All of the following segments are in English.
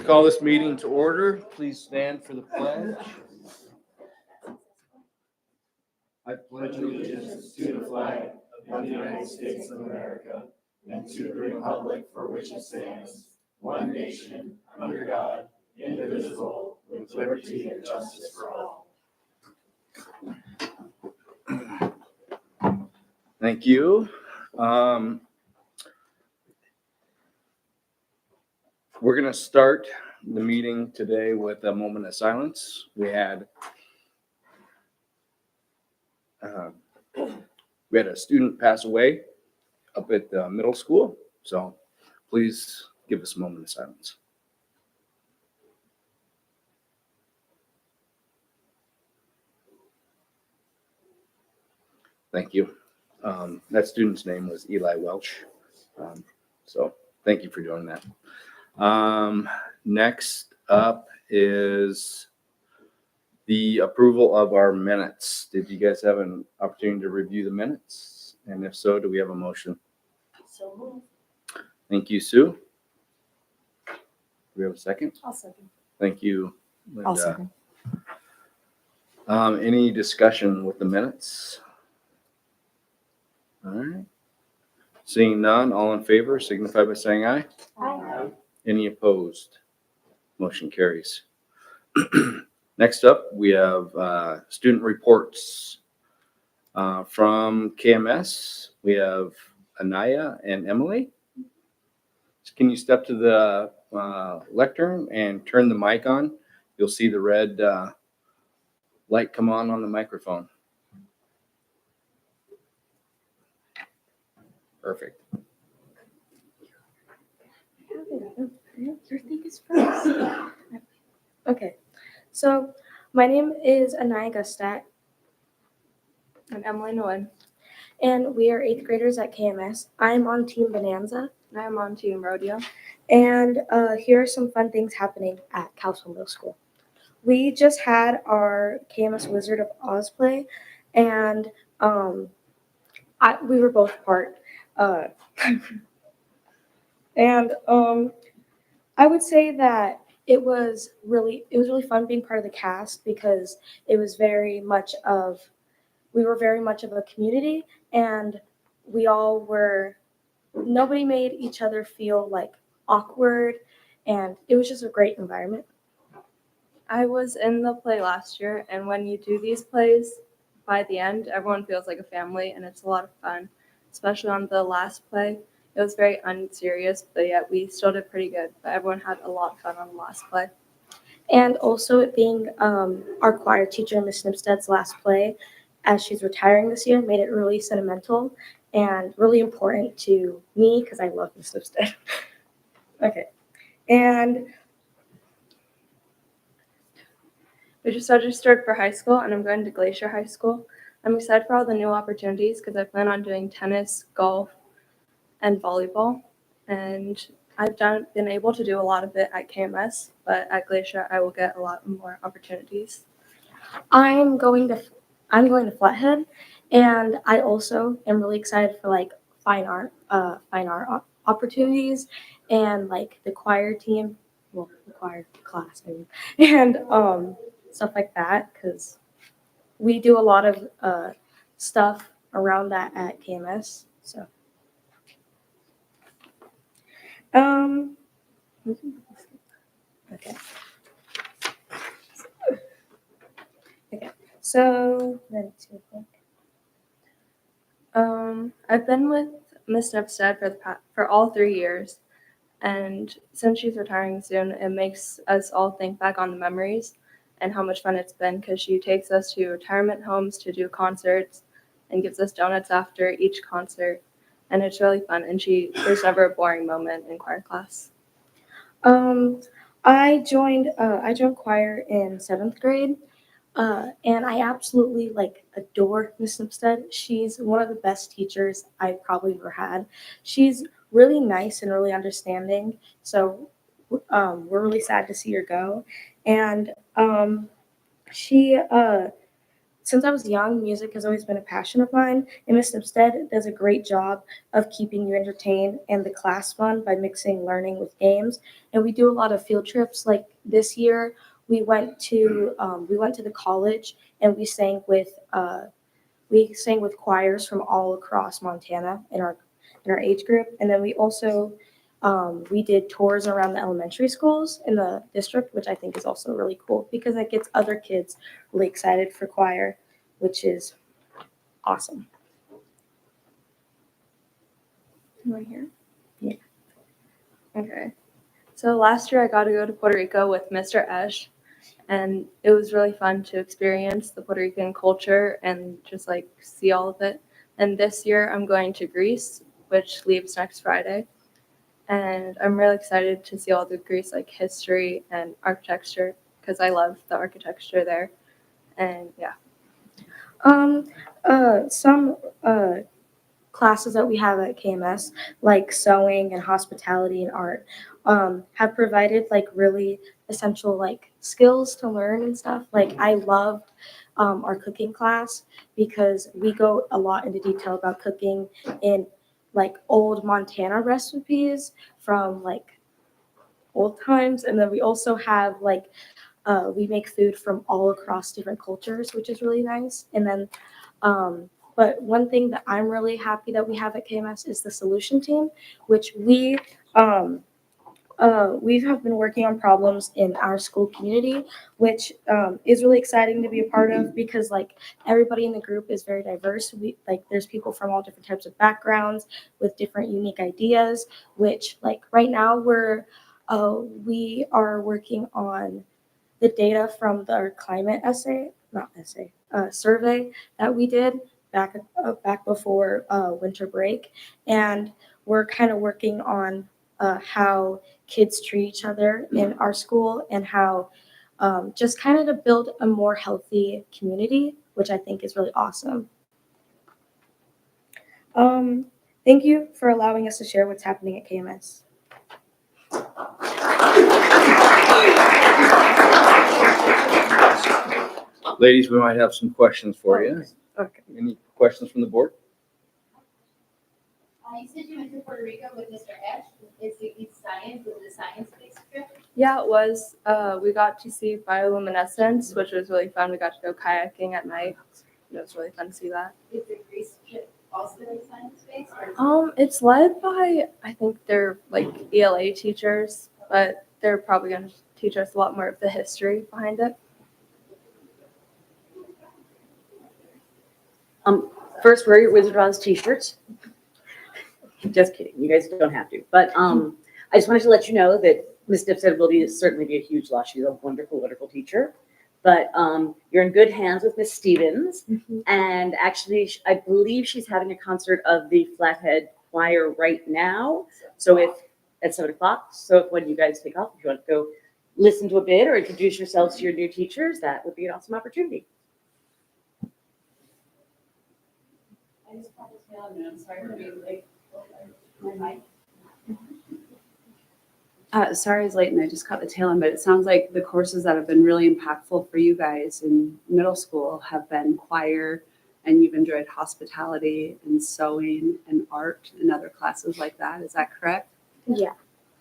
Call this meeting to order. Please stand for the pledge. I pledge allegiance to the flag of the United States of America and to the republic for which it stands, one nation, under God, indivisible, with liberty and justice for all. Thank you. We're going to start the meeting today with a moment of silence. We had a student pass away up at the middle school, so please give us a moment of silence. Thank you. That student's name was Eli Welch. So thank you for doing that. Next up is the approval of our minutes. Did you guys have an opportunity to review the minutes? And if so, do we have a motion? So moved. Thank you, Sue. Do we have a second? I'll second. Thank you, Linda. I'll second. Any discussion with the minutes? All right. Seeing none, all in favor signify by saying aye. Aye. Any opposed? Motion carries. Next up, we have student reports from KMS. We have Anaya and Emily. Can you step to the lectern and turn the mic on? You'll see the red light come on the microphone. Perfect. Your thing is first. Okay, so my name is Anaya Gustat. I'm Emily Nguyen. And we are 8th graders at KMS. I'm on Team Bonanza. And I'm on Team Rodeo. And here are some fun things happening at Kalispell Middle School. We just had our KMS Wizard of Oz play, and we were both part. I would say that it was really fun being part of the cast because it was we were very much of a community, and nobody made each other feel like awkward, and it was just a great environment. I was in the play last year, and when you do these plays, by the end, everyone feels like a family, and it's a lot of fun, especially on the last play. It was very unserious, but yet we still did pretty good. But everyone had a lot of fun on the last play. And also it being our choir teacher, Miss Snipstead's last play, as she's retiring this year, made it really sentimental and really important to me because I love Miss Snipstead. Okay. And We just registered for high school, and I'm going to Glacier High School. I'm excited for all the new opportunities because I plan on doing tennis, golf, and volleyball. And I've been able to do a lot of it at KMS, but at Glacier, I will get a lot more opportunities. I'm going to Flathead, and I also am really excited for like fine art opportunities and like the choir team, well, the choir class, I mean, and stuff like that because we do a lot of stuff around that at KMS. So, okay. So let's see. I've been with Miss Snipstead for all 3 years, and since she's retiring soon, it makes us all think back on the memories and how much fun it's been because she takes us to retirement homes to do concerts and gives us donuts after each concert, and it's really fun. And there's never a boring moment in choir class. I joined choir in 7th grade. And I absolutely adore Miss Snipstead. She's one of the best teachers I've probably ever had. She's really nice and really understanding. So we're really sad to see her go. And since I was young, music has always been a passion of mine, and Miss Nipstead does a great job of keeping you entertained and the class fun by mixing learning with games. And we do a lot of field trips. Like this year, we went to the college and we sang with choirs from all across Montana in our age group, and then we also we did tours around the elementary schools in the district, which I think is also really cool because it gets other kids really excited for choir, which is awesome. Right here? Yeah. Okay. So last year I got to go to Puerto Rico with Mr. Esch, and it was really fun to experience the Puerto Rican culture and just like see all of it. And this year I'm going to Greece, which leaves next Friday. And I'm really excited to see all the Greece like history and architecture because I love the architecture there. And yeah. Some classes that we have at KMS, like sewing and hospitality and art, have provided like really essential like skills to learn and stuff. Like I loved our cooking class because we go a lot into detail about cooking in like old Montana recipes from like old times, and then we also have like we make food from all across different cultures, which is really nice. And then but one thing that I'm really happy that we have at KMS is the solution team, which we have been working on problems in our school community, which is really exciting to be a part of because like everybody in the group is very diverse. We like there's people from all different types of backgrounds with different unique ideas. Which like right now we are working on the data from our climate survey that we did back before winter break, and we're kind of working on how kids treat each other in our school and how just kind of to build a more healthy community, which I think is really awesome. Thank you for allowing us to share what's happening at KMS. Ladies, we might have some questions for you. Okay. Any questions from the board? You said you went to Puerto Rico with Mr. Esch. Is it science? Was it a science-based trip? Yeah, it was. We got to see bioluminescence, which was really fun. We got to go kayaking at night. It was really fun to see that. Is the Greece trip also science-based? It's led by, I think they're like ELA teachers, but they're probably going to teach us a lot more of the history behind it. First, wear your Wizard of Oz t-shirts. Just kidding. You guys don't have to. But I just wanted to let you know that Miss Dipstead will certainly be a huge loss. She's a wonderful, wonderful teacher. But you're in good hands with Miss Stevens. Mm-hmm. And actually, I believe she's having a concert of the Flathead Choir right now. So at 7 o'clock. So if when you guys take off, if you want to go listen to a bit or introduce yourselves to your new teachers, that would be an awesome opportunity. I just called this mail and I'm sorry for being late. My mic. Sorry it's late and I just caught the tail end, but it sounds like the courses that have been really impactful for you guys in middle school have been choir, and you've enjoyed hospitality and sewing and art and other classes like that. Is that correct? Yeah.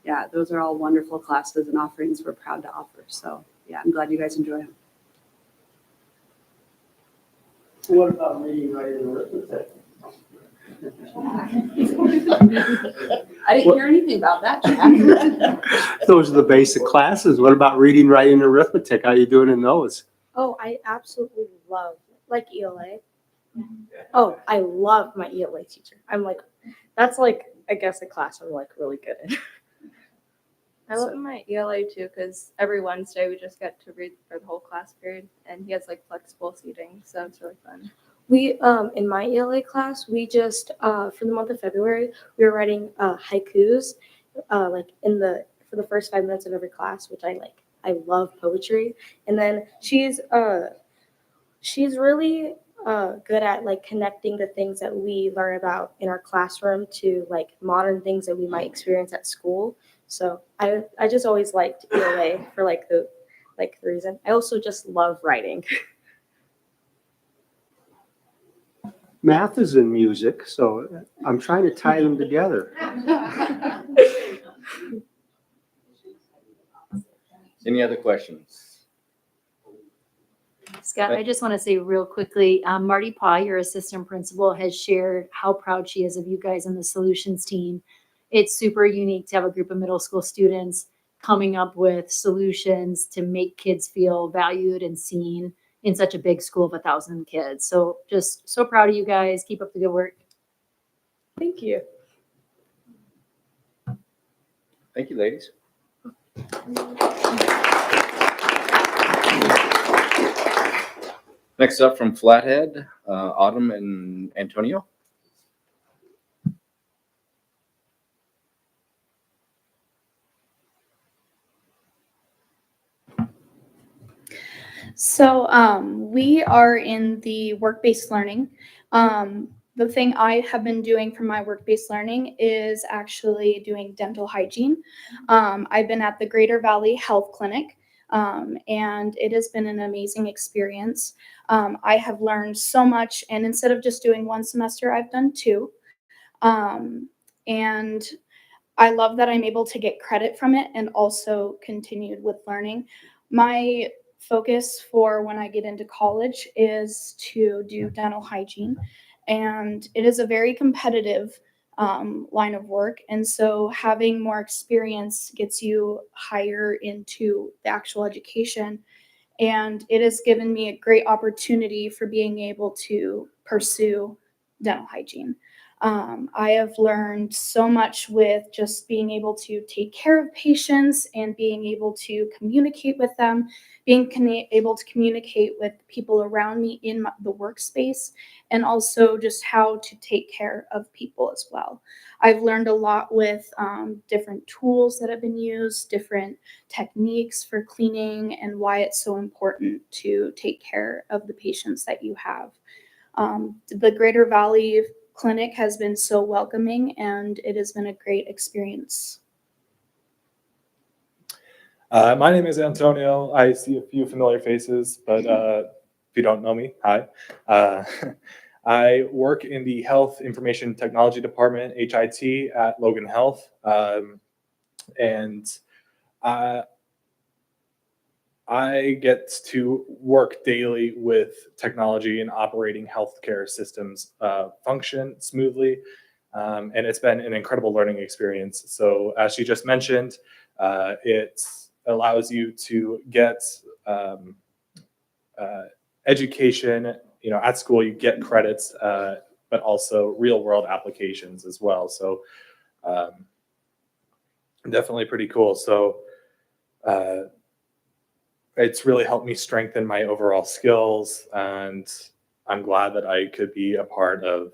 Yeah, those are all wonderful classes and offerings we're proud to offer. So yeah, I'm glad you guys enjoy them. What about reading, writing, and arithmetic? I didn't hear anything about that, Jack. Those are the basic classes. What about reading, writing, and arithmetic? How are you doing in those? Oh, I absolutely love like ELA. Oh, I love my ELA teacher. I'm like, that's like, I guess a class I'm like really good at. I love my ELA too because every Wednesday we just get to read for the whole class period, and he has like flexible seating, so it's really fun. We in my ELA class, we just for the month of February, we were writing haikus like for the first 5 minutes of every class, which I like. I love poetry, and then she's really good at like connecting the things that we learn about in our classroom to like modern things that we might experience at school. So I just always liked ELA for like the reason. I also just love writing. Math is in music, so I'm trying to tie them together. Any other questions? Scott, I just want to say real quickly, Marty Paw, your assistant principal, has shared how proud she is of you guys and the solutions team. It's super unique to have a group of middle school students coming up with solutions to make kids feel valued and seen in such a big school of 1,000 kids. So just so proud of you guys. Keep up the good work. Thank you. Thank you, ladies. Next up from Flathead, Autumn and Antonio. So we are in the work-based learning. The thing I have been doing for my work-based learning is actually doing dental hygiene. I've been at the Greater Valley Health Clinic, and it has been an amazing experience. I have learned so much, and instead of just doing one semester, I've done two. And I love that I'm able to get credit from it and also continued with learning. My focus for when I get into college is to do dental hygiene, and it is a very competitive line of work. And so having more experience gets you higher into the actual education. And it has given me a great opportunity for being able to pursue dental hygiene. I have learned so much with just being able to take care of patients and being able to communicate with them, being able to communicate with people around me in the workspace, and also just how to take care of people as well. I've learned a lot with different tools that have been used, different techniques for cleaning, and why it's so important to take care of the patients that you have. The Greater Valley Clinic has been so welcoming, and it has been a great experience. My name is Antonio. I see a few familiar faces, but if you don't know me, hi. I work in the Health Information Technology Department, HIT, at Logan Health. And I get to work daily with technology and operating healthcare systems function smoothly. And it's been an incredible learning experience. So as she just mentioned, it allows you to get education, at school you get credits, but also real world applications as well. So definitely pretty cool. So it's really helped me strengthen my overall skills, and I'm glad that I could be a part of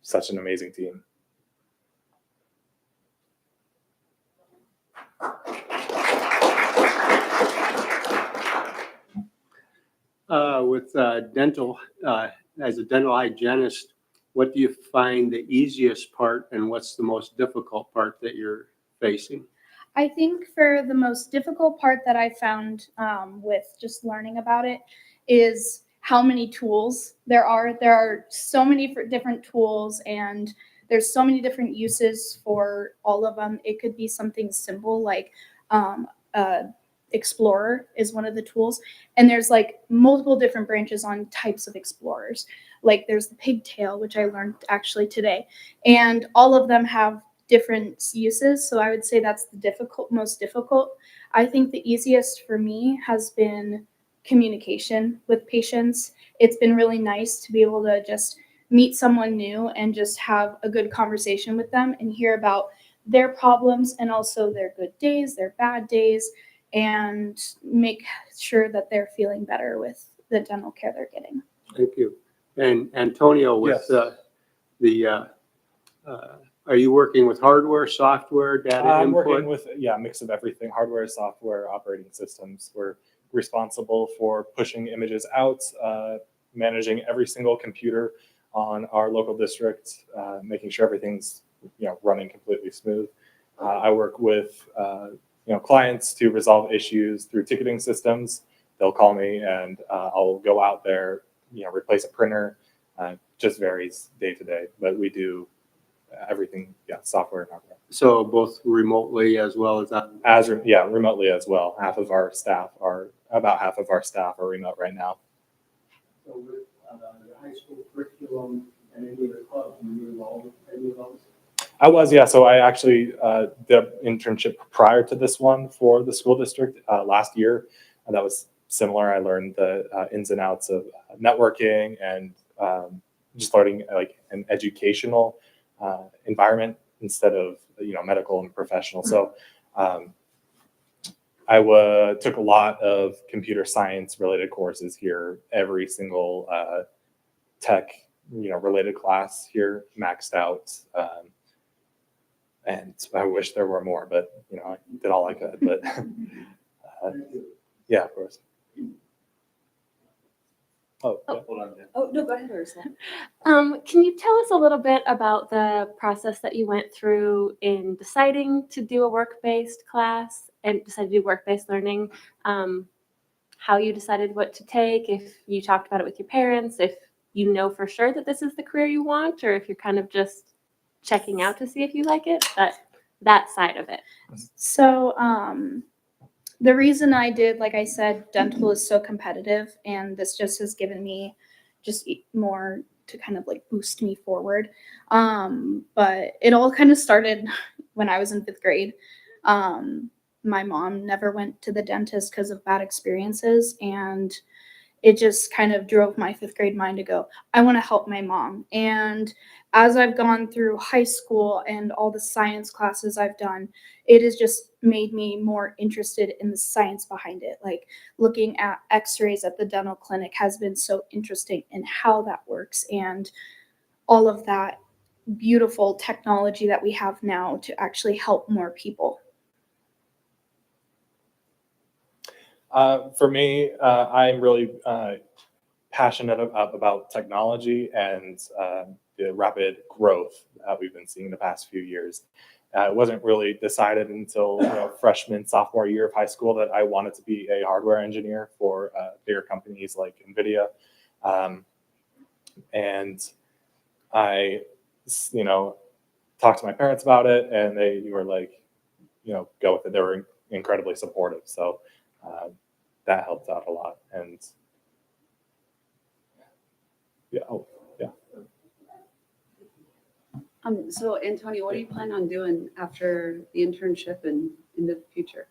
such an amazing team. With dental, as a dental hygienist, what do you find the easiest part and what's the most difficult part that you're facing? I think for the most difficult part that I found with just learning about it is how many tools there are. There are so many different tools, and there's so many different uses for all of them. It could be something simple like Explorer is one of the tools, and there's like multiple different branches on types of explorers. Like there's the pigtail, which I learned actually today, and all of them have different uses. So I would say that's the most difficult. I think the easiest for me has been communication with patients. It's been really nice to be able to just meet someone new and just have a good conversation with them and hear about their problems and also their good days, their bad days, and make sure that they're feeling better with the dental care they're getting. Thank you. And Antonio, with Yes. Are you working with hardware, software, data I'm input? working with a mix of everything: hardware, software, operating systems. We're responsible for pushing images out, managing every single computer on our local district, making sure everything's running completely smooth. I work with clients to resolve issues through ticketing systems. They'll call me and I'll go out there, replace a printer, just varies day to day, but we do everything, software and hardware. So both remotely as well as that? Remotely as well. About half of our staff are remote right now. So with the high school curriculum and any of the clubs, were you involved with any of those? I was, yeah. So I actually did an internship prior to this one for the school district last year. And that was similar. I learned the ins and outs of networking and just learning like an educational environment instead of, medical and professional. So I took a lot of computer science related courses here. Every single tech, related class here maxed out. And I wish there were more, but I did all I could. But yeah, of course. Oh, yeah. Hold on. Oh, no, go ahead, Ursula. Can you tell us a little bit about the process that you went through in deciding to do a work-based class and decided to do work-based learning? How you decided what to take, if you talked about it with your parents, if you know for sure that this is the career you want, or if you're kind of just checking out to see if you like it, that side of it. So, the reason I did, like I said, dental is so competitive, and this just has given me just more to kind of like boost me forward. But it all kind of started when I was in 5th grade. My mom never went to the dentist because of bad experiences, and it just kind of drove my 5th grade mind to go, I want to help my mom. And as I've gone through high school and all the science classes I've done, it has just made me more interested in the science behind it. Like looking at x-rays at the dental clinic has been so interesting in how that works and all of that beautiful technology that we have now to actually help more people. For me, I'm really passionate about technology and the rapid growth that we've been seeing the past few years. It wasn't really decided until freshman, sophomore year of high school that I wanted to be a hardware engineer for bigger companies like NVIDIA. And I, talked to my parents about it, and they were like, go with it. They were incredibly supportive. So that helped out a lot. And yeah. So Antonio, what do you plan on doing after the internship and into the future?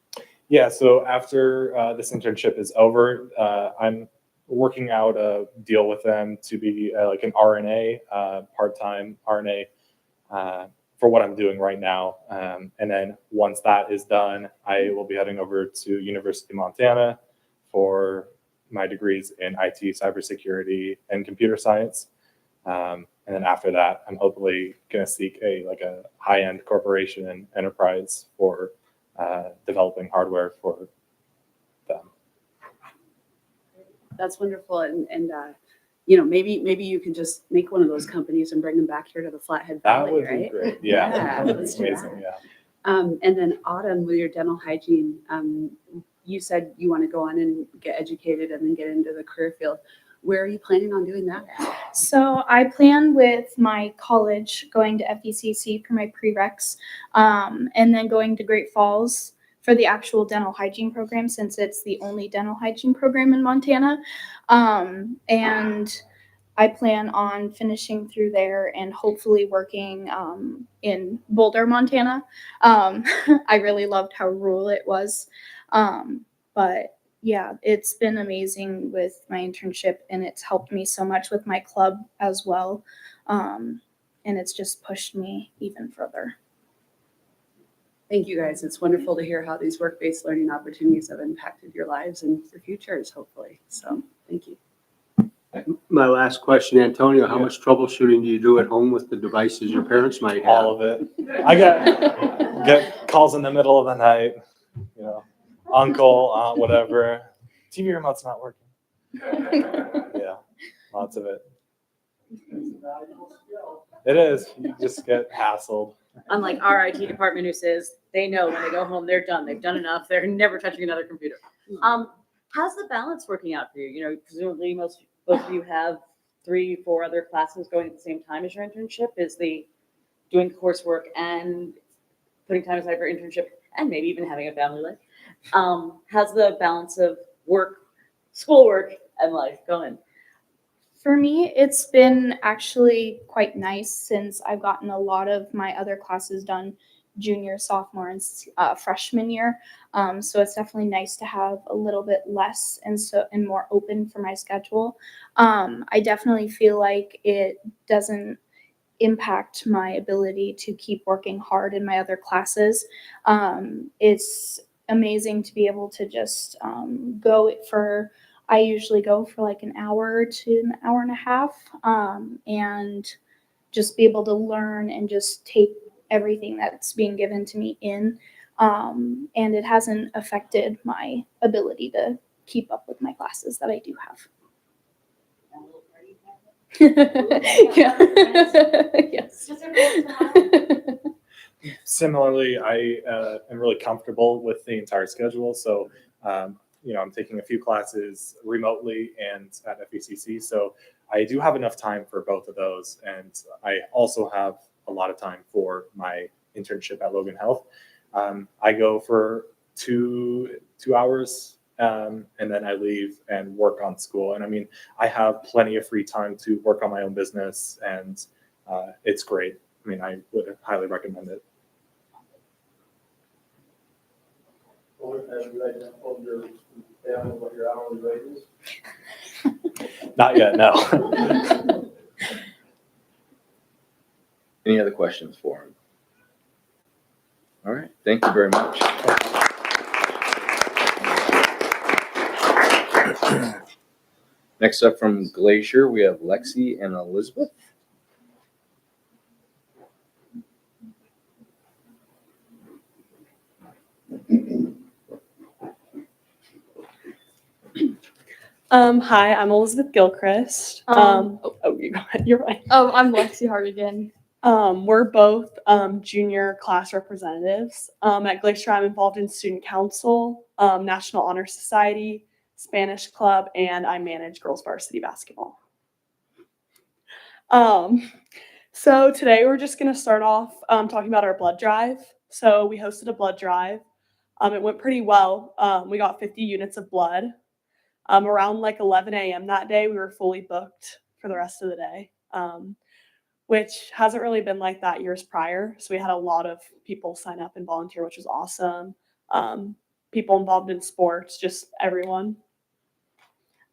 Yeah, so after this internship is over, I'm working out a deal with them to be like an RNA, part-time RNA for what I'm doing right now. And then once that is done, I will be heading over to University of Montana for my degrees in IT, cybersecurity, and computer science. And then after that, I'm hopefully going to seek a high-end corporation and enterprise for developing hardware for them. That's wonderful, and maybe you can just make one of those companies and bring them back here to the Flathead That Valley, would right? be great. Yeah, Yeah, let's do that. amazing. Yeah. And then Autumn, with your dental hygiene, you said you want to go on and get educated and then get into the career field. Where are you planning on doing that? So I plan with my college going to FECC for my prereqs, and then going to Great Falls for the actual dental hygiene program, since it's the only dental hygiene program in Montana. And I plan on finishing through there and hopefully working in Boulder, Montana. I really loved how rural it was. But yeah, it's been amazing with my internship, and it's helped me so much with my club as well. And it's just pushed me even further. Thank you, guys. It's wonderful to hear how these work-based learning opportunities have impacted your lives and your futures, hopefully. So thank you. My last question, Antonio, how much troubleshooting do you do at home with the devices your parents might have? All of it. I get calls in the middle of the night, uncle, aunt, whatever. TV remote's not working. Yeah, lots of it. It is. You just get hassled. Unlike our IT department who says they know when they go home, they're done. They've done enough. They're never touching another computer. How's the balance working out for you? Presumably both of you have 3, 4 other classes going at the same time as your internship? Is the doing coursework and putting time aside for internship and maybe even having a family life? How's the balance of work, schoolwork, and life going? For me, it's been actually quite nice since I've gotten a lot of my other classes done junior, sophomore, and freshman year. So it's definitely nice to have a little bit less and more open for my schedule. I definitely feel like it doesn't impact my ability to keep working hard in my other classes. It's amazing to be able to just I usually go for like an hour to an hour and a half, and just be able to learn and just take everything that's being given to me in. And it hasn't affected my ability to keep up with my classes that I do have. Yeah. Yes. Similarly, I am really comfortable with the entire schedule. So, I'm taking a few classes remotely and at FECC. So I do have enough time for both of those. And I also have a lot of time for my internship at Logan Health. I go for two hours, and then I leave and work on school. And I mean, I have plenty of free time to work on my own business, and it's great. I mean, I would highly recommend it. Have you identified your family, what your hourly rate is? Not yet, no. Any other questions for him? All right, thank you very much. Next up from Glacier, we have Lexi and Elizabeth. Hi, I'm Elizabeth Gilchrist. You go ahead. You're right. I'm Lexi Hartigan. We're both junior class representatives. At Glacier, I'm involved in student council, National Honor Society, Spanish club, and I manage girls varsity basketball. So today we're just going to start off talking about our blood drive. So we hosted a blood drive. It went pretty well. We got 50 units of blood. Around like 11 a.m. that day, we were fully booked for the rest of the day, which hasn't really been like that years prior. So we had a lot of people sign up and volunteer, which was awesome. People involved in sports, just everyone.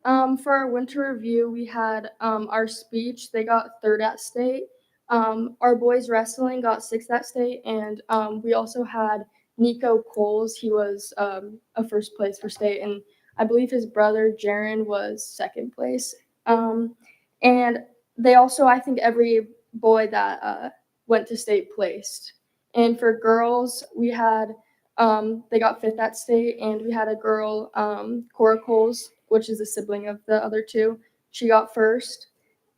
For our winter review, we had our speech. They got 3rd at state. Our boys wrestling got 6th at state, and we also had Nico Coles. He was a 1st place for state, and I believe his brother Jaron was 2nd place. And they also, I think, every boy that went to state placed. And for girls, we had they got 5th at state, and we had a girl, Cora Coles, which is a sibling of the other two. She got 1st.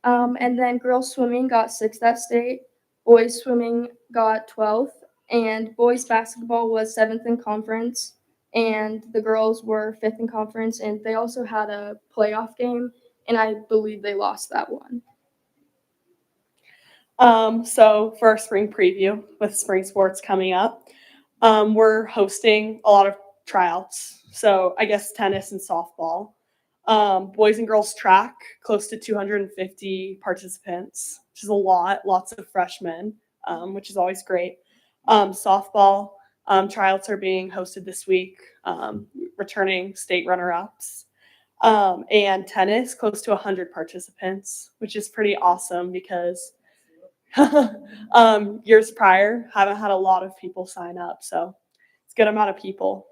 And then girls swimming got 6th at state. Boys swimming got 12th. And boys basketball was 7th in conference. And the girls were 5th in conference. And they also had a playoff game. And I believe they lost that one. So for our spring preview with spring sports coming up, we're hosting a lot of tryouts. So I guess tennis and softball. Boys and girls track, close to 250 participants, which is a lot, lots of freshmen, which is always great. Softball tryouts are being hosted this week, returning state runner-ups. And tennis, close to 100 participants, which is pretty awesome because years prior, haven't had a lot of people sign up. So it's a good amount of people.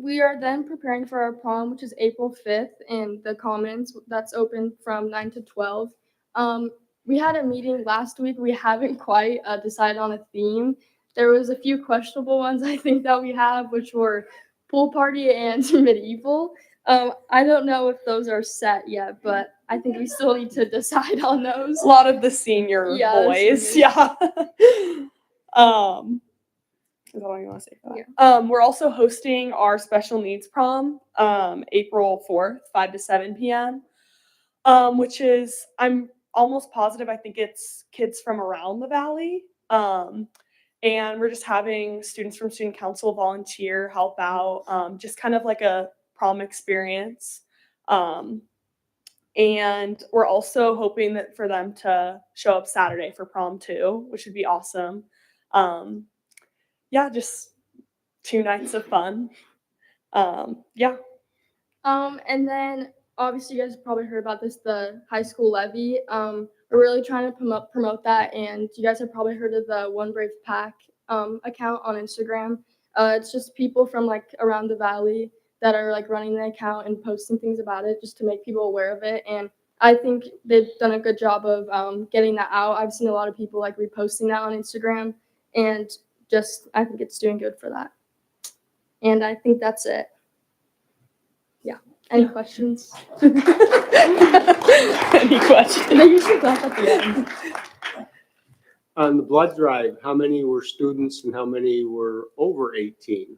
We are then preparing for our prom, which is April 5th in the Commons. That's open from 9 to 12. We had a meeting last week. We haven't quite decided on a theme. There was a few questionable ones I think that we have, which were pool party and medieval. I don't know if those are set yet, but I think we still need to decide on those. A lot of the senior boys. Yeah. Is that all you want to say for that? Yeah. We're also hosting our special needs prom, April 4th, 5 to 7 p.m. which is, I'm almost positive, I think it's kids from around the valley. And we're just having students from student council volunteer, help out, just kind of like a prom experience. Um, and we're also hoping that for them to show up Saturday for prom too, which would be awesome. Um, yeah, just 2 nights of fun. Yeah. And then obviously you guys have probably heard about this, the high school levy. We're really trying to promote that, and you guys have probably heard of the One Brave Pack account on Instagram. It's just people from like around the valley that are like running the account and posting things about it just to make people aware of it. And I think they've done a good job of getting that out. I've seen a lot of people like reposting that on Instagram, and just I think it's doing good for that. And I think that's it. Any questions? Any questions? They usually clap at the end. On the blood drive, how many were students and how many were over 18?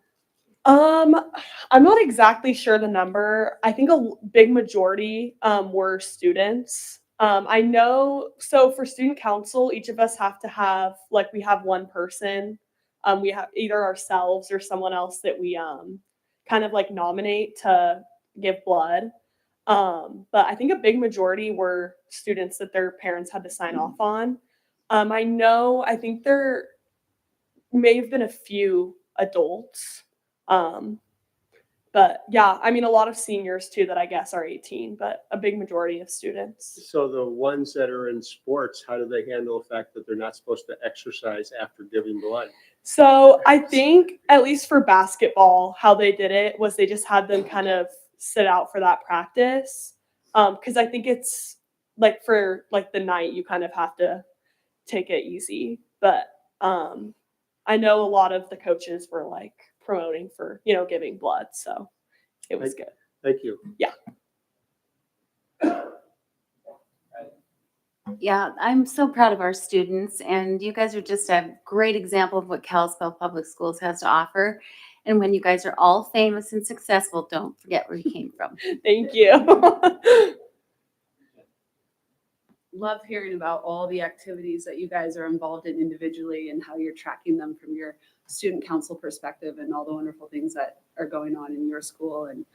I'm not exactly sure the number. I think a big majority were students. I know, so for student council, each of us have to have, like, we have one person. We have either ourselves or someone else that we kind of like nominate to give blood. But I think a big majority were students that their parents had to sign off on. I think there may have been a few adults. But yeah, I mean, a lot of seniors too that I guess are 18, but a big majority of students. So the ones that are in sports, how do they handle the fact that they're not supposed to exercise after giving blood? So I think, at least for basketball, how they did it was they just had them kind of sit out for that practice. Because I think it's like for like the night, you kind of have to take it easy. But I know a lot of the coaches were like promoting for, giving blood. So it was good. Thank you. Yeah. Yeah, I'm so proud of our students, and you guys are just a great example of what Kalispell Public Schools has to offer. And when you guys are all famous and successful, don't forget where you came from. Thank you. Love hearing about all the activities that you guys are involved in individually and how you're tracking them from your student council perspective and all the wonderful things that are going on in your school and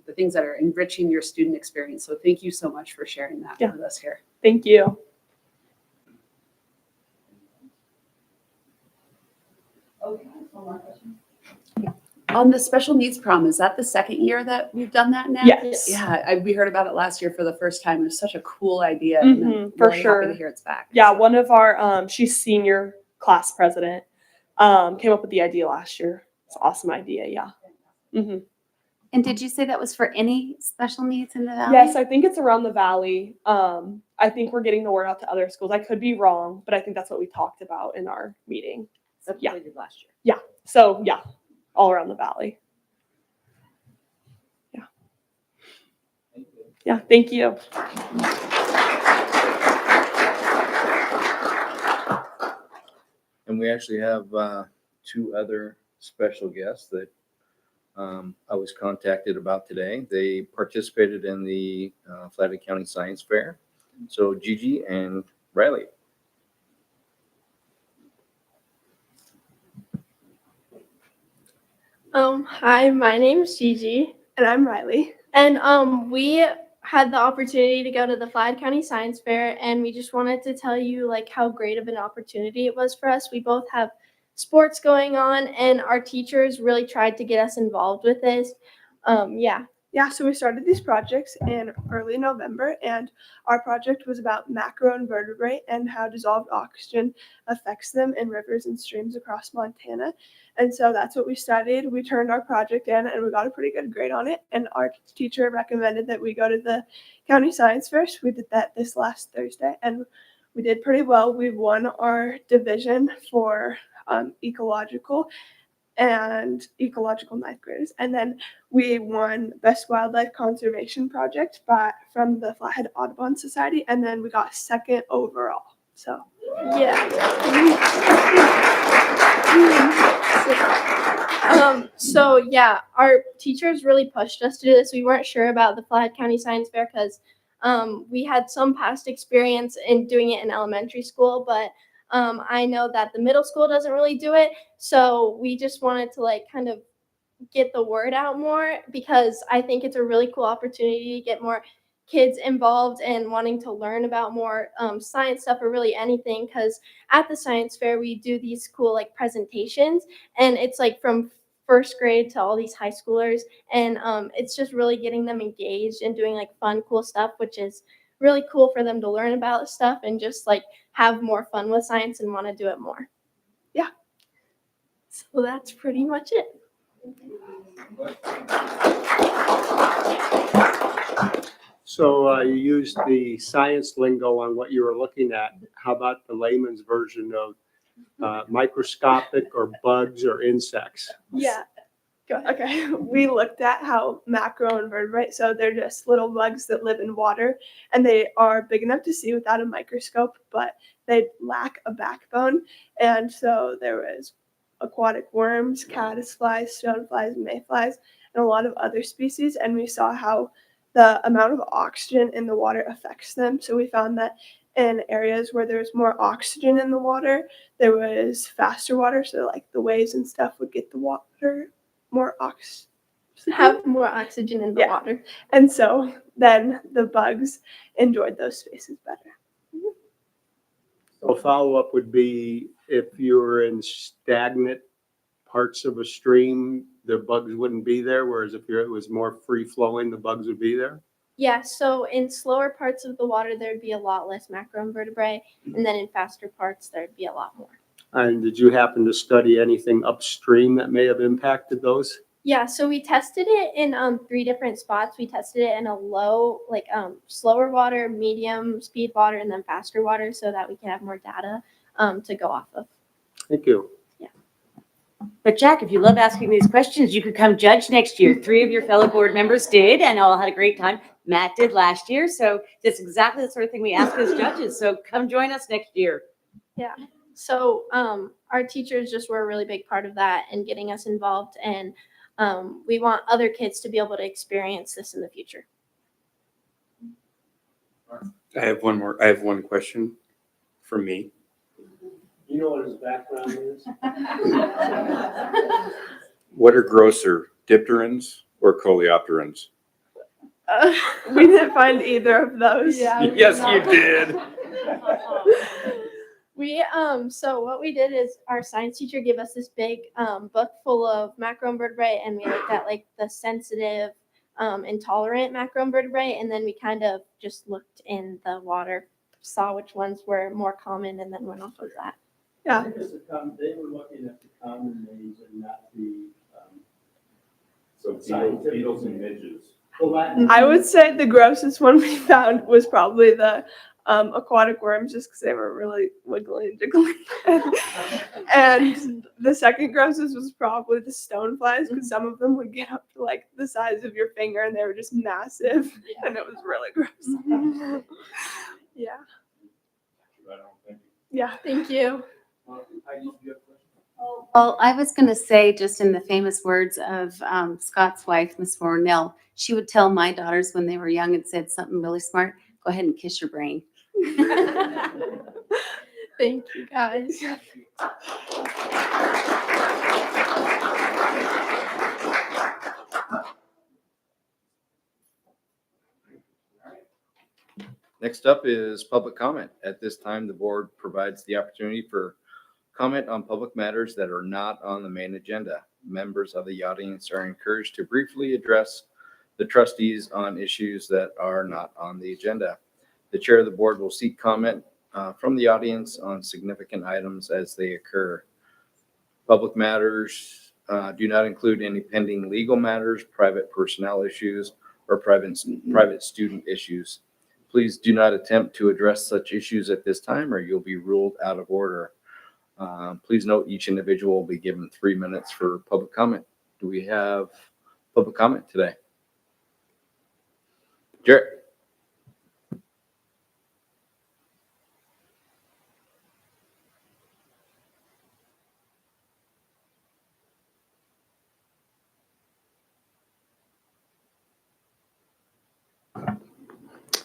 the things that are enriching your student experience. So thank you so much for sharing that with us here. Thank you. Okay, one more question. On the special needs prom, is that the second year that we've done that now? Yes. Yeah, we heard about it last year for the first time. It was such a cool idea. Mhm, and I'm for really sure. happy to hear it's back. Yeah, one of our, she's senior class president, came up with the idea last year. It's an awesome idea, yeah. Mm-hmm. And did you say that was for any special needs in the valley? Yes, I think it's around the valley. I think we're getting the word out to other schools. I could be wrong, but I think that's what we talked about in our meeting. That's Yeah. what we did last year. Yeah, so yeah, all around the valley. Yeah. Yeah, thank you. And we actually have two other special guests that I was contacted about today. They participated in the Flathead County Science Fair. So Gigi and Riley. Hi, my name's Gigi. And I'm Riley. And we had the opportunity to go to the Flathead County Science Fair, and we just wanted to tell you like how great of an opportunity it was for us. We both have sports going on, and our teachers really tried to get us involved with this. Yeah, so we started these projects in early November, and our project was about macroinvertebrate and how dissolved oxygen affects them in rivers and streams across Montana. And so that's what we studied. We turned our project in, and we got a pretty good grade on it. And our teacher recommended that we go to the county science fair. So we did that this last Thursday, and we did pretty well. We won our division for ecological ninth graders, and then we won best wildlife conservation project from the Flathead Audubon Society, and then we got second overall. So Yeah. So yeah, our teachers really pushed us to do this. We weren't sure about the Flathead County Science Fair because We had some past experience in doing it in elementary school, but I know that the middle school doesn't really do it. So we just wanted to like kind of get the word out more because I think it's a really cool opportunity to get more kids involved and wanting to learn about more science stuff or really anything. Because at the science fair, we do these cool like presentations, and it's like from first grade to all these high schoolers, and it's just really getting them engaged and doing like fun, cool stuff, which is really cool for them to learn about stuff and just like have more fun with science and want to do it more. Yeah. So that's pretty much it. So you used the science lingo on what you were looking at. How about the layman's version of microscopic or bugs or insects? Yeah. Okay. We looked at how macroinvertebrate, so they're just little bugs that live in water, and they are big enough to see without a microscope, but they lack a backbone. And so there was aquatic worms, caddisflies, stoneflies, mayflies, and a lot of other species. And we saw how the amount of oxygen in the water affects them. So we found that in areas where there's more oxygen in the water, there was faster water. So like the waves and stuff would get the water more oxygen. Have more oxygen in the water. And so then the bugs enjoyed those spaces better. So follow-up would be if you were in stagnant parts of a stream, the bugs wouldn't be there, whereas if it was more free-flowing, the bugs would be there? Yeah, so in slower parts of the water, there'd be a lot less macroinvertebrate, and then in faster parts, there'd be a lot more. And did you happen to study anything upstream that may have impacted those? Yeah, so we tested it in 3 different spots. We tested it in a low, like slower water, medium speed water, and then faster water, so that we can have more data to go off of. Thank you. But Jack, if you love asking these questions, you could come judge next year. 3 of your fellow board members did, and all had a great time. Matt did last year, so that's exactly the sort of thing we ask as judges. So come join us next year. Yeah. So our teachers just were a really big part of that and getting us involved, and we want other kids to be able to experience this in the future. I have one question for me. You know what his background is? What are grosser, dipterans or coleopterans? We didn't find either of those. Yeah, Yes, you did. We so what we did is our science teacher gave us this big book full of macroinvertebrate, and we looked at like the sensitive, intolerant macroinvertebrate, and then we kind of just looked in the water, saw which ones were more common, and then went off of that. Yeah. They were looking at the common names and not the So beetles and midges. I would say the grossest one we found was probably the aquatic worms, just because they were really wiggly and jiggly. And the second grossest was probably the stoneflies, because some of them would get up to like the size of your finger, and they were just massive, and it was really gross. Yeah. Yeah. Thank you. Well, I was going to say, just in the famous words of Scott's wife, Miss Warnell, she would tell my daughters when they were young and said something really smart, go ahead and kiss your brain. Thank you, guys. Next up is public comment. At this time, the board provides the opportunity for comment on public matters that are not on the main agenda. Members of the audience are encouraged to briefly address the trustees on issues that are not on the agenda. The chair of the board will seek comment from the audience on significant items as they occur. Public matters do not include any pending legal matters, private personnel issues, or private student issues. Please do not attempt to address such issues at this time, or you'll be ruled out of order. Please note each individual will be given 3 minutes for public comment. Do we have public comment today? Jarrett.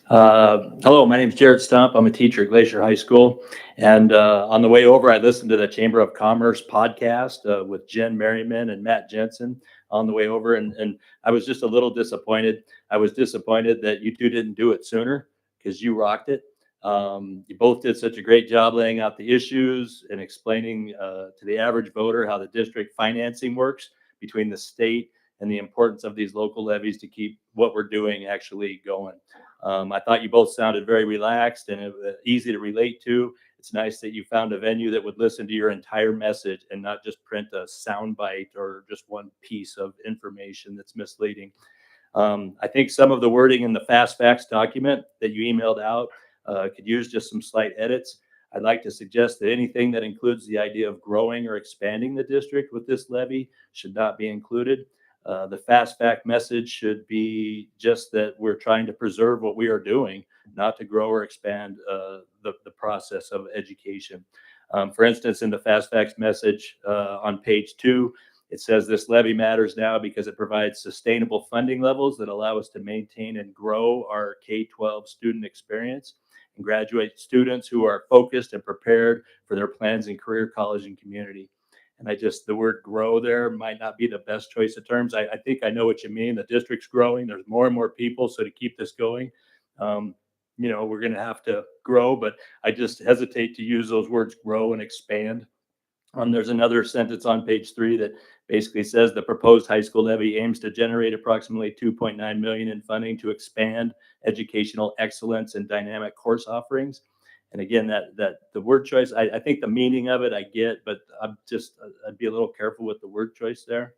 Hello, my name is Jared Stump. I'm a teacher at Glacier High School. And on the way over, I listened to the Chamber of Commerce podcast with Jen Merriman and Matt Jensen on the way over. And I was just a little disappointed. I was disappointed that you two didn't do it sooner because you rocked it. You both did such a great job laying out the issues and explaining to the average voter how the district financing works between the state and the importance of these local levies to keep what we're doing actually going. I thought you both sounded very relaxed and easy to relate to. It's nice that you found a venue that would listen to your entire message and not just print a soundbite or just one piece of information that's misleading. I think some of the wording in the Fast Facts document that you emailed out could use just some slight edits. I'd like to suggest that anything that includes the idea of growing or expanding the district with this levy should not be included. The Fast Fact message should be just that we're trying to preserve what we are doing, not to grow or expand the process of education. For instance, in the Fast Facts message on page 2, it says this levy matters now because it provides sustainable funding levels that allow us to maintain and grow our K-12 student experience and graduate students who are focused and prepared for their plans in career, college, and community. And the word grow there might not be the best choice of terms. I think I know what you mean. The district's growing. There's more and more people. So to keep this going, we're going to have to grow, but I just hesitate to use those words grow and expand. There's another sentence on page 3 that basically says the proposed high school levy aims to generate approximately $2.9 million in funding to expand educational excellence and dynamic course offerings. And again, that the word choice, I think the meaning of it I get, but I'd be a little careful with the word choice there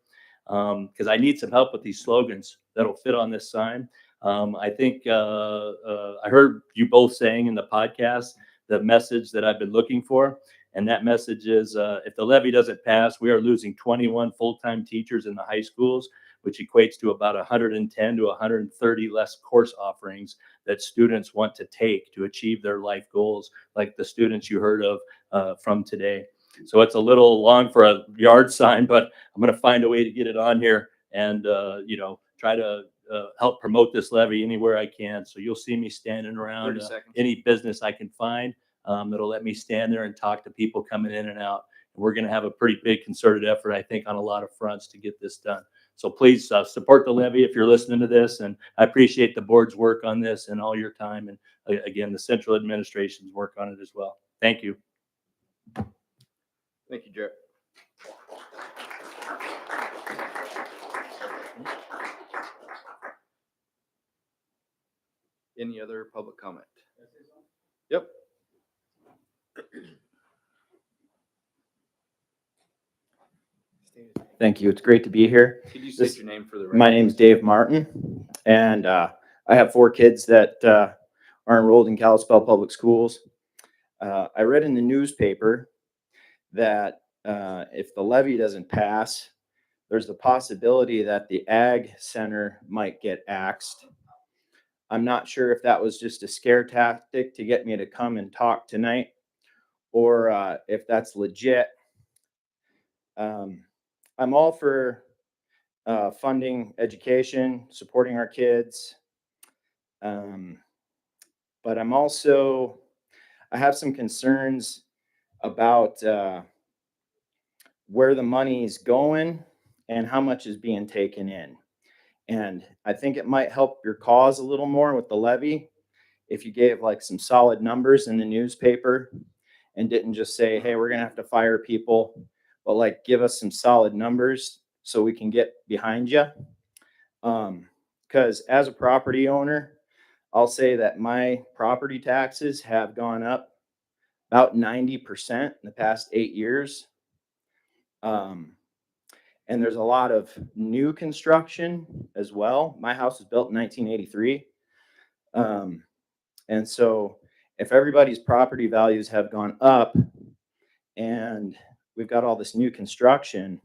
because I need some help with these slogans that'll fit on this sign. I think I heard you both saying in the podcast the message that I've been looking for. And that message is if the levy doesn't pass, we are losing 21 full-time teachers in the high schools, which equates to about 110 to 130 less course offerings that students want to take to achieve their life goals, like the students you heard of from today. So it's a little long for a yard sign, but I'm going to find a way to get it on here and, try to help promote this levy anywhere I can. So you'll see me standing around 30 seconds. any business I can find. That'll let me stand there and talk to people coming in and out. And we're going to have a pretty big concerted effort, I think, on a lot of fronts to get this done. So please support the levy if you're listening to this. And I appreciate the board's work on this and all your time. And again, the central administration's work on it as well. Thank you. Thank you, Jared. Any other public comment? Yep. Thank you. It's great to be here. Could you state your name for the record? My name is Dave Martin, and I have 4 kids that are enrolled in Kalispell Public Schools. I read in the newspaper that if the levy doesn't pass, there's the possibility that the Ag Center might get axed. I'm not sure if that was just a scare tactic to get me to come and talk tonight, or if that's legit. I'm all for funding education, supporting our kids. But I have some concerns about where the money is going and how much is being taken in. And I think it might help your cause a little more with the levy if you gave like some solid numbers in the newspaper and didn't just say, hey, we're going to have to fire people, but like give us some solid numbers so we can get behind you. Because as a property owner, I'll say that my property taxes have gone up about 90% in the past 8 years. And there's a lot of new construction as well. My house was built in 1983. And so if everybody's property values have gone up and we've got all this new construction,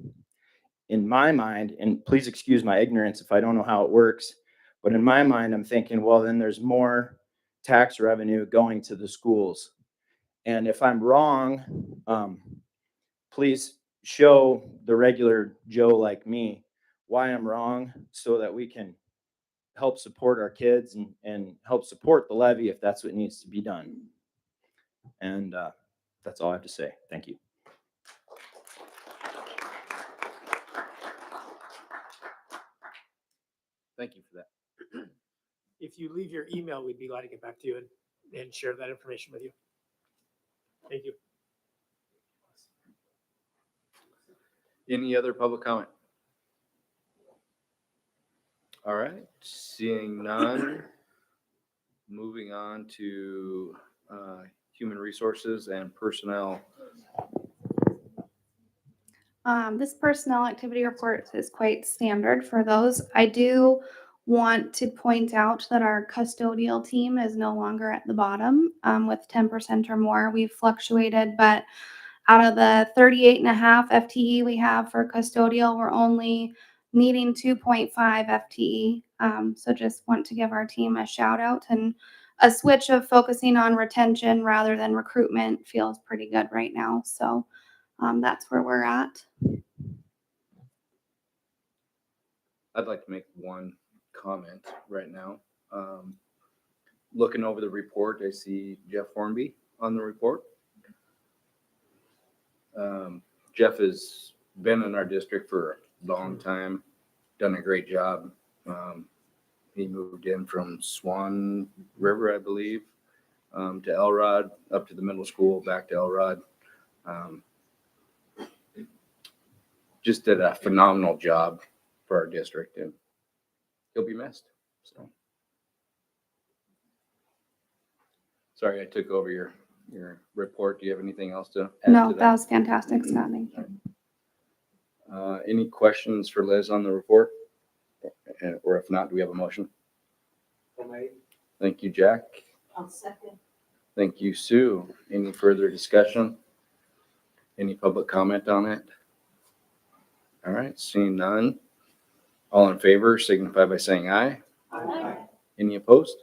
in my mind, and please excuse my ignorance if I don't know how it works, but in my mind, I'm thinking, well, then there's more tax revenue going to the schools. And if I'm wrong, please show the regular Joe like me why I'm wrong so that we can help support our kids and help support the levy if that's what needs to be done. And that's all I have to say. Thank you. Thank you for that. If you leave your email, we'd be glad to get back to you and share that information with you. Thank you. Any other public comment? All right, seeing none, moving on to human resources and personnel. This personnel activity report is quite standard for those. I do want to point out that our custodial team is no longer at the bottom with 10% or more. We've fluctuated, but out of the 38.5 FTE we have for custodial, we're only needing 2.5 FTE. So just want to give our team a shout out, and a switch of focusing on retention rather than recruitment feels pretty good right now. So that's where we're at. I'd like to make one comment right now. Looking over the report, I see Jeff Hornby on the report. Jeff has been in our district for a long time, done a great job. He moved in from Swan River, I believe, to Elrod, up to the middle school, back to Elrod. Just did a phenomenal job for our district, and he'll be missed. So, sorry I took over your report. Do you have anything else to add No, to that was fantastic, Scott. Thank you. Any questions for Liz on the report? Or if not, do we have a motion? Thank you, Jack. I'll second. Thank you, Sue. Any further discussion? Any public comment on it? All right, seeing none. All in favor signify by saying aye. Aye. Any opposed?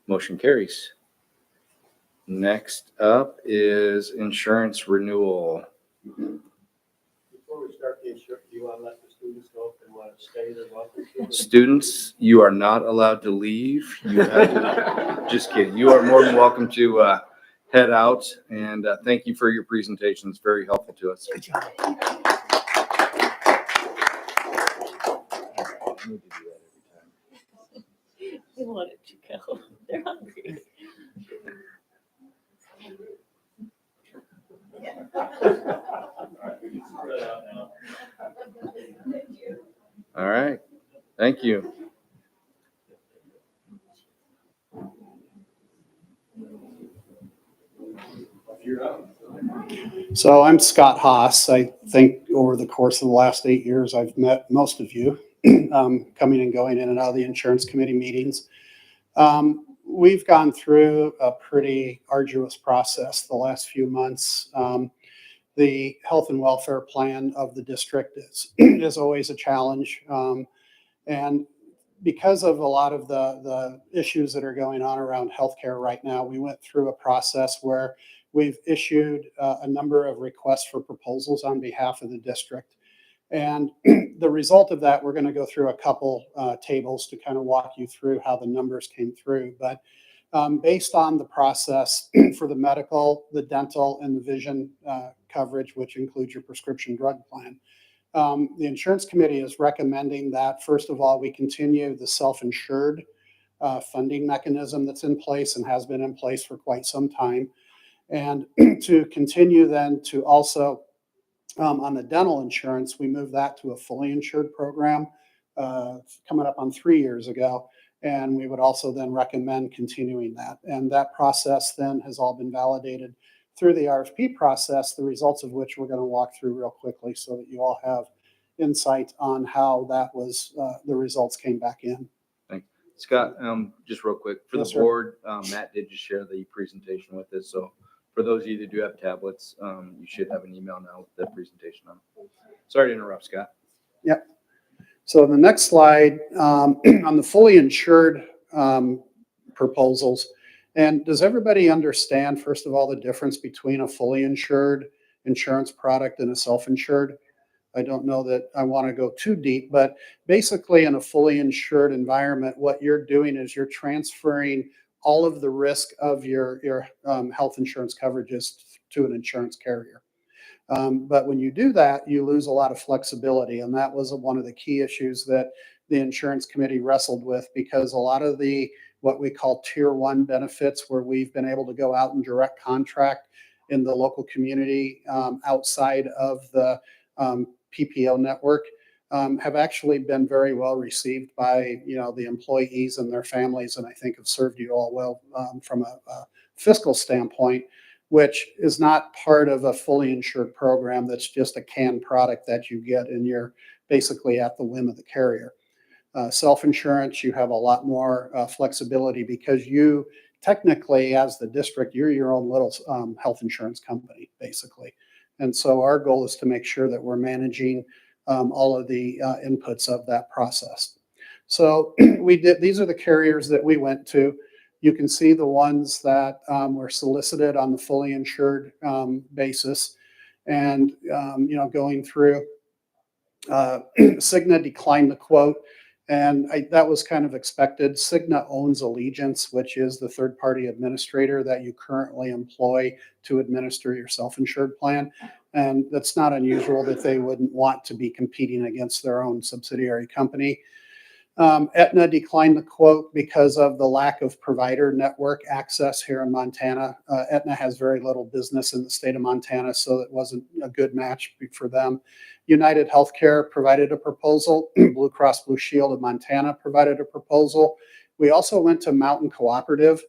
Motion carries. Next up is insurance renewal. Before we start the insurance, do you want to let the students know if they want to stay or what? Students, you are not allowed to leave. You have to, just kidding. You are more than welcome to head out, and thank you for your presentation. It's very helpful to us. Good job. They wanted to go. They're hungry. All right, thank you. So I'm Scott Haas. I think over the course of the last 8 years, I've met most of you coming and going in and out of the insurance committee meetings. We've gone through a pretty arduous process the last few months. The health and welfare plan of the district is always a challenge. And because of a lot of the issues that are going on around healthcare right now, we went through a process where we've issued a number of requests for proposals on behalf of the district. And the result of that, we're going to go through a couple tables to kind of walk you through how the numbers came through. But based on the process for the medical, the dental, and the vision coverage, which includes your prescription drug plan, the insurance committee is recommending that, first of all, we continue the self-insured funding mechanism that's in place and has been in place for quite some time. And to continue then to also, on the dental insurance, we moved that to a fully insured program coming up on 3 years ago. And we would also then recommend continuing that. And that process then has all been validated through the RFP process, the results of which we're going to walk through real quickly so that you all have insight on how that was, the results came back in. Thanks. Scott, just real quick, for Yes, the sir. board, Matt did just share the presentation with us. So for those of you that do have tablets, you should have an email now with that presentation on. Sorry to interrupt, Scott. Yep. So the next slide, on the fully insured proposals. And does everybody understand, first of all, the difference between a fully insured insurance product and a self-insured? I don't know that I want to go too deep, but basically in a fully insured environment, what you're doing is you're transferring all of the risk of your health insurance coverages to an insurance carrier. But when you do that, you lose a lot of flexibility. And that was one of the key issues that the insurance committee wrestled with, because a lot of the what we call tier one benefits, where we've been able to go out and direct contract in the local community outside of the PPO network, have actually been very well received by the employees and their families, and I think have served you all well from a fiscal standpoint, which is not part of a fully insured program that's just a canned product that you get and you're basically at the whim of the carrier. Self-insurance, you have a lot more flexibility because you technically, as the district, you're your own little health insurance company, basically. And so our goal is to make sure that we're managing all of the inputs of that process. So these are the carriers that we went to. You can see the ones that were solicited on the fully insured basis. And, going through, Cigna declined the quote. And that was kind of expected. Cigna owns Allegiance, which is the third-party administrator that you currently employ to administer your self-insured plan. And that's not unusual that they wouldn't want to be competing against their own subsidiary company. Aetna declined the quote because of the lack of provider network access here in Montana. Aetna has very little business in the state of Montana, so it wasn't a good match for them. United Healthcare provided a proposal. Blue Cross Blue Shield of Montana provided a proposal. We also went to Mountain Cooperative,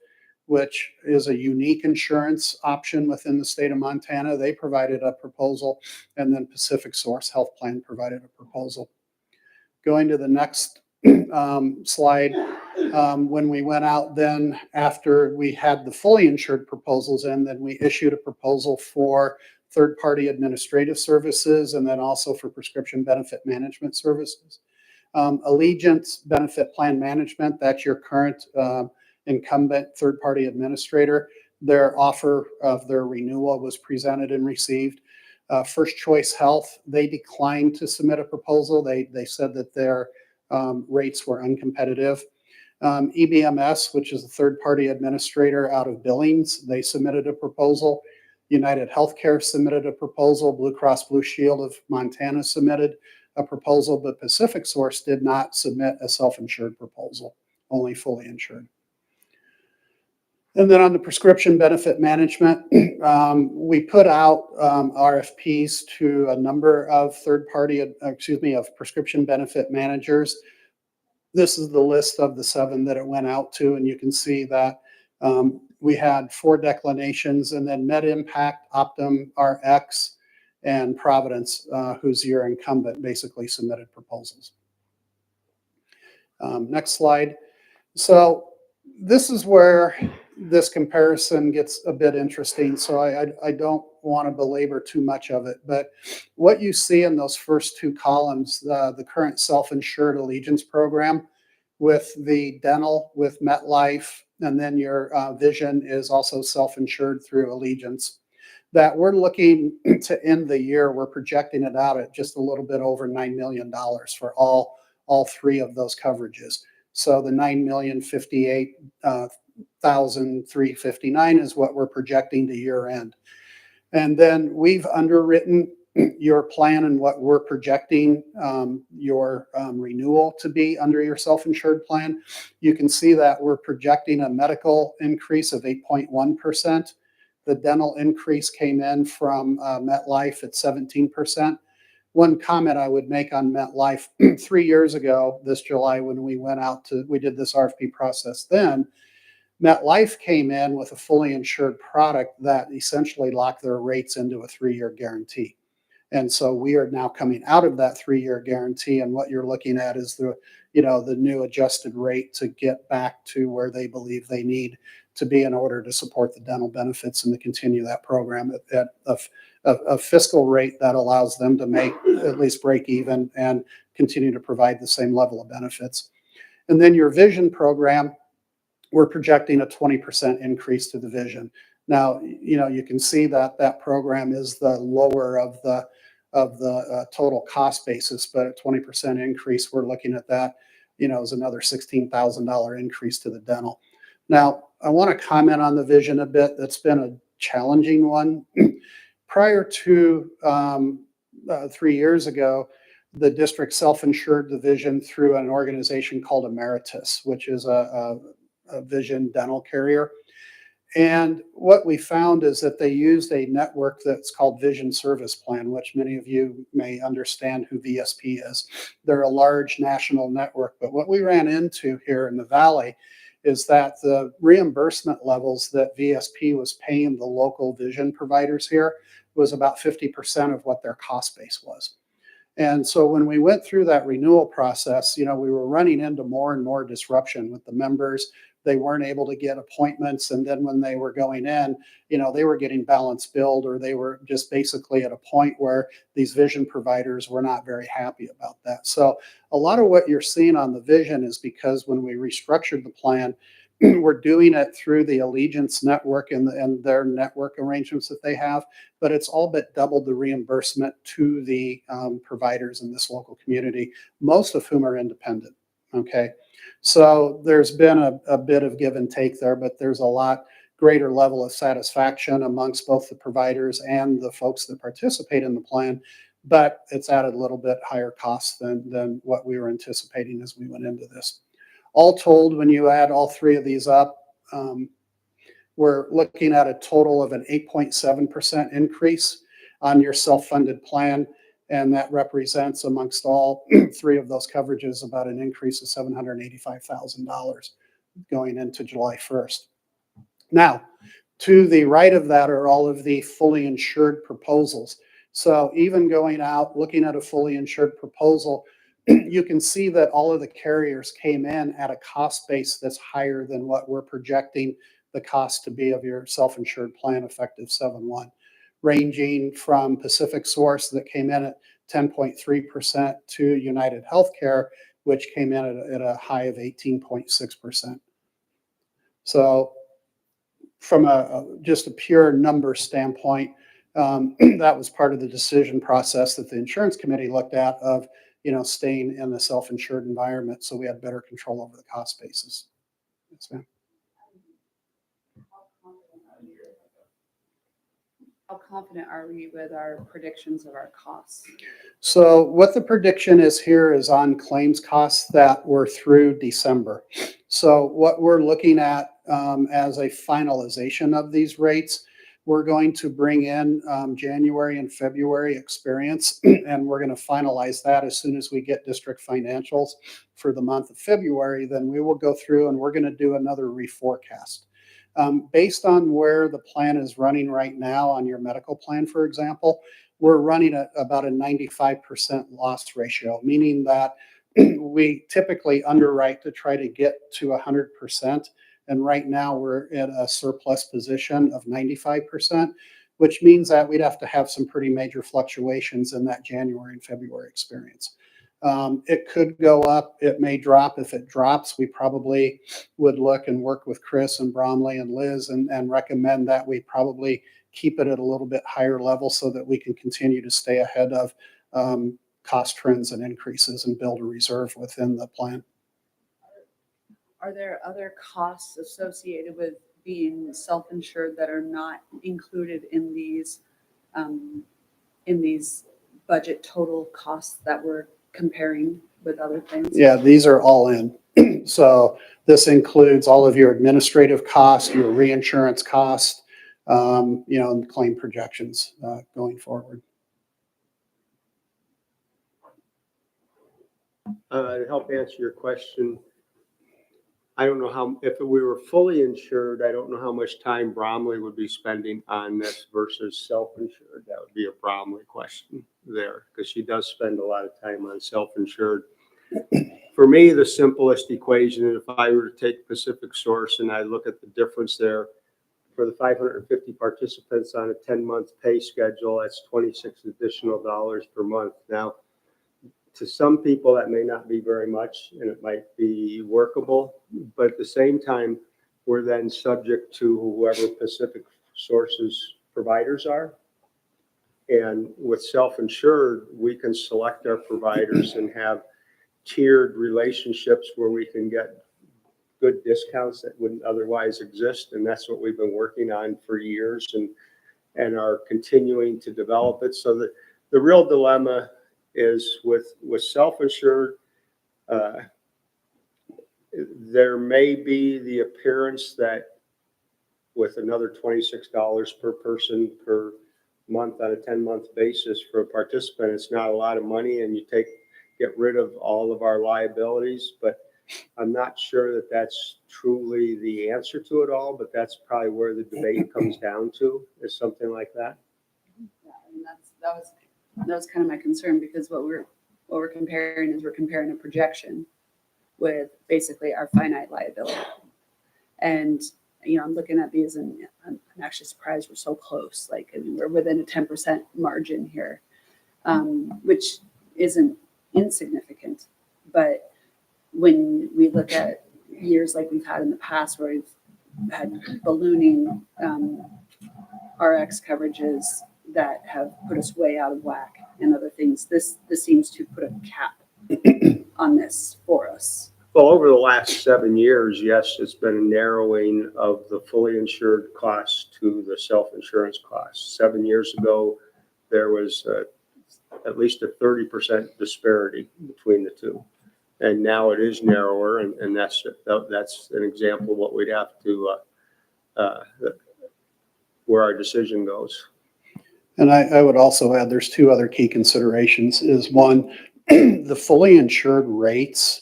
which is a unique insurance option within the state of Montana. They provided a proposal, and then Pacific Source Health Plan provided a proposal. Going to the next slide, when we went out then after we had the fully insured proposals in, then we issued a proposal for third-party administrative services and then also for prescription benefit management services. Allegiance Benefit Plan Management, that's your current incumbent third-party administrator. Their offer of their renewal was presented and received. First Choice Health, they declined to submit a proposal. They said that their rates were uncompetitive. EBMS, which is a third-party administrator out of Billings, they submitted a proposal. United Healthcare submitted a proposal. Blue Cross Blue Shield of Montana submitted a proposal, but Pacific Source did not submit a self-insured proposal, only fully insured. And then on the prescription benefit management, we put out RFPs to a number of of prescription benefit managers. This is the list of the 7 that it went out to, and you can see that we had 4 declinations, and then MedImpact, Optum RX, and Providence, who's your incumbent, basically submitted proposals. Next slide. So this is where this comparison gets a bit interesting, so I don't want to belabor too much of it, but what you see in those first 2 columns, the current self-insured Allegiance program with the dental with MetLife, and then your vision is also self-insured through Allegiance, that we're looking to end the year, we're projecting it out at just a little bit over $9 million for all 3 of those coverages. So the $9,058,359 is what we're projecting to year end. And then we've underwritten your plan and what we're projecting your renewal to be under your self-insured plan. You can see that we're projecting a medical increase of 8.1%. The dental increase came in from MetLife at 17%. One comment I would make on MetLife, 3 years ago, this July, when we did this RFP process then, MetLife came in with a fully insured product that essentially locked their rates into a 3-year guarantee. And so we are now coming out of that 3-year guarantee, and what you're looking at is the new adjusted rate to get back to where they believe they need to be in order to support the dental benefits and to continue that program at a fiscal rate that allows them to make at least break even and continue to provide the same level of benefits. And then your vision program, we're projecting a 20% increase to the vision. Now, you can see that program is the lower of the of the total cost basis, but a 20% increase, we're looking at that, as another $16,000 increase to the dental. Now, I want to comment on the vision a bit. That's been a challenging one. Prior to 3 years ago, the district self-insured the vision through an organization called Emeritus, which is a vision dental carrier. And what we found is that they used a network that's called Vision Service Plan, which many of you may understand who VSP is. They're a large national network. But what we ran into here in the Valley is that the reimbursement levels that VSP was paying the local vision providers here was about 50% of what their cost base was. And so when we went through that renewal process, we were running into more and more disruption with the members. They weren't able to get appointments. And then when they were going in, they were getting balance billed, or they were just basically at a point where these vision providers were not very happy about that. So a lot of what you're seeing on the vision is because when we restructured the plan, we're doing it through the Allegiance network and their network arrangements that they have, but it's all but doubled the reimbursement to the providers in this local community, most of whom are independent. Okay, so there's been a bit of give and take there, but there's a lot greater level of satisfaction amongst both the providers and the folks that participate in the plan, but it's added a little bit higher cost than what we were anticipating as we went into this. All told, when you add all three of these up, we're looking at a total of an 8.7% increase on your self-funded plan. And that represents amongst all three of those coverages about an increase of $785,000 going into July 1st. Now, to the right of that are all of the fully insured proposals. So even going out, looking at a fully insured proposal, you can see that all of the carriers came in at a cost base that's higher than what we're projecting the cost to be of your self-insured plan effective 7/1, ranging from Pacific Source that came in at 10.3% to United Healthcare, which came in at a high of 18.6%. So from just a pure number standpoint, that was part of the decision process that the insurance committee looked at of staying in the self-insured environment, so we had better control over the cost basis. Yes, ma'am. How confident are we with our predictions of our costs? So what the prediction is here is on claims costs that were through December. So what we're looking at as a finalization of these rates, we're going to bring in January and February experience, and we're going to finalize that as soon as we get district financials for the month of February. Then we will go through and we're going to do another reforecast. Based on where the plan is running right now on your medical plan, for example, we're running at about a 95% loss ratio, meaning that we typically underwrite to try to get to 100%. And right now we're in a surplus position of 95%, which means that we'd have to have some pretty major fluctuations in that January and February experience. It could go up, it may drop. If it drops, we probably would look and work with Chris and Bromley and Liz and recommend that we probably keep it at a little bit higher level so that we can continue to stay ahead of cost trends and increases and build a reserve within the plan. Are there other costs associated with being self-insured that are not included in these budget total costs that we're comparing with other things? Yeah, these are all in. So this includes all of your administrative costs, your reinsurance costs, and claim projections going forward. To help answer your question, I don't know how, if we were fully insured, I don't know how much time Bromley would be spending on this versus self-insured. That would be a Bromley question there, because she does spend a lot of time on self-insured. For me, the simplest equation, if I were to take Pacific Source and I look at the difference there, for the 550 participants on a 10-month pay schedule, that's $26 additional per month. Now, to some people, that may not be very much, and it might be workable. But at the same time, we're then subject to whoever Pacific Source's providers are. And with self-insured, we can select our providers and have tiered relationships where we can get good discounts that wouldn't otherwise exist. And that's what we've been working on for years and are continuing to develop it. So that the real dilemma is with self-insured, there may be the appearance that with another $26 per person per month on a 10-month basis for a participant, it's not a lot of money, and you get rid of all of our liabilities. But I'm not sure that that's truly the answer to it all, but that's probably where the debate comes down to, is something like that. Yeah, and that was kind of my concern, because what we're comparing is we're comparing a projection with basically our finite liability. And I'm looking at these and I'm actually surprised we're so close. Like, I mean, we're within a 10% margin here, which isn't insignificant. But when we look at years like we've had in the past, where we've had ballooning RX coverages that have put us way out of whack and other things, this seems to put a cap on this for us. Well, over the last 7 years, yes, it's been a narrowing of the fully insured costs to the self-insurance costs. 7 years ago, there was at least a 30% disparity between the two. And now it is narrower, and that's an example of what we'd have to, where our decision goes. And I would also add, there's two other key considerations. Is one, the fully insured rates.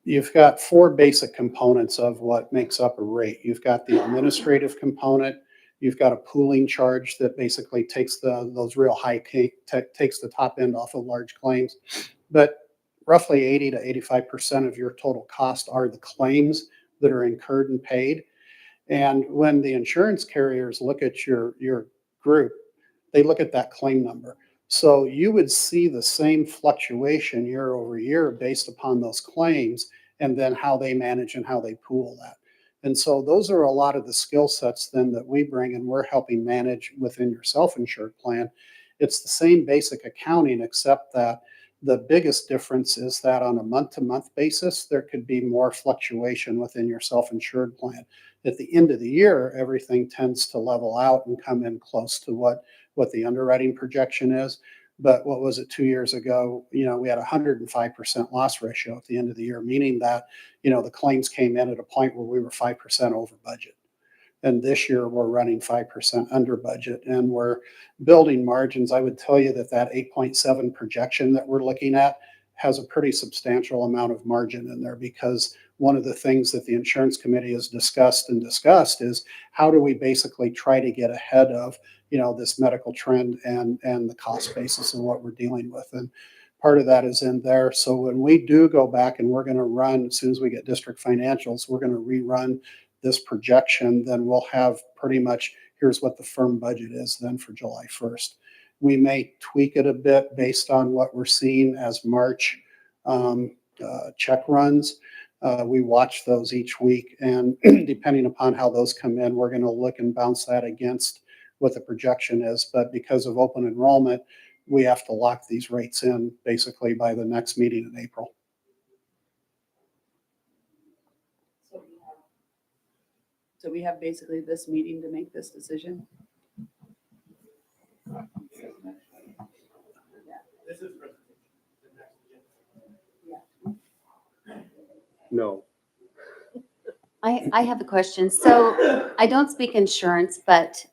You've got four basic components of what makes up a rate. You've got the administrative component. You've got a pooling charge that basically takes those real high takes the top end off of large claims. But roughly 80 to 85% of your total cost are the claims that are incurred and paid. And when the insurance carriers look at your group, they look at that claim number. So you would see the same fluctuation year over year based upon those claims and then how they manage and how they pool that. And so those are a lot of the skill sets then that we bring and we're helping manage within your self-insured plan. It's the same basic accounting, except that the biggest difference is that on a month-to-month basis, there could be more fluctuation within your self-insured plan. At the end of the year, everything tends to level out and come in close to what the underwriting projection is. But what was it 2 years ago? We had a 105% loss ratio at the end of the year, meaning that, the claims came in at a point where we were 5% over budget. And this year we're running 5% under budget and we're building margins. I would tell you that 8.7 projection that we're looking at has a pretty substantial amount of margin in there, because one of the things that the insurance committee has discussed is how do we basically try to get ahead of this medical trend and the cost basis of what we're dealing with. And part of that is in there. So when we do go back and we're going to run, as soon as we get district financials, we're going to rerun this projection, then we'll have pretty much, here's what the firm budget is then for July 1st. We may tweak it a bit based on what we're seeing as March check runs. We watch those each week, and depending upon how those come in, we're going to look and bounce that against what the projection is. But because of open enrollment, we have to lock these rates in basically by the next meeting in April. So we have basically this meeting to make this decision. No. I have a question. So I don't speak insurance, but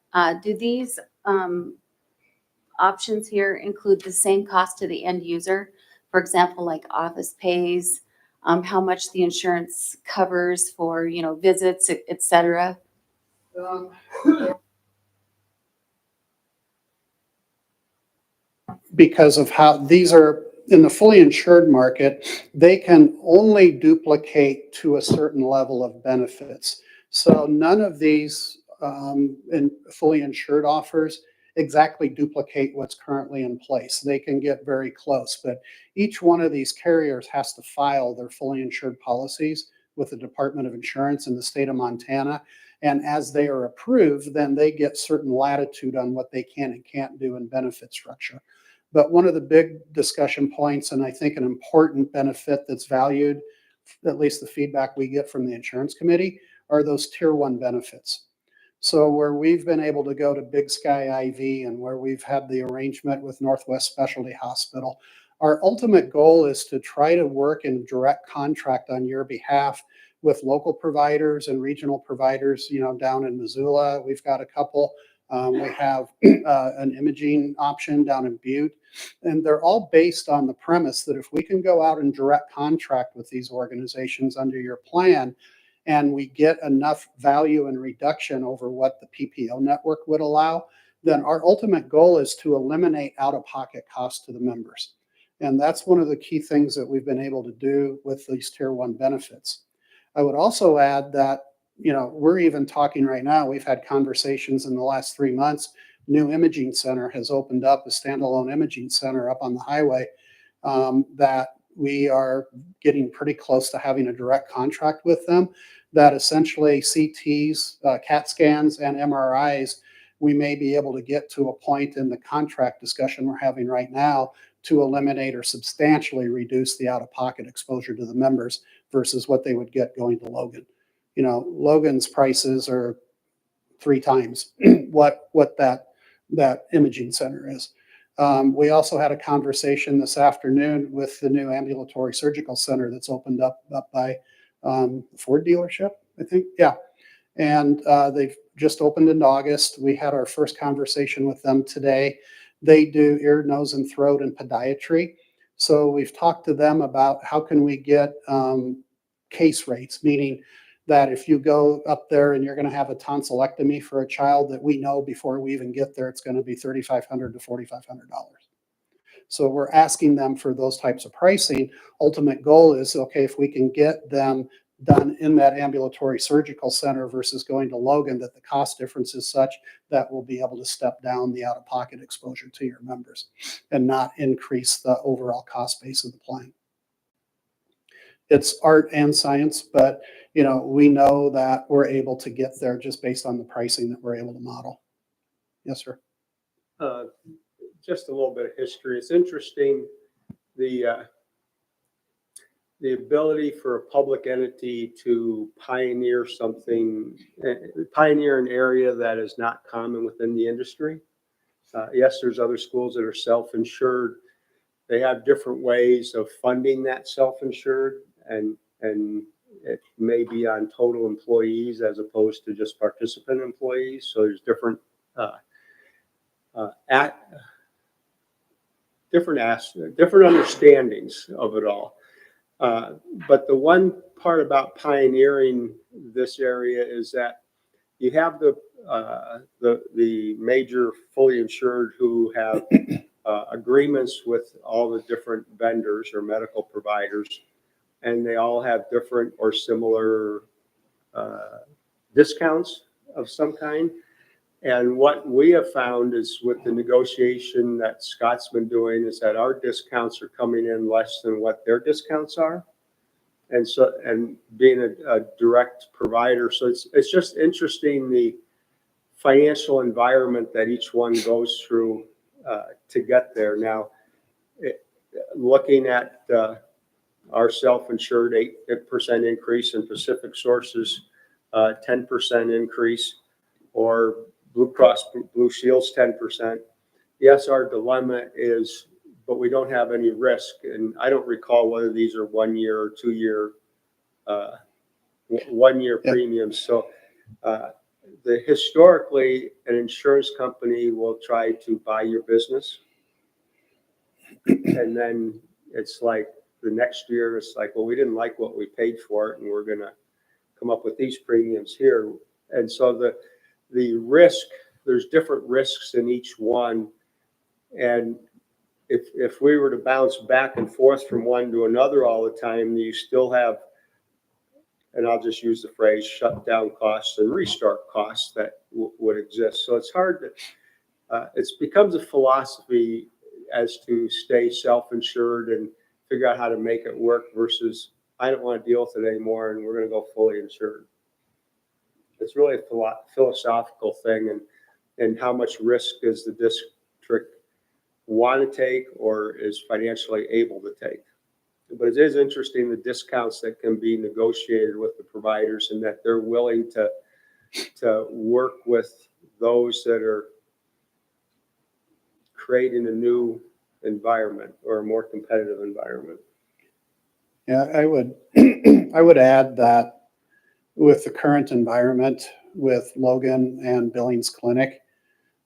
do these options here include the same cost to the end user? For example, like office pays, how much the insurance covers for, visits, et cetera? Because of how these are in the fully insured market, they can only duplicate to a certain level of benefits. So none of these in fully insured offers exactly duplicate what's currently in place. They can get very close, but each one of these carriers has to file their fully insured policies with the Department of Insurance in the state of Montana. And as they are approved, then they get certain latitude on what they can and can't do in benefit structure. But one of the big discussion points, and I think an important benefit that's valued, at least the feedback we get from the insurance committee, are those tier one benefits. So where we've been able to go to Big Sky IV and where we've had the arrangement with Northwest Specialty Hospital, our ultimate goal is to try to work in direct contract on your behalf with local providers and regional providers, down in Missoula. We've got a couple. We have an imaging option down in Butte. And they're all based on the premise that if we can go out and direct contract with these organizations under your plan, and we get enough value and reduction over what the PPO network would allow, then our ultimate goal is to eliminate out-of-pocket costs to the members. And that's one of the key things that we've been able to do with these tier one benefits. I would also add that, we're even talking right now, we've had conversations in the last 3 months. New imaging center has opened up, a standalone imaging center up on the highway, that we are getting pretty close to having a direct contract with them, that essentially CTs, CAT scans, and MRIs, we may be able to get to a point in the contract discussion we're having right now to eliminate or substantially reduce the out-of-pocket exposure to the members versus what they would get going to Logan. Logan's prices are 3 times what that imaging center is. We also had a conversation this afternoon with the new ambulatory surgical center that's opened up by Ford dealership, I think. Yeah. And they've just opened in August. We had our first conversation with them today. They do ear, nose, and throat and podiatry. So we've talked to them about how can we get case rates, meaning that if you go up there and you're going to have a tonsillectomy for a child, that we know before we even get there, it's going to be $3,500 to $4,500. So we're asking them for those types of pricing. Ultimate goal is, okay, if we can get them done in that ambulatory surgical center versus going to Logan, that the cost difference is such that we'll be able to step down the out-of-pocket exposure to your members and not increase the overall cost base of the plan. It's art and science, but we know that we're able to get there just based on the pricing that we're able to model. Yes, sir. Just a little bit of history. It's interesting, the ability for a public entity to pioneer something, pioneer an area that is not common within the industry. Yes, there's other schools that are self-insured. They have different ways of funding that self-insured, and it may be on total employees as opposed to just participant employees. So there's different different understandings of it all. But the one part about pioneering this area is that you have the major fully insured who have agreements with all the different vendors or medical providers, and they all have different or similar discounts of some kind. And what we have found is with the negotiation that Scott's been doing is that our discounts are coming in less than what their discounts are. And so, and being a direct provider. So it's just interesting, the financial environment that each one goes through to get there. Now, looking at our self-insured 8% increase in Pacific Sources, 10% increase, or Blue Cross Blue Shield's 10%. Yes, our dilemma is, but we don't have any risk. And I don't recall whether these are 1 year or 2 year, 1 year premiums. So historically, an insurance company will try to buy your business. And then it's like the next year, it's like, well, we didn't like what we paid for it, and we're going to come up with these premiums here. And so the risk, there's different risks in each one. And if we were to bounce back and forth from one to another all the time, you still have, and I'll just use the phrase, shutdown costs and restart costs that would exist. So it's hard to, it becomes a philosophy as to stay self-insured and figure out how to make it work versus I don't want to deal with it anymore and we're going to go fully insured. It's really a philosophical thing, and how much risk does the district want to take or is financially able to take. But it is interesting the discounts that can be negotiated with the providers and that they're willing to work with those that are creating a new environment or a more competitive environment. Yeah, I would, I would add that with the current environment with Logan and Billings Clinic,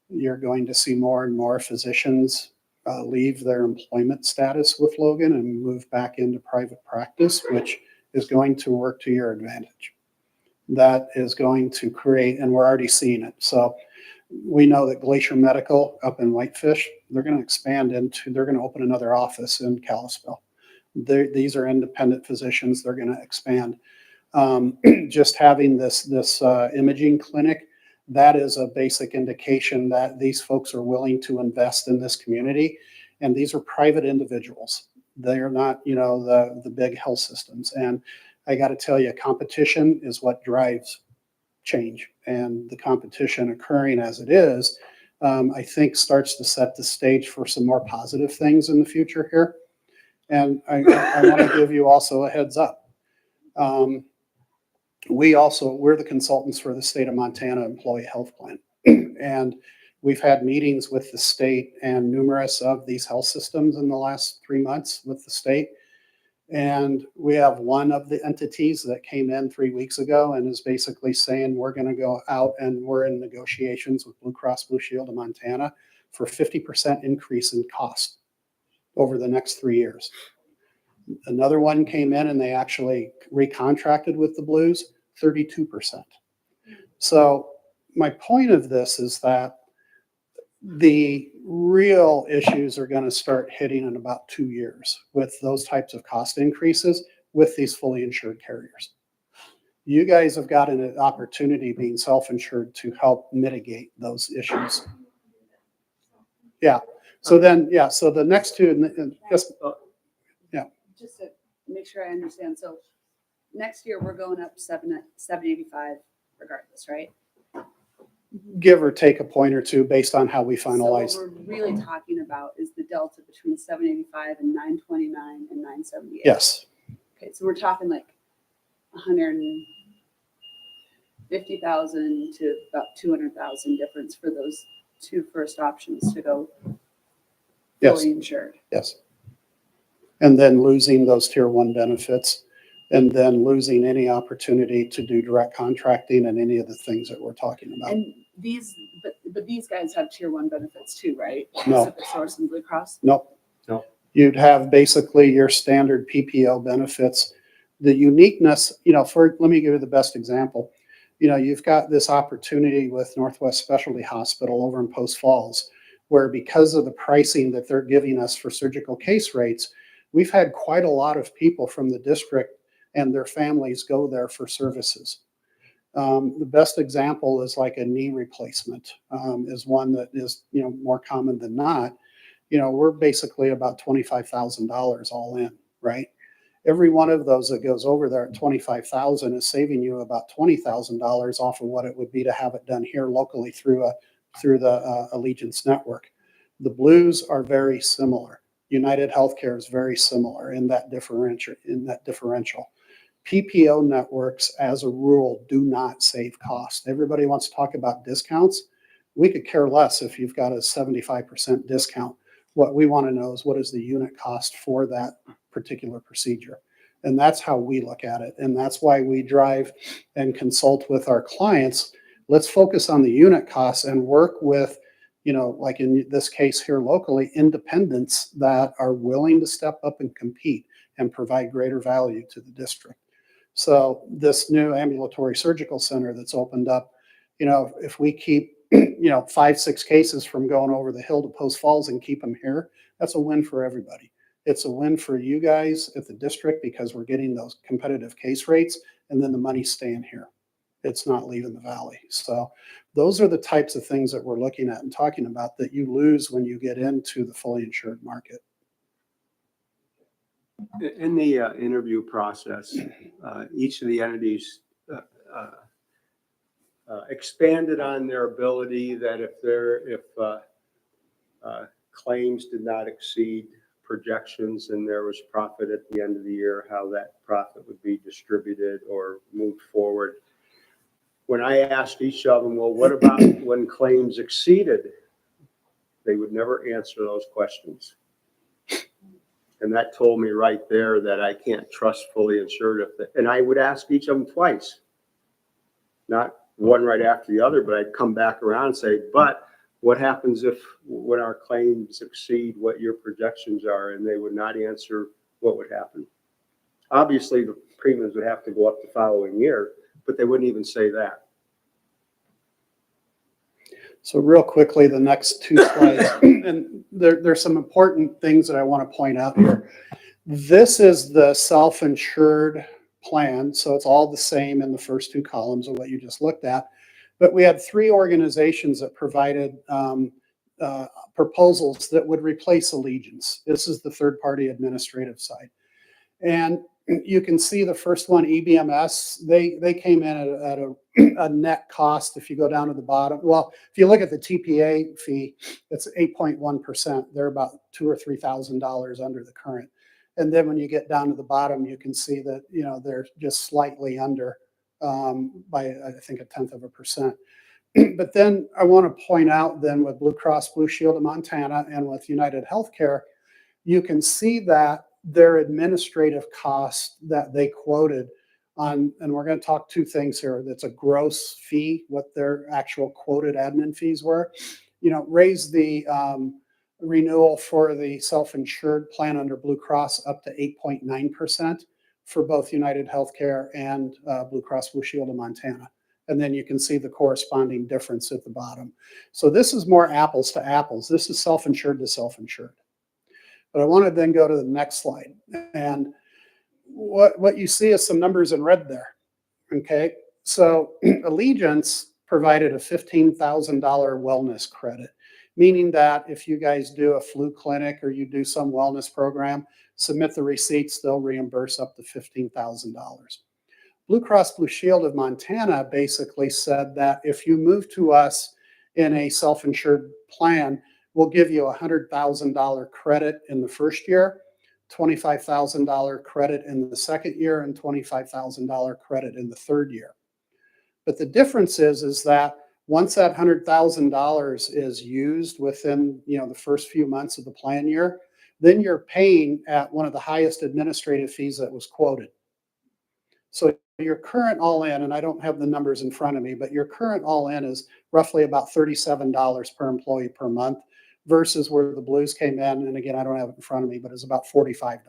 you're going to see more and more physicians leave their employment status with Logan and move back into private practice, which is going to work to your advantage. That is going to create, and we're already seeing it. So we know that Glacier Medical up in Whitefish, they're going to expand they're going to open another office in Kalispell. These are independent physicians. They're going to expand. Just having this imaging clinic, that is a basic indication that these folks are willing to invest in this community. And these are private individuals. They are not, the big health systems. And I got to tell you, competition is what drives change. And the competition occurring as it is, I think starts to set the stage for some more positive things in the future here. And I want to give you also a heads up. We're the consultants for the state of Montana Employee Health Plan. And we've had meetings with the state and numerous of these health systems in the last 3 months with the state. And we have one of the entities that came in 3 weeks ago and is basically saying we're going to go out and we're in negotiations with Blue Cross Blue Shield of Montana for 50% increase in cost over the next 3 years. Another one came in and they actually recontracted with the Blues, 32%. So my point of this is that the real issues are going to start hitting in about 2 years with those types of cost increases with these fully insured carriers. You guys have got an opportunity being self-insured to help mitigate those issues. Yeah. So the next two, and just, Just to make sure I understand, so next year we're going up 785 regardless, right? give or take a point or two based on how we finalize. So what we're really talking about is the delta between 785 and 929 and 978. Yes. Okay, so we're talking like 150,000 to about 200,000 difference for those two first options to go fully insured. Yes. And then losing those tier one benefits, and then losing any opportunity to do direct contracting and any of the things that we're talking about. And these, but these guys have tier one benefits too, right? No. Pacific Source and Blue Cross? Nope. No. You'd have basically your standard PPO benefits. The uniqueness, let me give you the best example. You've got this opportunity with Northwest Specialty Hospital over in Post Falls, where because of the pricing that they're giving us for surgical case rates, we've had quite a lot of people from the district and their families go there for services. The best example is like a knee replacement is one that is, more common than not. We're basically about $25,000 all in, right? Every one of those that goes over there at 25,000 is saving you about $20,000 off of what it would be to have it done here locally through the Allegiance network. The Blues are very similar. United Healthcare is very similar in that differential. PPO networks, as a rule, do not save cost. Everybody wants to talk about discounts. We could care less if you've got a 75% discount. What we want to know is what is the unit cost for that particular procedure. And that's how we look at it. And that's why we drive and consult with our clients. Let's focus on the unit costs and work with, like in this case here locally, independents that are willing to step up and compete and provide greater value to the district. So this new ambulatory surgical center that's opened up, if we keep, 5-6 cases from going over the hill to Post Falls and keep them here, that's a win for everybody. It's a win for you guys at the district because we're getting those competitive case rates, and then the money's staying here. It's not leaving the valley. So those are the types of things that we're looking at and talking about that you lose when you get into the fully insured market. In the interview process, each of the entities expanded on their ability that if claims did not exceed projections and there was profit at the end of the year, how that profit would be distributed or moved forward. When I asked each of them, well, what about when claims exceeded? They would never answer those questions. And that told me right there that I can't trust fully insured. And I would ask each of them twice, not one right after the other, but I'd come back around and say, but what happens when our claims exceed what your projections are? And they would not answer what would happen. Obviously, the premiums would have to go up the following year, but they wouldn't even say that. So real quickly, the next two slides, and there's some important things that I want to point out here. This is the self-insured plan, so it's all the same in the first two columns of what you just looked at. But we had three organizations that provided proposals that would replace Allegiance. This is the third-party administrative side. And you can see the first one, EBMS, they came in at a net cost. If you go down to the bottom, well, if you look at the TPA fee, it's 8.1%. They're about $2,000 or $3,000 under the current. And then when you get down to the bottom, you can see that, you know, they're just slightly under by, I think, 0.1%. But then I want to point out then with Blue Cross Blue Shield of Montana and with United Healthcare, you can see that their administrative costs that they quoted on, and we're going to talk two things here. That's a gross fee, what their actual quoted admin fees were. You know, raise the renewal for the self-insured plan under Blue Cross up to 8.9% for both United Healthcare and Blue Cross Blue Shield of Montana. And then you can see the corresponding difference at the bottom. So this is more apples to apples. This is self-insured to self-insured. But I want to then go to the next slide. And what you see is some numbers in red there. Okay. So Allegiance provided a $15,000 wellness credit, meaning that if you guys do a flu clinic or you do some wellness program, submit the receipts, they'll reimburse up to $15,000. Blue Cross Blue Shield of Montana basically said that if you move to us in a self-insured plan, we'll give you a $100,000 credit in the first year, $25,000 credit in the second year, and $25,000 credit in the third year. But the difference is that once that $100,000 is used within, you know, the first few months of the plan year, then you're paying at one of the highest administrative fees that was quoted. So your current all-in, and I don't have the numbers in front of me, but your current all-in is roughly about $37 per employee per month versus where the Blues came in. And again, I don't have it in front of me, but it's about $45.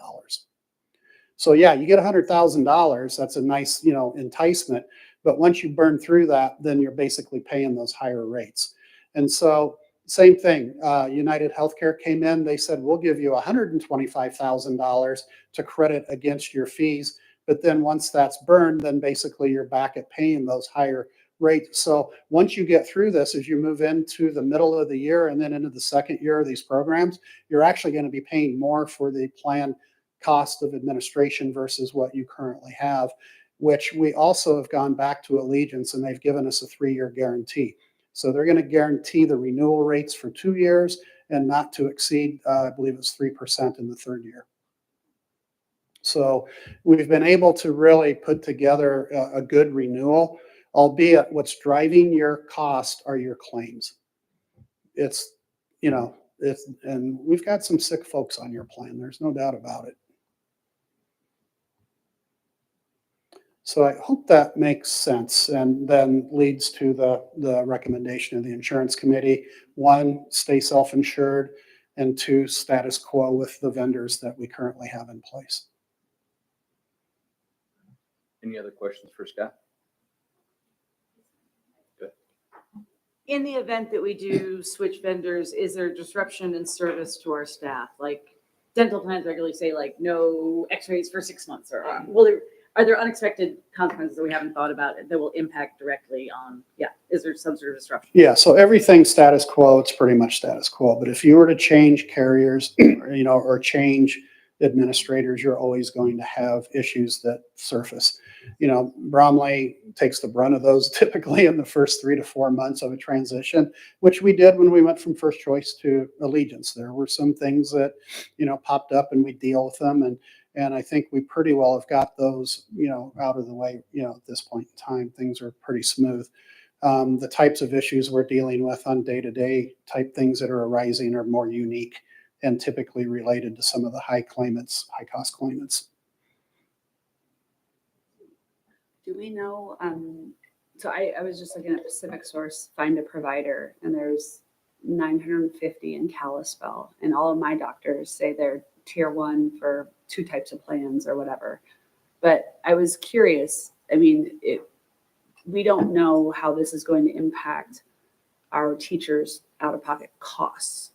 So yeah, you get $100,000. That's a nice, you know, enticement. But once you burn through that, then you're basically paying those higher rates. And so same thing, United Healthcare came in. They said, we'll give you $125,000 to credit against your fees. But then once that's burned, then basically you're back at paying those higher rates. So once you get through this, as you move into the middle of the year and then into the second year of these programs, you're actually going to be paying more for the plan cost of administration versus what you currently have, which we also have gone back to Allegiance and they've given us a 3-year guarantee. So they're going to guarantee the renewal rates for 2 years and not to exceed, I believe it's 3% in the third year. So we've been able to really put together a good renewal, albeit what's driving your cost are your claims. It's, you know, and we've got some sick folks on your plan. There's no doubt about it. So I hope that makes sense and then leads to the recommendation of the insurance committee. 1, stay self-insured, and 2, status quo with the vendors that we currently have in place. Any other questions for Scott? Good. In the event that we do switch vendors, is there disruption in service to our staff? Like dental plans regularly say like no x-rays for 6 months, or are there unexpected consequences that we haven't thought about that will impact directly on, is there some sort of disruption? Yeah, so everything status quo, it's pretty much status quo. But if you were to change carriers, you know, or change administrators, you're always going to have issues that surface. Bromley takes the brunt of those typically in the first 3 to 4 months of a transition, which we did when we went from First Choice to Allegiance. There were some things that, popped up and we deal with them. And I think we pretty well have got those, out of the way, at this point in time. Things are pretty smooth. The types of issues we're dealing with on day-to-day type things that are arising are more unique and typically related to some of the high cost claimants. Do we know, so I was just looking at Pacific Source, find a provider, and there's 950 in Kalispell. And all of my doctors say they're tier 1 for 2 types of plans or whatever. But I was curious, we don't know how this is going to impact our teachers' out-of-pocket costs.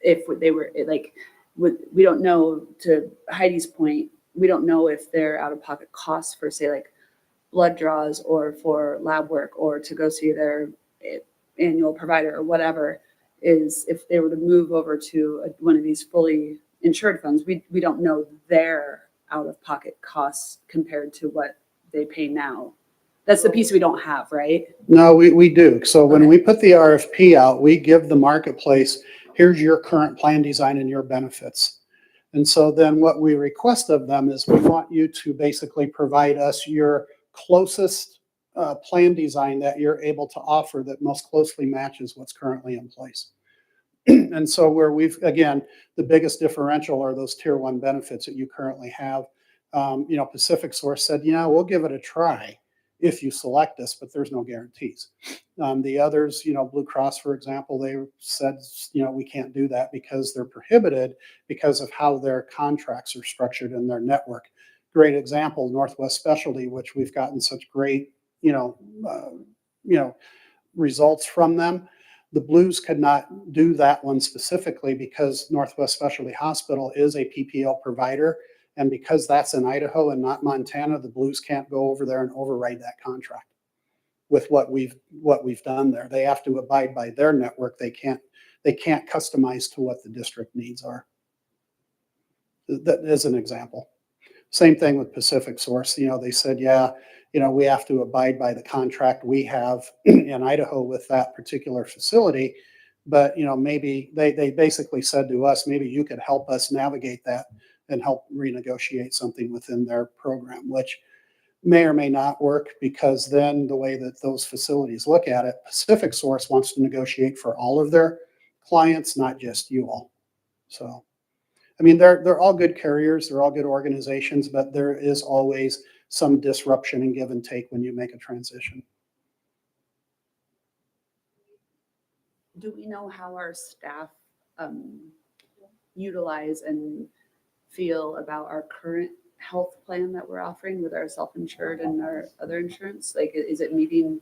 If they were we don't know, to Heidi's point, we don't know if their out-of-pocket costs for, say, like blood draws or for lab work or to go see their annual provider or whatever is, if they were to move over to one of these fully insured funds, we don't know their out-of-pocket costs compared to what they pay now. That's the piece we don't have, right? No, we do. So when we put the RFP out, we give the marketplace, here's your current plan design and your benefits. And so then what we request of them is we want you to basically provide us your closest plan design that you're able to offer that most closely matches what's currently in place. And so where again, the biggest differential are those tier 1 benefits that you currently have. Pacific Source said, we'll give it a try if you select us, but there's no guarantees. The others, Blue Cross, for example, they said, we can't do that because they're prohibited because of how their contracts are structured in their network. Great example, Northwest Specialty, which we've gotten such great, results from them. The Blues could not do that one specifically because Northwest Specialty Hospital is a PPO provider. And because that's in Idaho and not Montana, the Blues can't go over there and override that contract with what we've done there. They have to abide by their network. They can't customize to what the district needs are. That is an example. Same thing with Pacific Source. They said, we have to abide by the contract we have in Idaho with that particular facility. But, maybe they basically said to us, maybe you could help us navigate that and help renegotiate something within their program, which may or may not work, because then the way that those facilities look at it, Pacific Source wants to negotiate for all of their clients, not just you all. So, they're all good carriers, they're all good organizations, but there is always some disruption and give and take when you make a transition. Do we know how our staff utilize and feel about our current health plan that we're offering with our self-insured and our other insurance? Like, is it meeting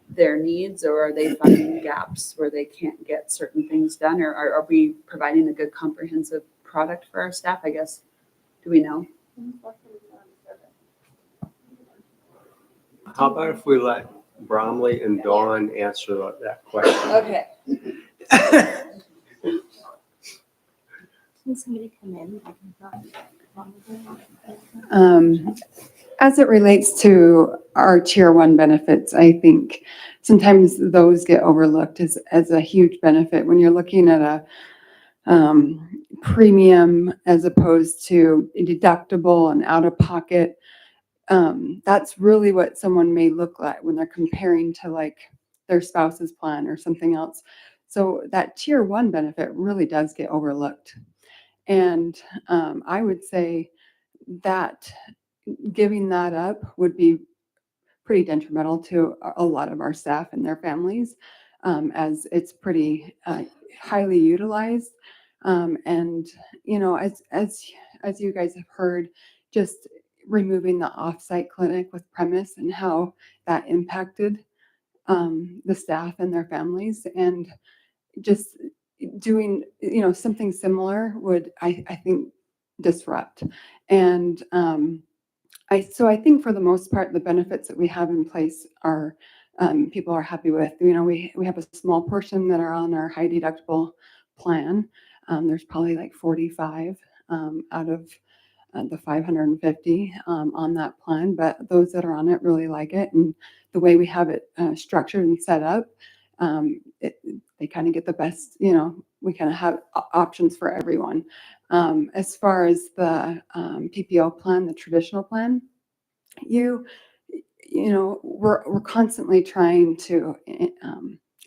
their needs, or are they finding gaps where they can't get certain things done? Or are we providing a good comprehensive product for our staff, I guess? Do we know? How about if we let Bromley and Dawn answer that question? Okay. Can somebody come in? As it relates to our tier 1 benefits, I think sometimes those get overlooked as a huge benefit when you're looking at a premium as opposed to a deductible and out of pocket. That's really what someone may look like when they're comparing to like their spouse's plan or something else. So that tier 1 benefit really does get overlooked. And I would say that giving that up would be pretty detrimental to a lot of our staff and their families, as it's pretty highly utilized. And as you guys have heard, just removing the offsite clinic with premise and how that impacted the staff and their families, and just doing something similar would I think disrupt. And I think for the most part the benefits that we have in place are people are happy with. We have a small portion that are on our high deductible plan. There's probably like 45 out of the 550 on that plan, but those that are on it really like it. And the way we have it structured and set up, they kind of get the best, we kind of have options for everyone. As far as the PPO plan, the traditional plan, we're constantly trying to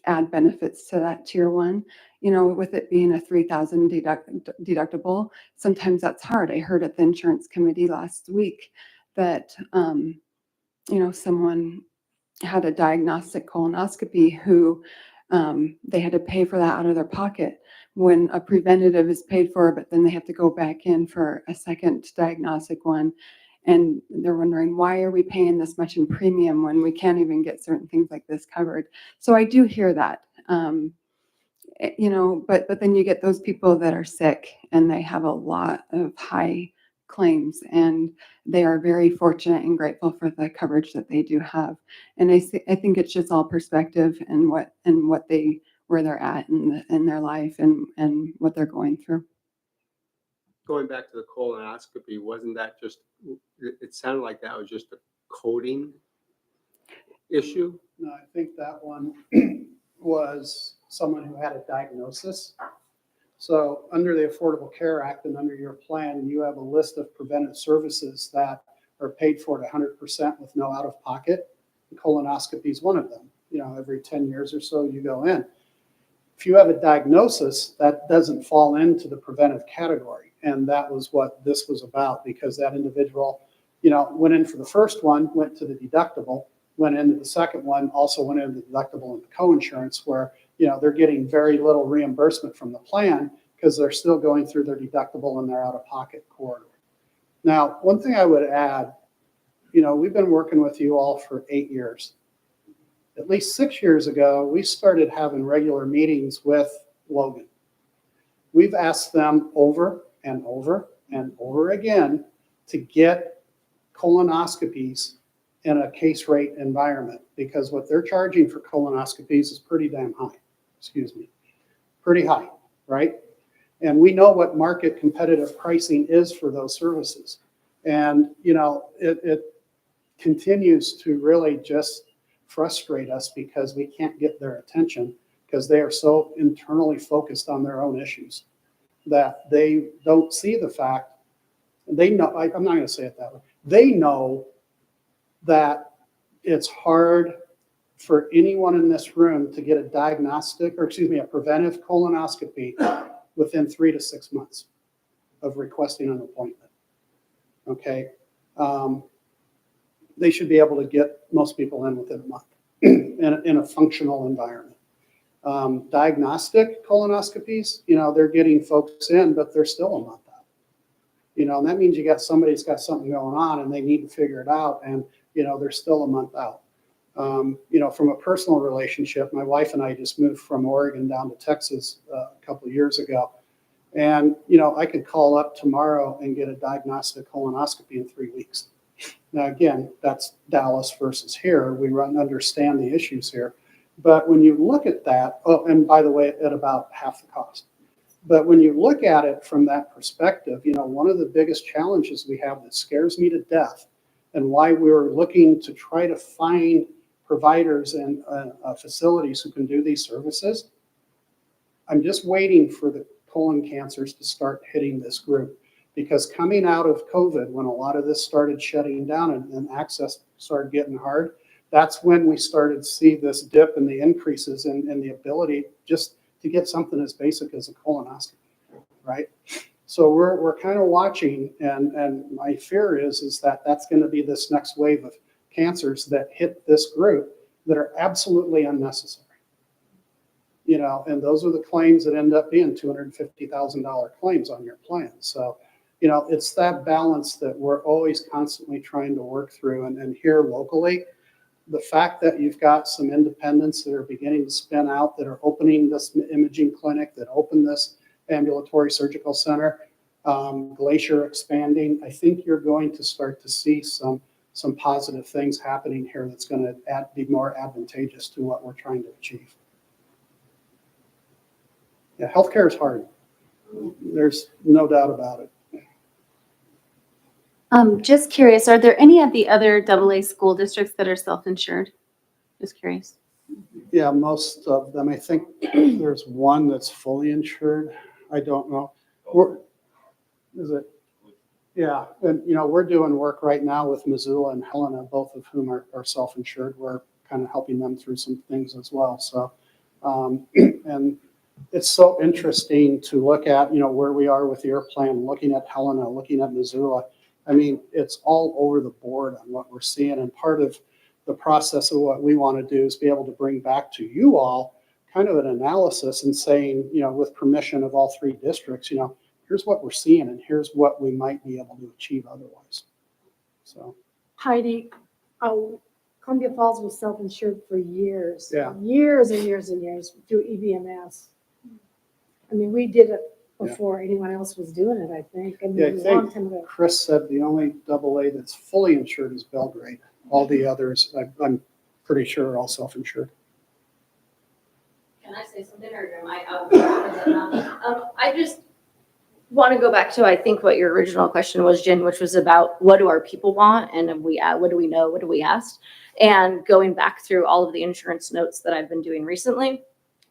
add benefits to that tier one. With it being a 3,000 deductible, sometimes that's hard. I heard at the insurance committee last week that someone had a diagnostic colonoscopy who they had to pay for that out of their pocket when a preventative is paid for, but then they have to go back in for a second diagnostic one. And they're wondering, why are we paying this much in premium when we can't even get certain things like this covered? So I do hear that, but then you get those people that are sick and they have a lot of high claims, and they are very fortunate and grateful for the coverage that they do have. And I think it's just all perspective and where they're at in their life and what they're going through. Going back to the colonoscopy, wasn't that just, it sounded like that was just a coding issue? No, I think that one was someone who had a diagnosis. So under the Affordable Care Act and under your plan, you have a list of preventive services that are paid for at 100% with no out-of-pocket. Colonoscopy is one of them. Every 10 years or so you go in. If you have a diagnosis, that doesn't fall into the preventive category. And that was what this was about, because that individual, went in for the first one, went to the deductible, went into the second one, also went into the deductible and the co-insurance, where, they're getting very little reimbursement from the plan because they're still going through their deductible and their out-of-pocket corridor. Now, one thing I would add, we've been working with you all for 8 years. At least 6 years ago, we started having regular meetings with Logan. We've asked them over and over and over again to get colonoscopies in a case rate environment, because what they're charging for colonoscopies is pretty damn high. Pretty high, right? And we know what market competitive pricing is for those services. And, it continues to really just frustrate us because we can't get their attention because they are so internally focused on their own issues that they don't see the fact, they know, I'm not going to say it that way. They know that it's hard for anyone in this room to get a a preventive colonoscopy within 3 to 6 months of requesting an appointment. Okay. They should be able to get most people in within a month in a functional environment. Diagnostic colonoscopies, they're getting folks in, but they're still a month out. And that means you got somebody that's got something going on and they need to figure it out, and they're still a month out. From a personal relationship, my wife and I just moved from Oregon down to Texas a couple of years ago. And, I could call up tomorrow and get a diagnostic colonoscopy in 3 weeks. Now, again, that's Dallas versus here. We understand the issues here. But when you look at that, and by the way, at about half the cost. But when you look at it from that perspective, one of the biggest challenges we have that scares me to death, and why we're looking to try to find providers and facilities who can do these services, I'm just waiting for the colon cancers to start hitting this group. Because coming out of COVID, when a lot of this started shutting down and access started getting hard, that's when we started to see this dip in the increases in the ability just to get something as basic as a colonoscopy, right? So we're kind of watching, and my fear is that that's going to be this next wave of cancers that hit this group that are absolutely unnecessary. And those are the claims that end up being $250,000 claims on your plan. So, it's that balance that we're always constantly trying to work through. And here locally, the fact that you've got some independents that are beginning to spin out, that are opening this imaging clinic, that opened this ambulatory surgical center, Glacier expanding, I think you're going to start to see some positive things happening here that's going to be more advantageous to what we're trying to achieve. Yeah, healthcare is hard. There's no doubt about it. Just curious, are there any of the other AA school districts that are self-insured? Just curious. Yeah, most of them. I think there's one that's fully insured. I don't know. Is it? Yeah, and we're doing work right now with Missoula and Helena, both of whom are self-insured. We're kind of helping them through some things as well. So, and it's so interesting to look at, where we are with your plan, looking at Helena, looking at Missoula. I mean, it's all over the board on what we're seeing. And part of the process of what we want to do is be able to bring back to you all kind of an analysis and saying, with permission of all three districts, here's what we're seeing and here's what we might be able to achieve otherwise. So, Heidi, Columbia Falls was self-insured for years. Yeah. Years and years and years through EBMS. I mean, we did it before anyone else was doing it, I think. I mean, yeah, I a long time think ago. Chris said the only AA that's fully insured is Belgrade. All the others, I'm pretty sure, are all self-insured. Can I say something, or I just want to go back to, I think, what your original question was, Jen, which was about what do our people want, and what do we know, what do we ask? And going back through all of the insurance notes that I've been doing recently,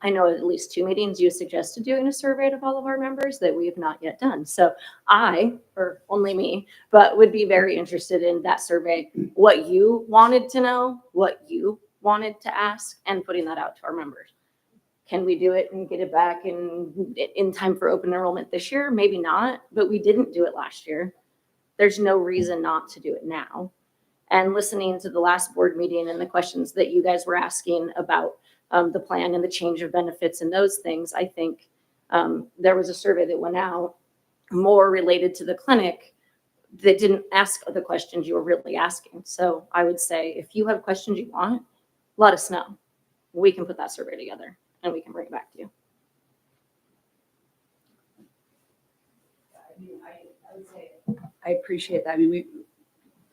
I know at least 2 meetings you suggested doing a survey of all of our members that we have not yet done. So or only me, but would be very interested in that survey, what you wanted to know, what you wanted to ask, and putting that out to our members. Can we do it and get it back in time for open enrollment this year? Maybe not, but we didn't do it last year. There's no reason not to do it now. And listening to the last board meeting and the questions that you guys were asking about the plan and the change of benefits and those things, I think there was a survey that went out more related to the clinic that didn't ask the questions you were really asking. So I would say if you have questions you want, let us know. We can put that survey together and we can bring it back to you. I would say I appreciate that. I mean,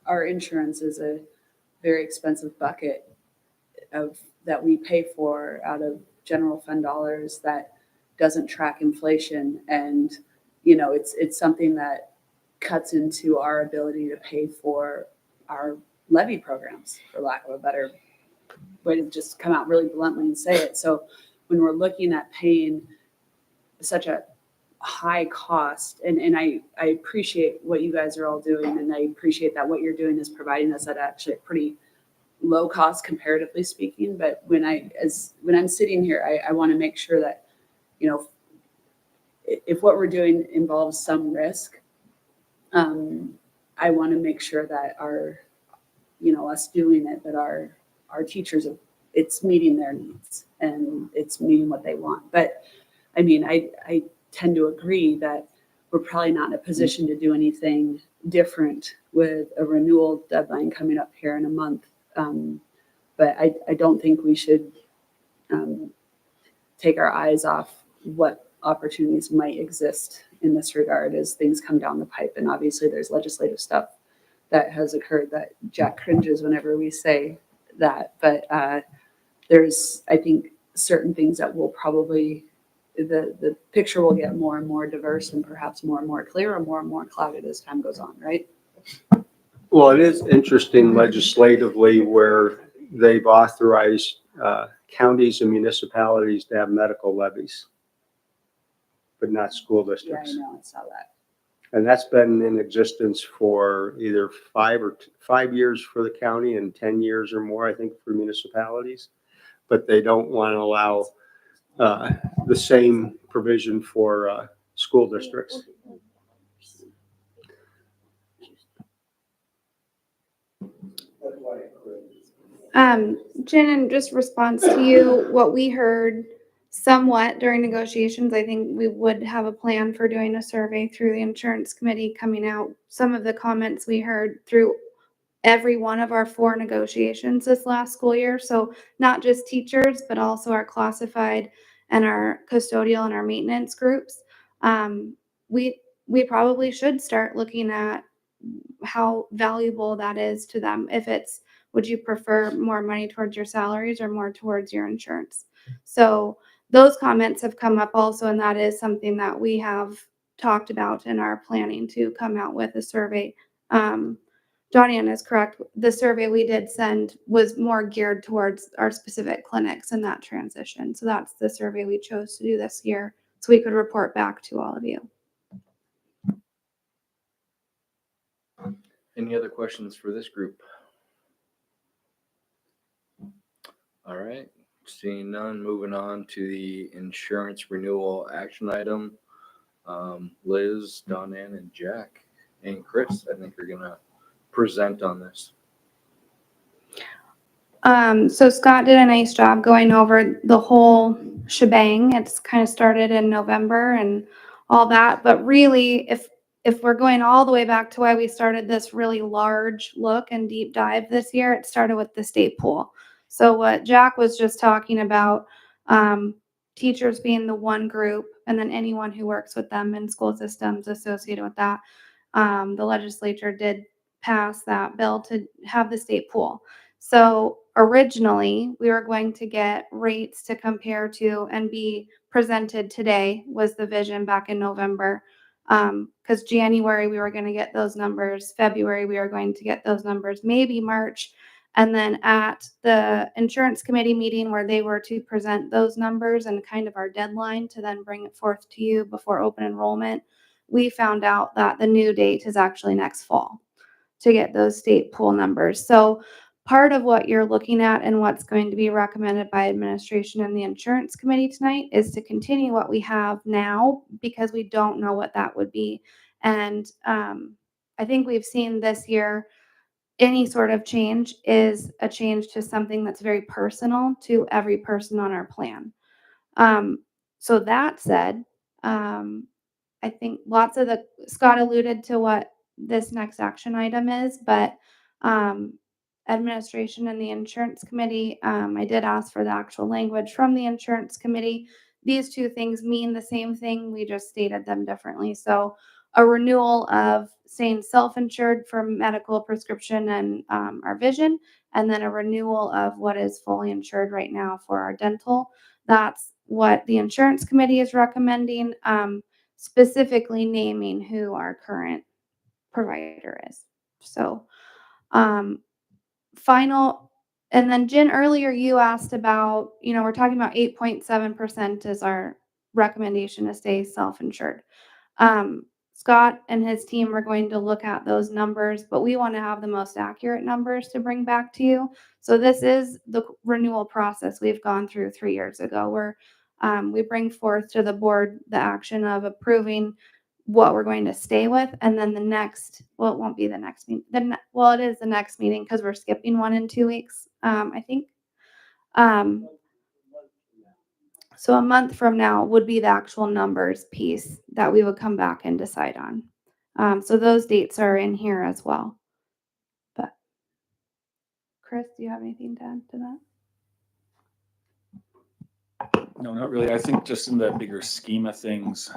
our insurance is a very expensive bucket that we pay for out of general fund dollars that doesn't track inflation, and it's something that cuts into our ability to pay for our levy programs, for lack of a better way to just come out really bluntly and say it. So when we're looking at paying such a high cost, and I appreciate what you guys are all doing, and I appreciate that what you're doing is providing us at actually a pretty low cost comparatively speaking. But when I'm sitting here, I want to make sure that, if what we're doing involves some risk, I want to make sure that us doing it, that our teachers, it's meeting their needs and it's meeting what they want. But I mean, I tend to agree that we're probably not in a position to do anything different with a renewal deadline coming up here in a month. But I don't think we should take our eyes off what opportunities might exist in this regard as things come down the pipe. And obviously there's legislative stuff that has occurred that Jack cringes whenever we say that. But there's, I think, certain things that will probably, the picture will get more and more diverse and perhaps more and more clear and more clouded as time goes on, right? Well, it is interesting legislatively where they've authorized counties and municipalities to have medical levies, but not school Yeah, I districts. know, I saw that. And that's been in existence for either 5 years for the county and 10 years or more, I think, for municipalities. But they don't want to allow the same provision for school districts. Jen, in just response to you, what we heard somewhat during negotiations, I think we would have a plan for doing a survey through the insurance committee coming out. Some of the comments we heard through every one of our 4 negotiations this last school year. So not just teachers, but also our classified and our custodial and our maintenance groups. We probably should start looking at how valuable that is to them. If it's, would you prefer more money towards your salaries or more towards your insurance? So those comments have come up also, and that is something that we have talked about in our planning to come out with a survey Johnny is correct. The survey we did send was more geared towards our specific clinics and that transition. So that's the survey we chose to do this year so we could report back to all of you. Any other questions for this group? All right, seeing none, moving on to the insurance renewal action item. Liz, Donnan, and Jack, and Chris, I think are gonna present on this. So Scott did a nice job going over the whole shebang. It's kind of started in November and all that, but really, if we're going all the way back to why we started this really large look and deep dive this year, it started with the state pool. So what Jack was just talking about, teachers being the one group, and then anyone who works with them in school systems associated with that. The legislature did pass that bill to have the state pool. So originally, we were going to get rates to compare to and be presented today was the vision back in November. Because January, we were going to get those numbers. February, we were going to get those numbers, maybe March. And then at the insurance committee meeting where they were to present those numbers and kind of our deadline to then bring it forth to you before open enrollment, we found out that the new date is actually next fall to get those state pool numbers. So part of what you're looking at and what's going to be recommended by administration and the insurance committee tonight is to continue what we have now because we don't know what that would be. And I think we've seen this year any sort of change is a change to something that's very personal to every person on our plan. So that said, I think lots of Scott alluded to what this next action item is, but administration and the insurance committee, I did ask for the actual language from the insurance committee. These two things mean the same thing. We just stated them differently. So a renewal of saying self-insured for medical, prescription, and our vision, and then a renewal of what is fully insured right now for our dental. That's what the insurance committee is recommending, specifically naming who our current provider is. So, final, and then Jen, earlier you asked about, we're talking about 8.7% is our recommendation to stay self-insured. Scott and his team are going to look at those numbers, but we want to have the most accurate numbers to bring back to you. So this is the renewal process we've gone through 3 years ago, where we bring forth to the board the action of approving what we're going to stay with, and then the next, well, it won't be the next meeting. Well, it is the next meeting because we're skipping one in 2 weeks, I think. So a month from now would be the actual numbers piece that we would come back and decide on. So those dates are in here as well. But Chris, do you have anything to add to that? No, not really. I think just in the bigger scheme of things,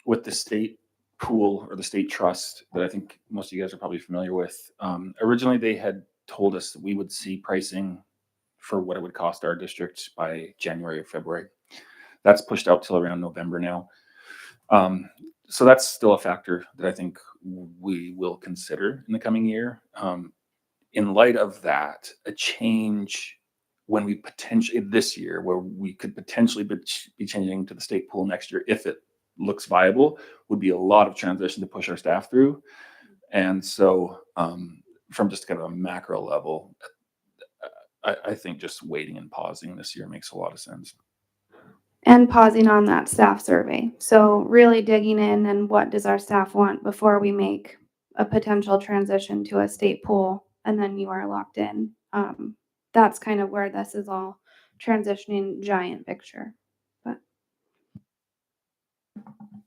with the state pool or the state trust that I think most of you guys are probably familiar with, originally they had told us that we would see pricing for what it would cost our district by January or February. That's pushed out till around November now. So that's still a factor that I think we will consider in the coming year. In light of that, a change when we potentially this year, where we could potentially be changing to the state pool next year, if it looks viable, would be a lot of transition to push our staff through. And so from just kind of a macro level, I think just waiting and pausing this year makes a lot of sense. And pausing on that staff survey. So really digging in and what does our staff want before we make a potential transition to a state pool, and then you are locked in. That's kind of where this is all transitioning, giant picture. But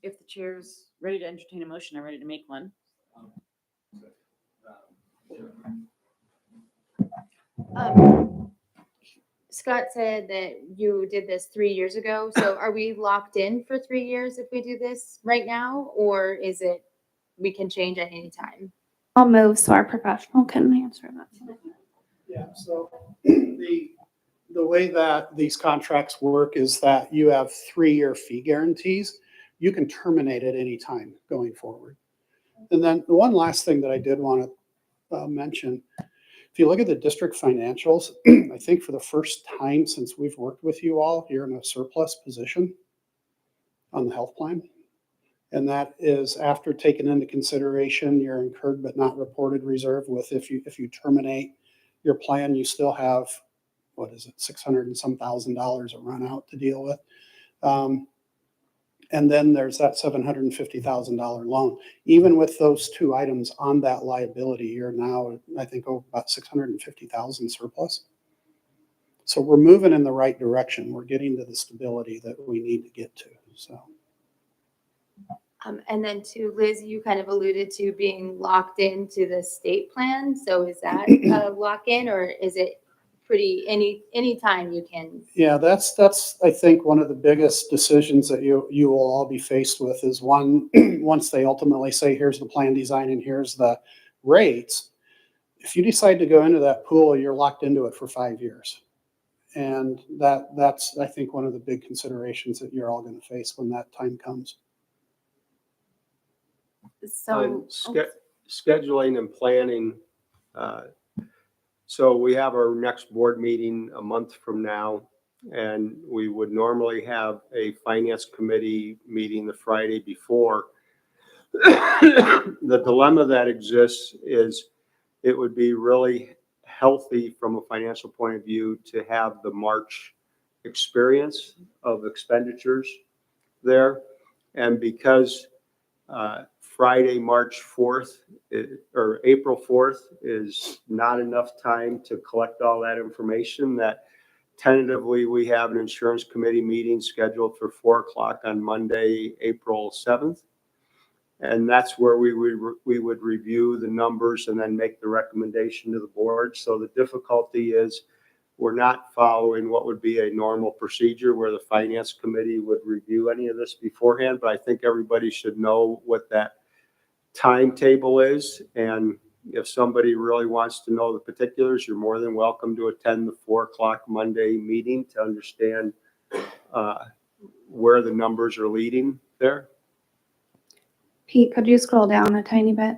If the chair's ready to entertain a motion, I'm ready to make one. Scott said that you did this 3 years ago. So are we locked in for 3 years if we do this right now? Or is it we can change at any time? I'll move so our professional can answer that. Yeah, so the way that these contracts work is that you have 3-year fee guarantees. You can terminate at any time going forward. And then the one last thing that I did want to mention, if you look at the district financials, I think for the first time since we've worked with you all, you're in a surplus position on the health plan. And that is after taking into consideration your incurred but not reported reserve with if you terminate your plan, you still have, what is it, 600 and some $1,000 a run out to deal with. And then there's that $750,000 loan. Even with those two items on that liability, you're now, I think, over about 650,000 surplus. So we're moving in the right direction. We're getting to the stability that we need to get to. So. And then to Liz, you kind of alluded to being locked into the state plan. So is that a lock-in, or is it pretty any time you can? Yeah, that's I think one of the biggest decisions that you will all be faced with is one, once they ultimately say, here's the plan design and here's the rates. If you decide to go into that pool, you're locked into it for 5 years. And that's, I think, one of the big considerations that you're all going to face when that time comes. So Scheduling and planning. So we have our next board meeting a month from now, and we would normally have a finance committee meeting the Friday before. The dilemma that exists is it would be really healthy from a financial point of view to have the March experience of expenditures there. And because Friday, March 4th or April 4th is not enough time to collect all that information, that tentatively we have an insurance committee meeting scheduled for 4:00 on Monday, April 7th. And that's where we would review the numbers and then make the recommendation to the board. So the difficulty is we're not following what would be a normal procedure where the finance committee would review any of this beforehand. But I think everybody should know what that timetable is. And if somebody really wants to know the particulars, you're more than welcome to attend the 4:00 Monday meeting to understand where the numbers are leading there. Pete, could you scroll down a tiny bit?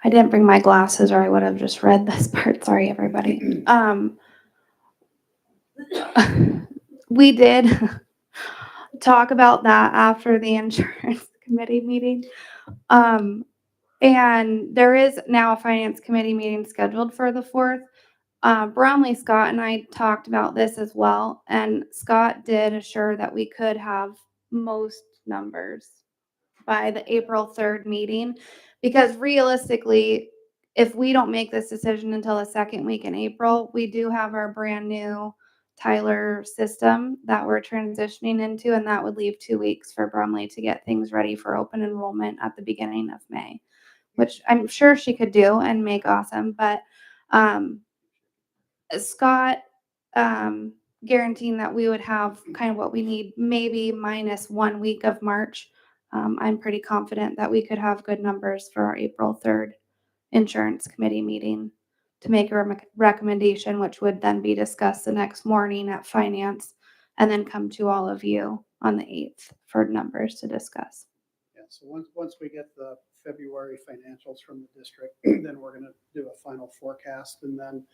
I didn't bring my glasses or I would have just read this part. Sorry, everybody. We did talk about that after the insurance committee meeting. And there is now a finance committee meeting scheduled for the 4th. Bromley, Scott, and I talked about this as well. And Scott did assure that we could have most numbers by the April 3rd meeting. Because realistically, if we don't make this decision until the second week in April, we do have our brand new Tyler system that we're transitioning into, and that would leave 2 weeks for Bromley to get things ready for open enrollment at the beginning of May, which I'm sure she could do and make awesome. But Scott guaranteeing that we would have kind of what we need, maybe minus 1 week of March. I'm pretty confident that we could have good numbers for our April 3rd insurance committee meeting to make a recommendation, which would then be discussed the next morning at finance and then come to all of you on the 8th for numbers to discuss. Yeah, so once we get the February financials from the district, then we're going to do a final forecast. And then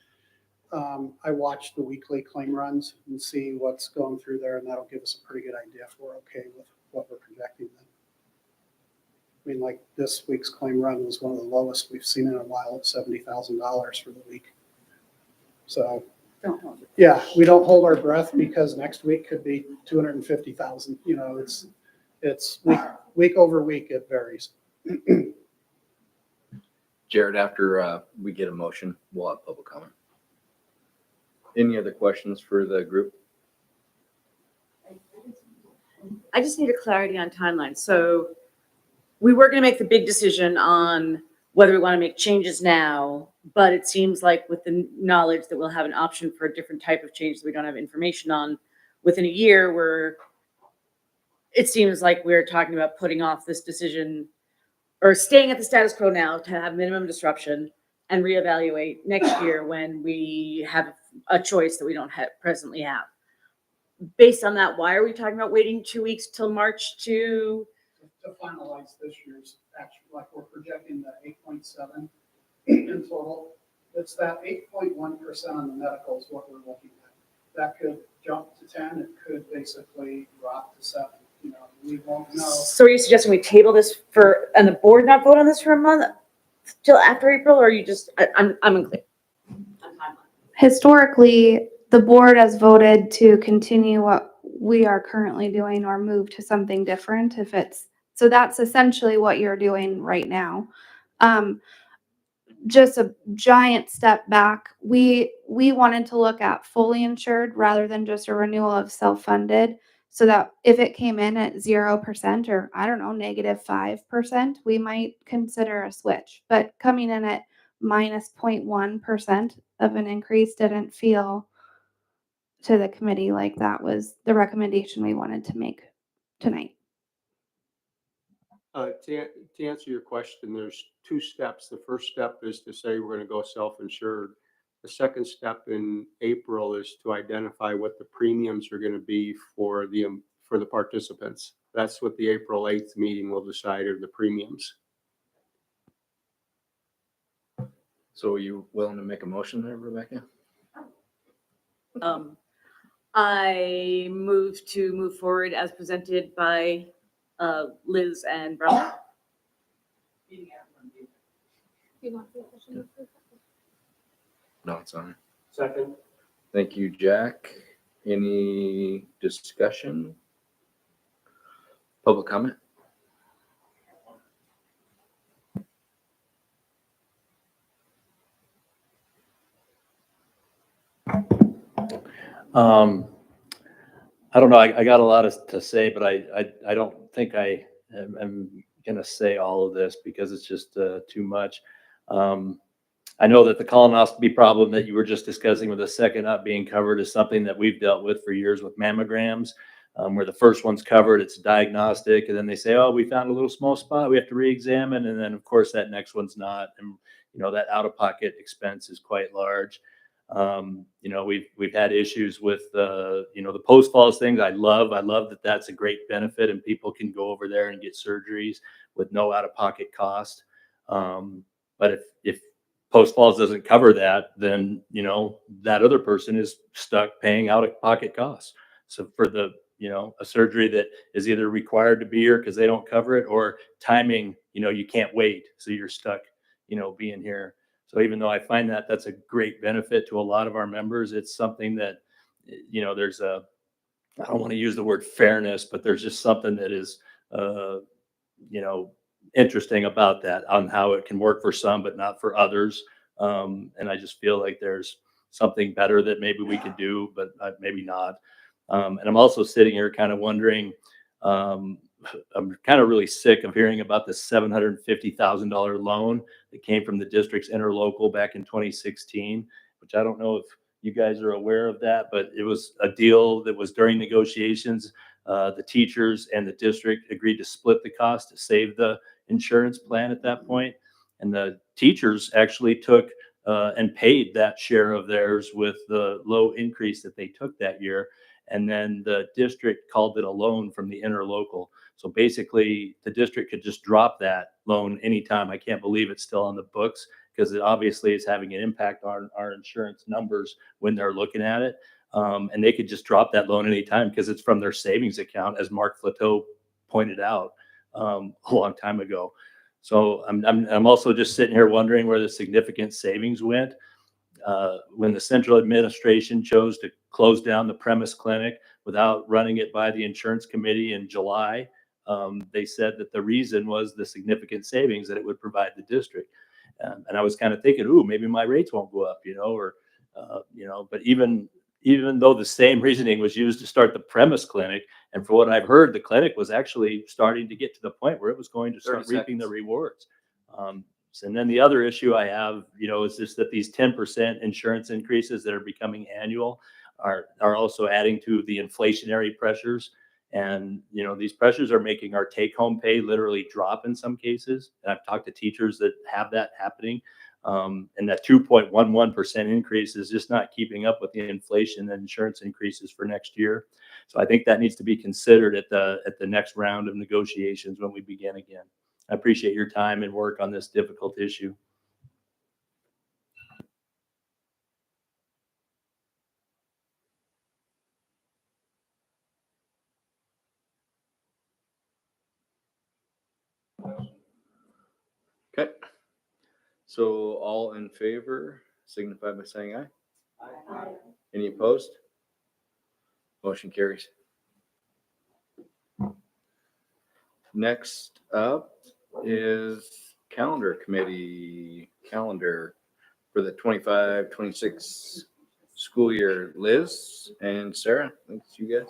I watch the weekly claim runs and see what's going through there, and that'll give us a pretty good idea if we're okay with what we're projecting then. I mean, like this week's claim run was one of the lowest we've seen in a while at $70,000 for the week. So, yeah, we don't hold our breath because next week could be 250,000. You know, it's week over week, it varies. Jared, after we get a motion, we'll have public comment. Any other questions for the group? I just need a clarity on timeline. So we were going to make the big decision on whether we want to make changes now, but it seems like with the knowledge that we'll have an option for a different type of change that we don't have information on within a year, it seems like we're talking about putting off this decision or staying at the status quo now to have minimum disruption and reevaluate next year when we have a choice that we don't presently have. based on that, why are we talking about waiting 2 weeks till March to? To finalize this year's, actually, like we're projecting the 8.7 in total. It's that 8.1% on the medical is what we're looking at. That could jump to 10, it could basically drop to 7. You know, we won't know. So are you suggesting we table this and the board not vote on this for a month till after April, or are you just, I'm unclear. Historically, the board has voted to continue what we are currently doing or move to something different if it's, so that's essentially what you're doing right now. Just a giant step back. We wanted to look at fully insured rather than just a renewal of self-funded, so that if it came in at 0% or I don't know, -5%, we might consider a switch. But coming in at minus 0.1% of an increase didn't feel to the committee like that was the recommendation we wanted to make tonight. To answer your question, there's 2 steps. The first step is to say we're going to go self-insured. The second step in April is to identify what the premiums are going to be for the participants. That's what the April 8th meeting will decide, are the premiums. So are you willing to make a motion there, Rebecca? I move to move forward as presented by Liz and Brown. No, it's on. Second. Thank you, Jack. Any discussion? Public comment? I don't know. I got a lot to say, but I don't think I am going to say all of this because it's just too much. I know that the colonoscopy problem that you were just discussing with the second not being covered is something that we've dealt with for years with mammograms, where the first one's covered, it's diagnostic, and then they say, oh, we found a little small spot, we have to re-examine, and then of course that next one's not, and that out-of-pocket expense is quite large. We've had issues with the post-falls things. I love that that's a great benefit and people can go over there and get surgeries with no out-of-pocket cost. But if post-falls doesn't cover that, then that other person is stuck paying out-of-pocket costs. So for a surgery that is either required to be here because they don't cover it, or timing, you can't wait, so you're stuck being here. So even though I find that that's a great benefit to a lot of our members, it's something that, there's I don't want to use the word fairness, but there's just something that is, interesting about that, on how it can work for some, but not for others. And I just feel like there's something better that maybe we could do, but maybe not. And I'm also sitting here kind of wondering, I'm kind of really sick of hearing about the $750,000 loan that came from the district's interlocal back in 2016, which I don't know if you guys are aware of that, but it was a deal that was during negotiations. The teachers and the district agreed to split the cost to save the insurance plan at that point. And the teachers actually took and paid that share of theirs with the low increase that they took that year. And then the district called it a loan from the interlocal. So basically, the district could just drop that loan anytime. I can't believe it's still on the books, because it obviously is having an impact on our insurance numbers when they're looking at it. And they could just drop that loan anytime because it's from their savings account, as Mark Flateau pointed out a long time ago. So I'm also just sitting here wondering where the significant savings went. When the central administration chose to close down the premise clinic without running it by the insurance committee in July, they said that the reason was the significant savings that it would provide the district. And I was kind of thinking, ooh, maybe my rates won't go up, but even though the same reasoning was used to start the premise clinic, and for what I've heard, the clinic was actually starting to get to the point where it was going to start reaping the rewards. And then the other issue I have, is just that these 10% insurance increases that are becoming annual are also adding to the inflationary pressures. And, these pressures are making our take-home pay literally drop in some cases. And I've talked to teachers that have that happening. And that 2.11% increase is just not keeping up with the inflation and insurance increases for next year. So I think that needs to be considered at the next round of negotiations when we begin again. I appreciate your time and work on this difficult issue. Okay. So all in favor signify by saying aye. Aye. Any opposed? Motion carries. Next up is calendar committee calendar for the 25-26 school year. Liz and Sarah, thanks you guys.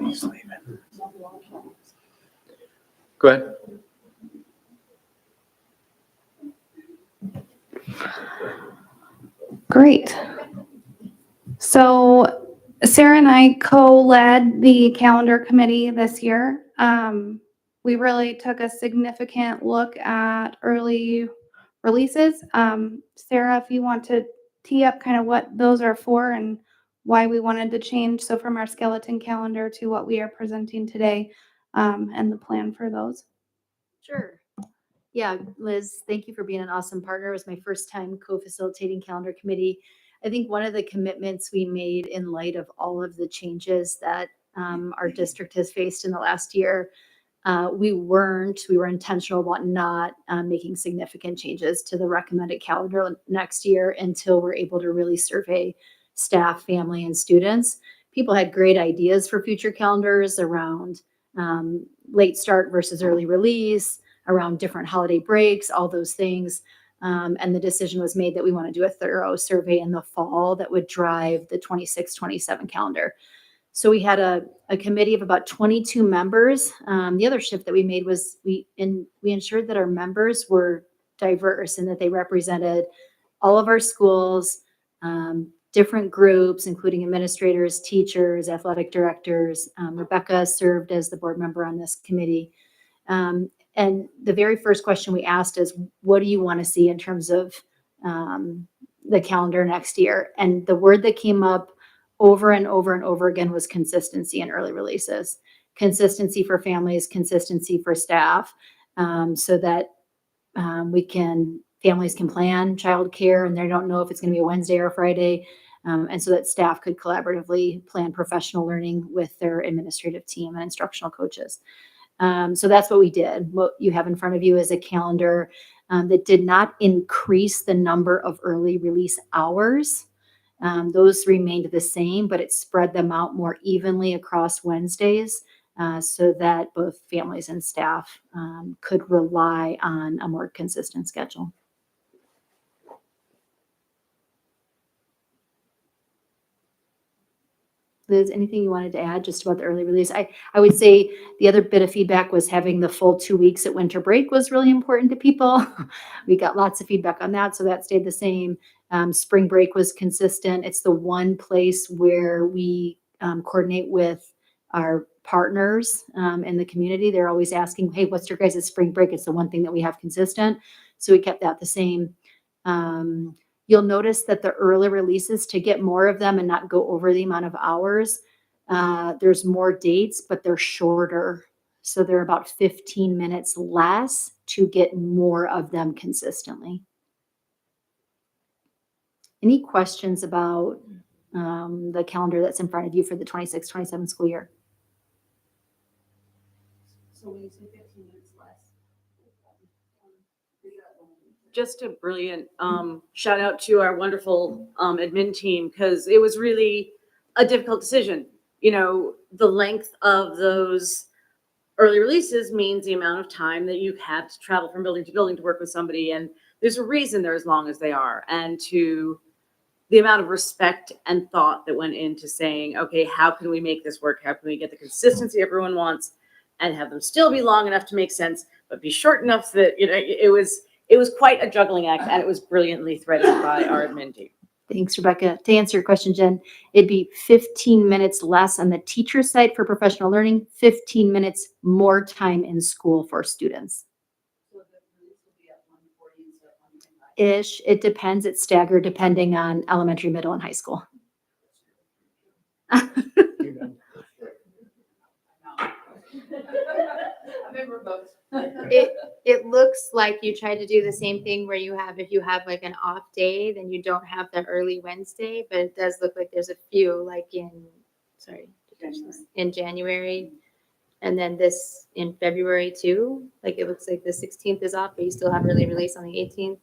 He's leaving. Go ahead. Great. So Sarah and I co-led the calendar committee this year. We really took a significant look at early releases. Sarah, if you want to tee up kind of what those are for and why we wanted to change. So from our skeleton calendar to what we are presenting today, and the plan for those. Sure. Yeah, Liz, thank you for being an awesome partner. It was my first time co-facilitating calendar committee. I think one of the commitments we made in light of all of the changes that our district has faced in the last year, we were intentional about not making significant changes to the recommended calendar next year until we're able to really survey staff, family, and students. People had great ideas for future calendars around late start versus early release, around different holiday breaks, all those things. And the decision was made that we want to do a thorough survey in the fall that would drive the 26-27 calendar. So we had a committee of about 22 members. The other shift that we made was we ensured that our members were diverse and that they represented all of our schools, different groups, including administrators, teachers, athletic directors. Rebecca served as the board member on this committee. And the very first question we asked is, what do you want to see in terms of the calendar next year? And the word that came up over and over and over again was consistency in early releases. Consistency for families, consistency for staff, so that families can plan childcare and they don't know if it's going to be a Wednesday or a Friday. And so that staff could collaboratively plan professional learning with their administrative team and instructional coaches. So that's what we did. What you have in front of you is a calendar that did not increase the number of early release hours. Those remained the same, but it spread them out more evenly across Wednesdays so that both families and staff could rely on a more consistent schedule. Liz, anything you wanted to add just about the early release? I would say the other bit of feedback was having the full 2 weeks at winter break was really important to people. We got lots of feedback on that, so that stayed the same. Spring break was consistent. It's the one place where we coordinate with our partners in the community. They're always asking, hey, what's your guys' spring break? It's the one thing that we have consistent. So we kept that the same. You'll notice that the early releases, to get more of them and not go over the amount of hours, there's more dates, but they're shorter. So they're about 15 minutes less to get more of them consistently. Any questions about the calendar that's in front of you for the 26-27 school year? So when you say 15 minutes less. Just a brilliant shout out to our wonderful admin team, because it was really a difficult decision. You know, the length of those early releases means the amount of time that you have to travel from building to work with somebody. And there's a reason they're as long as they are. And to the amount of respect and thought that went into saying, okay, how can we make this work? How can we get the consistency everyone wants and have them still be long enough to make sense, but be short enough that, you know, it was quite a juggling act, and it was brilliantly threaded by our admin team. Thanks, Rebecca. To answer your question, Jen, it'd be 15 minutes less on the teacher side for professional learning, 15 minutes more time in school for students. Ish. It depends. It's staggered depending on elementary, middle, and high school. It looks like you tried to do the same thing where if you have like an off day, then you don't have the early Wednesday, but it does look like there's a few like in January. And then this in February too. Like it looks like the 16th is off, but you still have early release on the 18th.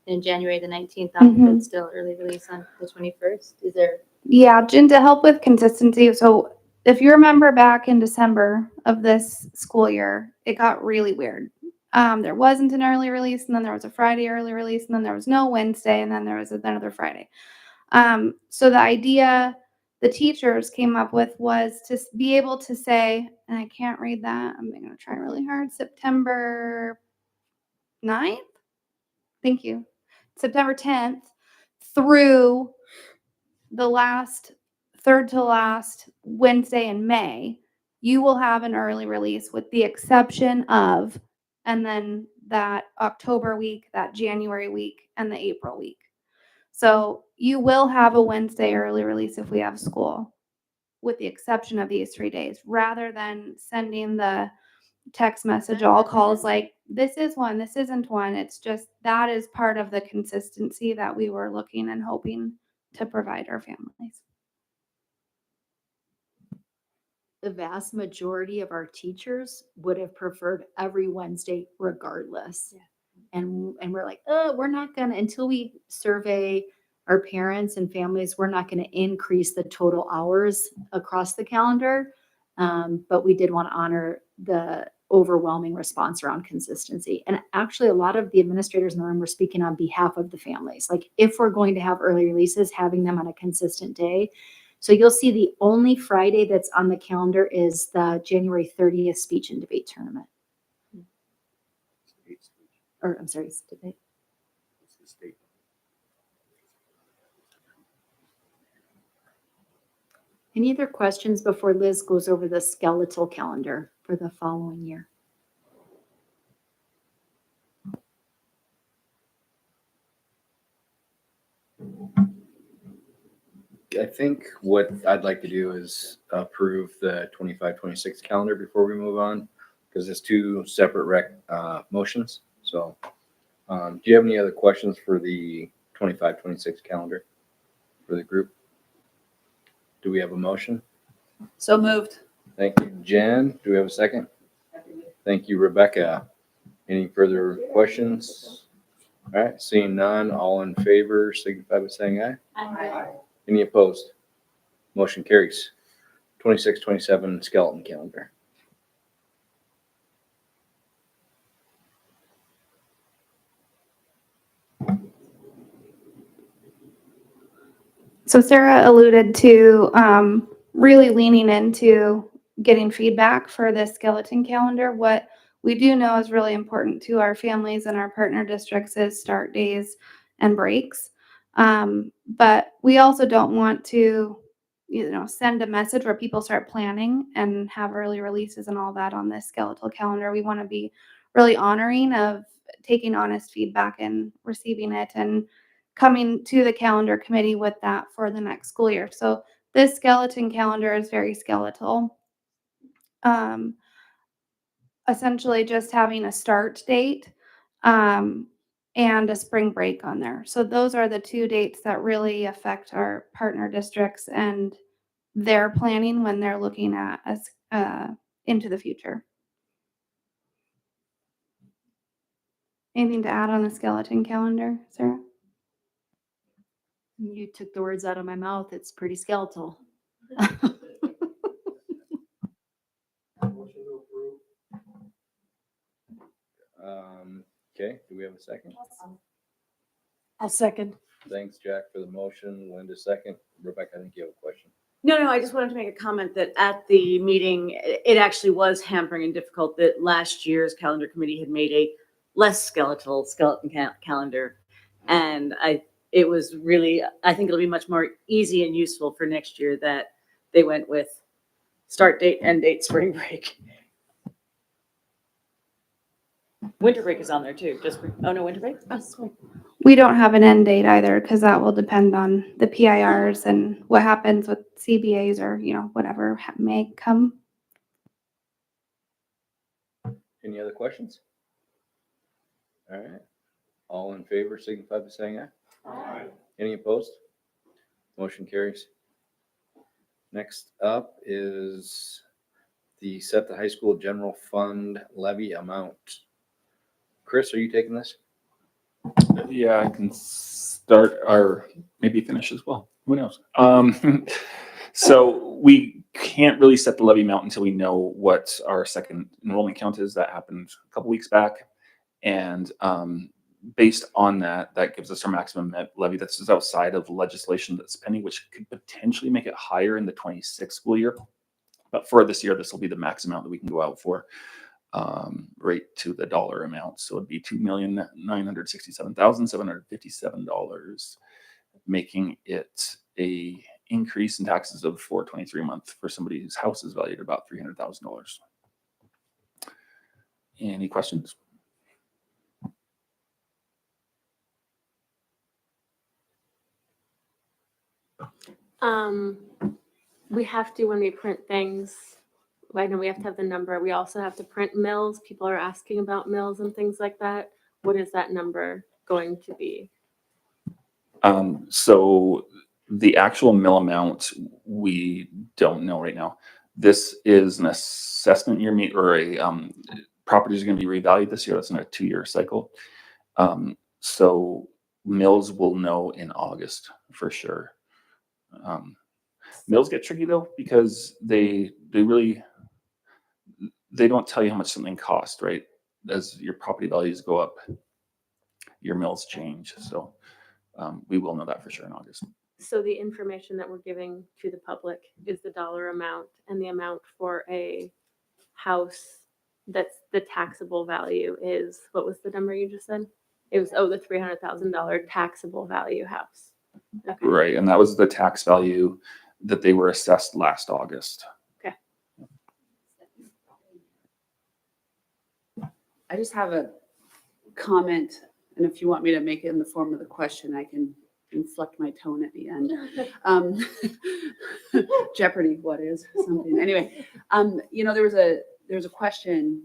And January the 19th off, but still early release on the 21st. Is there? Yeah, Jen, to help with consistency. So if you remember back in December of this school year, it got really weird. There wasn't an early release, and then there was a Friday early release, and then there was no Wednesday, and then there was another Friday. So the idea the teachers came up with was to be able to say, and I can't read that, I'm going to try really hard, September 9th? Thank you. September 10th through the third to last Wednesday in May, you will have an early release with the exception of, and then that October week, that January week, and the April week. So you will have a Wednesday early release if we have school, with the exception of these 3 days, rather than sending the text message, all calls like, this is one, this isn't one. It's just that is part of the consistency that we were looking and hoping to provide our families. The vast majority of our teachers would have preferred every Wednesday regardless. Yeah. And we're like, we're not going to, until we survey our parents and families, we're not going to increase the total hours across the calendar. But we did want to honor the overwhelming response around consistency. And actually, a lot of the administrators in the room were speaking on behalf of the families. Like, if we're going to have early releases, having them on a consistent day. So you'll see the only Friday that's on the calendar is the January 30th speech and debate tournament. Or I'm sorry, it's debate. Any other questions before Liz goes over the skeletal calendar for the following year? I think what I'd like to do is approve the 25-26 calendar before we move on, because it's two separate motions. So do you have any other questions for the 25-26 calendar for the group? Do we have a motion? So moved. Thank you, Jen. Do we have a second? Thank you, Rebecca. Any further questions? All right, seeing none, all in favor, signify by saying aye. Aye. Any opposed? Motion carries. 26-27 skeleton calendar. So Sarah alluded to really leaning into getting feedback for this skeleton calendar. What we do know is really important to our families and our partner districts is start days and breaks. But we also don't want to, send a message where people start planning and have early releases and all that on this skeletal calendar. We want to be really honoring of taking honest feedback and receiving it and coming to the calendar committee with that for the next school year. So this skeleton calendar is very skeletal. Essentially just having a start date and a spring break on there. So those are the two dates that really affect our partner districts and their planning when they're looking at us into the future. Anything to add on the skeleton calendar, Sarah? You took the words out of my mouth. It's pretty skeletal. Okay, do we have a second? I'll second. Thanks, Jack, for the motion. Linda, second. Rebecca, I think you have a question. No, I just wanted to make a comment that at the meeting, it actually was hampering and difficult that last year's calendar committee had made a less skeleton calendar. And I it was really, I think it'll be much more easy and useful for next year that they went with start date, end date, spring break. Winter break is on there too, just, oh no, winter break? Oh, spring. We don't have an end date either because that will depend on the PIRs and what happens with CBAs or, whatever may come. Any other questions? All right. All in favor, signify by saying aye. Aye. Any opposed? Motion carries. Next up is the set the high school general fund levy amount. Chris, are you taking this? Yeah, I can start or maybe finish as well. Who knows? So we can't really set the levy amount until we know what our second enrollment count is. That happened a couple weeks back. And based on that, that gives us our maximum levy that's just outside of legislation that's pending, which could potentially make it higher in the 26th school year. But for this year, this will be the max amount that we can go out for, right to the dollar amount. So it'd be $2,967,757, making it a increase in taxes of $423 a month for somebody whose house is valued at about $300,000. Any questions? We have to, when we print things, I know we have to have the number. We also have to print mills. People are asking about mills and things like that. What is that number going to be? So the actual mill amount, we don't know right now. This is an assessment year or a properties are going to be revalued this year. That's in a 2-year cycle. So mills will know in August for sure. Mills get tricky though, because they don't tell you how much something costs, right? As your property values go up, your mills change. So we will know that for sure in August. So the information that we're giving to the public is the dollar amount and the amount for a house that's the taxable value is, what was the number you just said? It was, the $300,000 taxable value house. Okay. Right. And that was the tax value that they were assessed last August. Okay. I just have a comment, and if you want me to make it in the form of the question, I can inflect my tone at the end. Jeopardy, what is something? Anyway, there was a question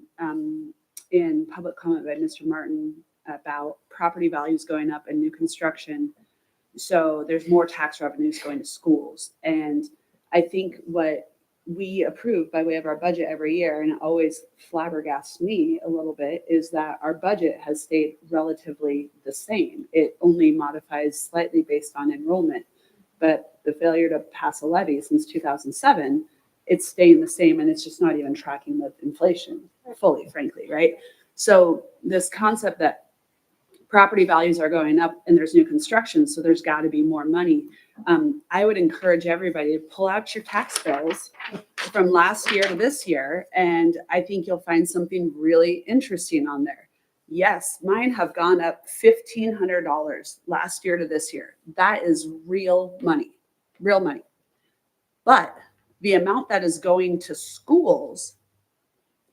in public comment by Mr. Martin about property values going up and new construction. So there's more tax revenues going to schools. And I think what we approve by way of our budget every year, and it always flabbergasts me a little bit, is that our budget has stayed relatively the same. It only modifies slightly based on enrollment. But the failure to pass a levy since 2007, it's staying the same, and it's just not even tracking with inflation fully, frankly, right? So this concept that property values are going up and there's new construction, so there's got to be more money. I would encourage everybody to pull out your tax bills from last year to this year, and I think you'll find something really interesting on there. Yes, mine have gone up $1,500 last year to this year. That is real money, real money. But the amount that is going to schools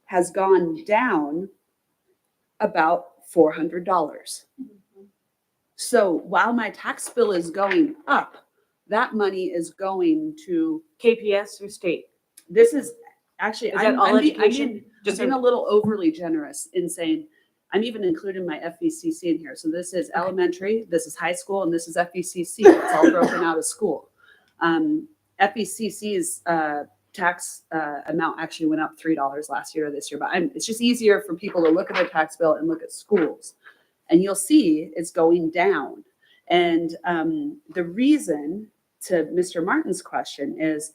has gone down about $400. So while my tax bill is going up, that money is going to KPS or state? This is actually, Is that all education? Just being a little overly generous in saying, I'm even including my FVCC in here. So this is elementary, this is high school, and this is FVCC. It's all broken out of school. FVCC's tax amount actually went up $3 last year or this year, but it's just easier for people to look at their tax bill and look at schools. And you'll see it's going down. And the reason, to Mr. Martin's question, is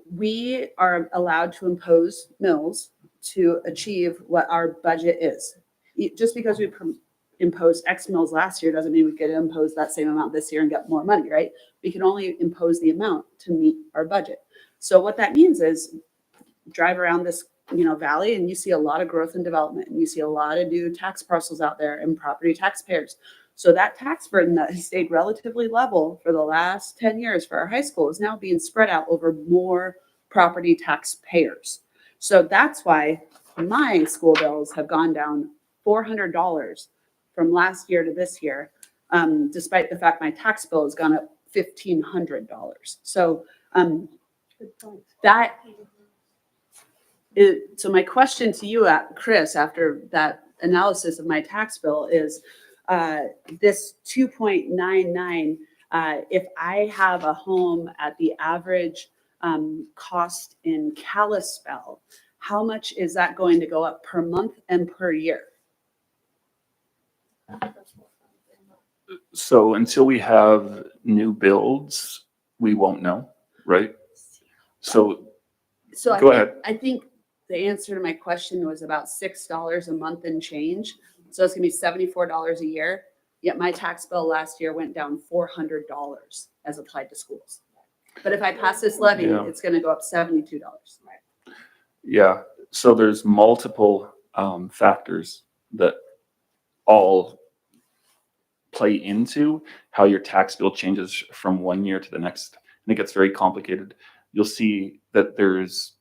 we are allowed to impose mills to achieve what our budget is. Just because we imposed X mills last year doesn't mean we could impose that same amount this year and get more money, right? We can only impose the amount to meet our budget. So what that means is drive around this valley and you see a lot of growth and development, and you see a lot of new tax parcels out there and property taxpayers. So that tax burden that has stayed relatively level for the last 10 years for our high school is now being spread out over more property taxpayers. So that's why my school bills have gone down $400 from last year to this year, despite the fact my tax bill has gone up $1,500. So that is, so my question to you, Chris, after that analysis of my tax bill is this 2.99, if I have a home at the average cost in Kalispell, how much is that going to go up per month and per year? So until we have new builds, we won't know, right? So So go ahead. I think the answer to my question was about $6 a month and change. So it's gonna be $74 a year. Yet my tax bill last year went down $400 as applied to schools. But if I pass this levy, Yeah. it's gonna go up $72. Yeah, so there's multiple factors that all play into how your tax bill changes from one year to the next. And it gets very complicated. You'll see that there's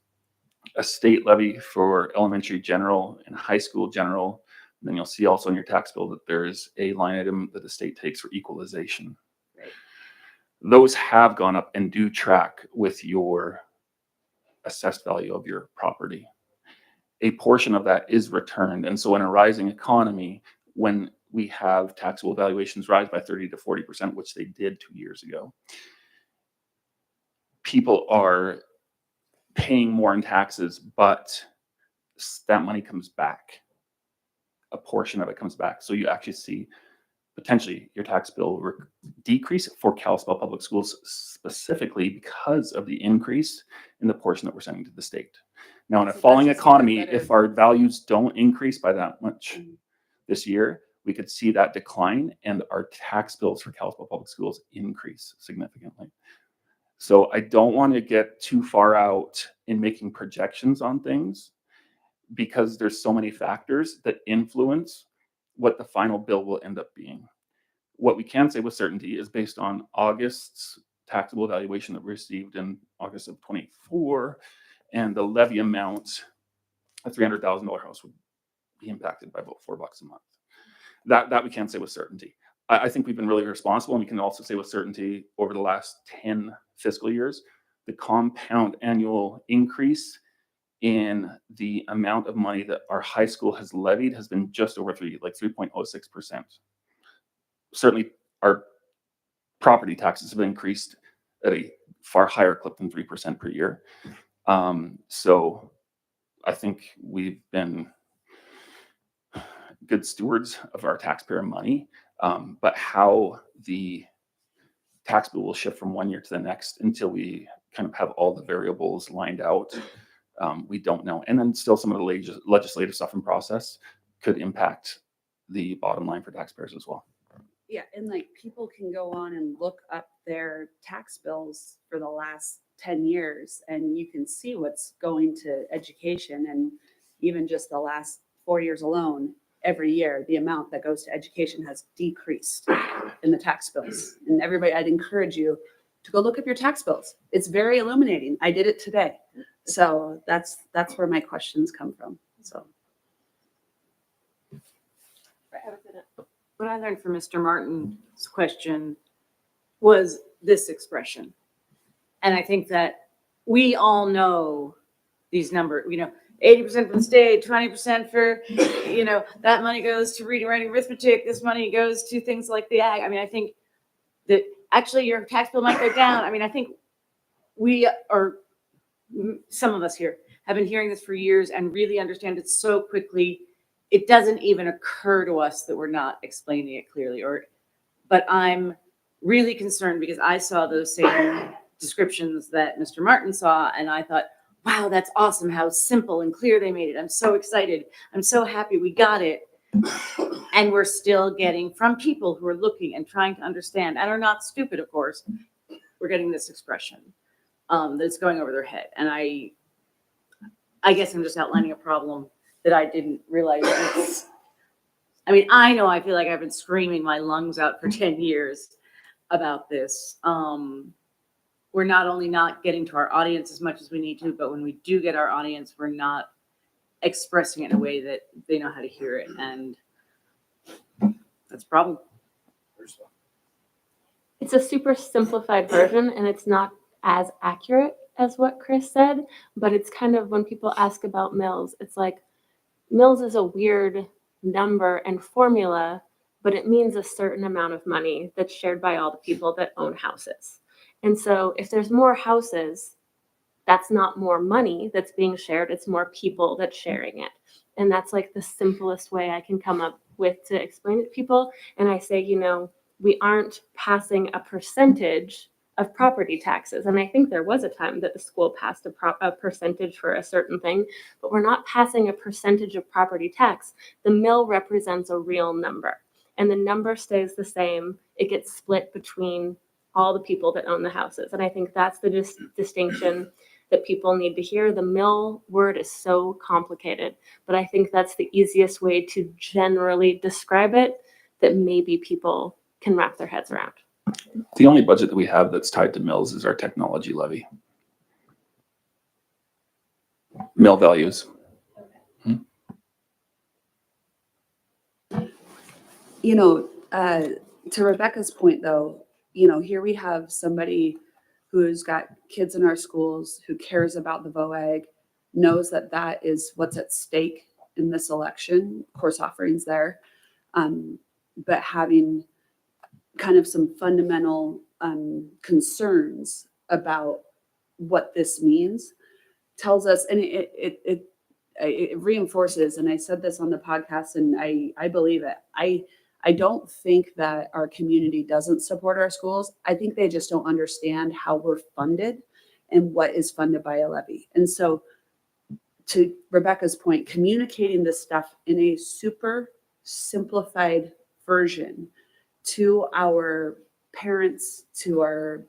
a state levy for elementary general and high school general. And then you'll see also in your tax bill that there's a line item that the state takes for equalization. Right. Those have gone up and do track with your assessed value of your property. A portion of that is returned. And so in a rising economy, when we have taxable valuations rise by 30 to 40%, which they did 2 years ago, people are paying more in taxes, but that money comes back. A portion of it comes back. So you actually see potentially your tax bill decrease for Kalispell Public Schools specifically because of the increase in the portion that we're sending to the state. Now, in a falling economy, if our values don't increase by that much this year, we could see that decline and our tax bills for Kalispell Public Schools increase significantly. So I don't want to get too far out in making projections on things because there's so many factors that influence what the final bill will end up being. What we can say with certainty is based on August's taxable valuation that we received in August of 24 and the levy amount, a $300,000 house would be impacted by about $4 a month. That we can't say with certainty. I think we've been really responsible, and we can also say with certainty over the last 10 fiscal years, the compound annual increase in the amount of money that our high school has levied has been just over 3.06%. Certainly, our property taxes have increased at a far higher clip than 3% per year. So I think we've been good stewards of our taxpayer money, but how the tax bill will shift from one year to the next until we kind of have all the variables lined out, we don't know. And then still some of the legislative stuff in process could impact the bottom line for taxpayers as well. Yeah, and like people can go on and look up their tax bills for the last 10 years and you can see what's going to education, and even just the last 4 years alone, every year the amount that goes to education has decreased in the tax bills. And everybody, I'd encourage you to go look up your tax bills. It's very illuminating. I did it today. So that's where my questions come from. So What I learned from Mr. Martin's question was this expression. And I think that we all know these numbers, 80% for the state, 20% for, that money goes to reading, writing, arithmetic. This money goes to things like the ag. I mean, I think that actually your tax bill might go down. I mean, I think we are, some of us here have been hearing this for years and really understand it so quickly. It doesn't even occur to us that we're not explaining it clearly, but I'm really concerned because I saw those same descriptions that Mr. Martin saw, and I thought, wow, that's awesome how simple and clear they made it. I'm so excited. I'm so happy we got it. And we're still getting from people who are looking and trying to understand and are not stupid, of course, we're getting this expression that's going over their head. And I guess I'm just outlining a problem that I didn't realize I mean, I know I feel like I've been screaming my lungs out for 10 years about this. We're not only not getting to our audience as much as we need to, but when we do get our audience, we're not expressing it in a way that they know how to hear it. And that's a problem. It's a super simplified version and it's not as accurate as what Chris said, but it's kind of when people ask about mills, it's like mills is a weird number and formula, but it means a certain amount of money that's shared by all the people that own houses. And so if there's more houses, that's not more money that's being shared, it's more people that's sharing it. And that's like the simplest way I can come up with to explain it to people. And I say, you know, we aren't passing a percentage of property taxes. And I think there was a time that the school passed a percentage for a certain thing, but we're not passing a percentage of property tax. The mill represents a real number, and the number stays the same. It gets split between all the people that own the houses. And I think that's the distinction that people need to hear. The mill word is so complicated, but I think that's the easiest way to generally describe it that maybe people can wrap their heads around. The only budget that we have that's tied to mills is our technology levy. Mill values. You know, to Rebecca's point though, you know, here we have somebody who's got kids in our schools, who cares about the VOAG, knows that that is what's at stake in this election, course offerings there, but having kind of some fundamental concerns about what this means tells us, and it reinforces, and I said this on the podcast and I believe it. I don't think that our community doesn't support our schools. I think they just don't understand how we're funded and what is funded by a levy. And so to Rebecca's point, communicating this stuff in a super simplified version to our parents, to our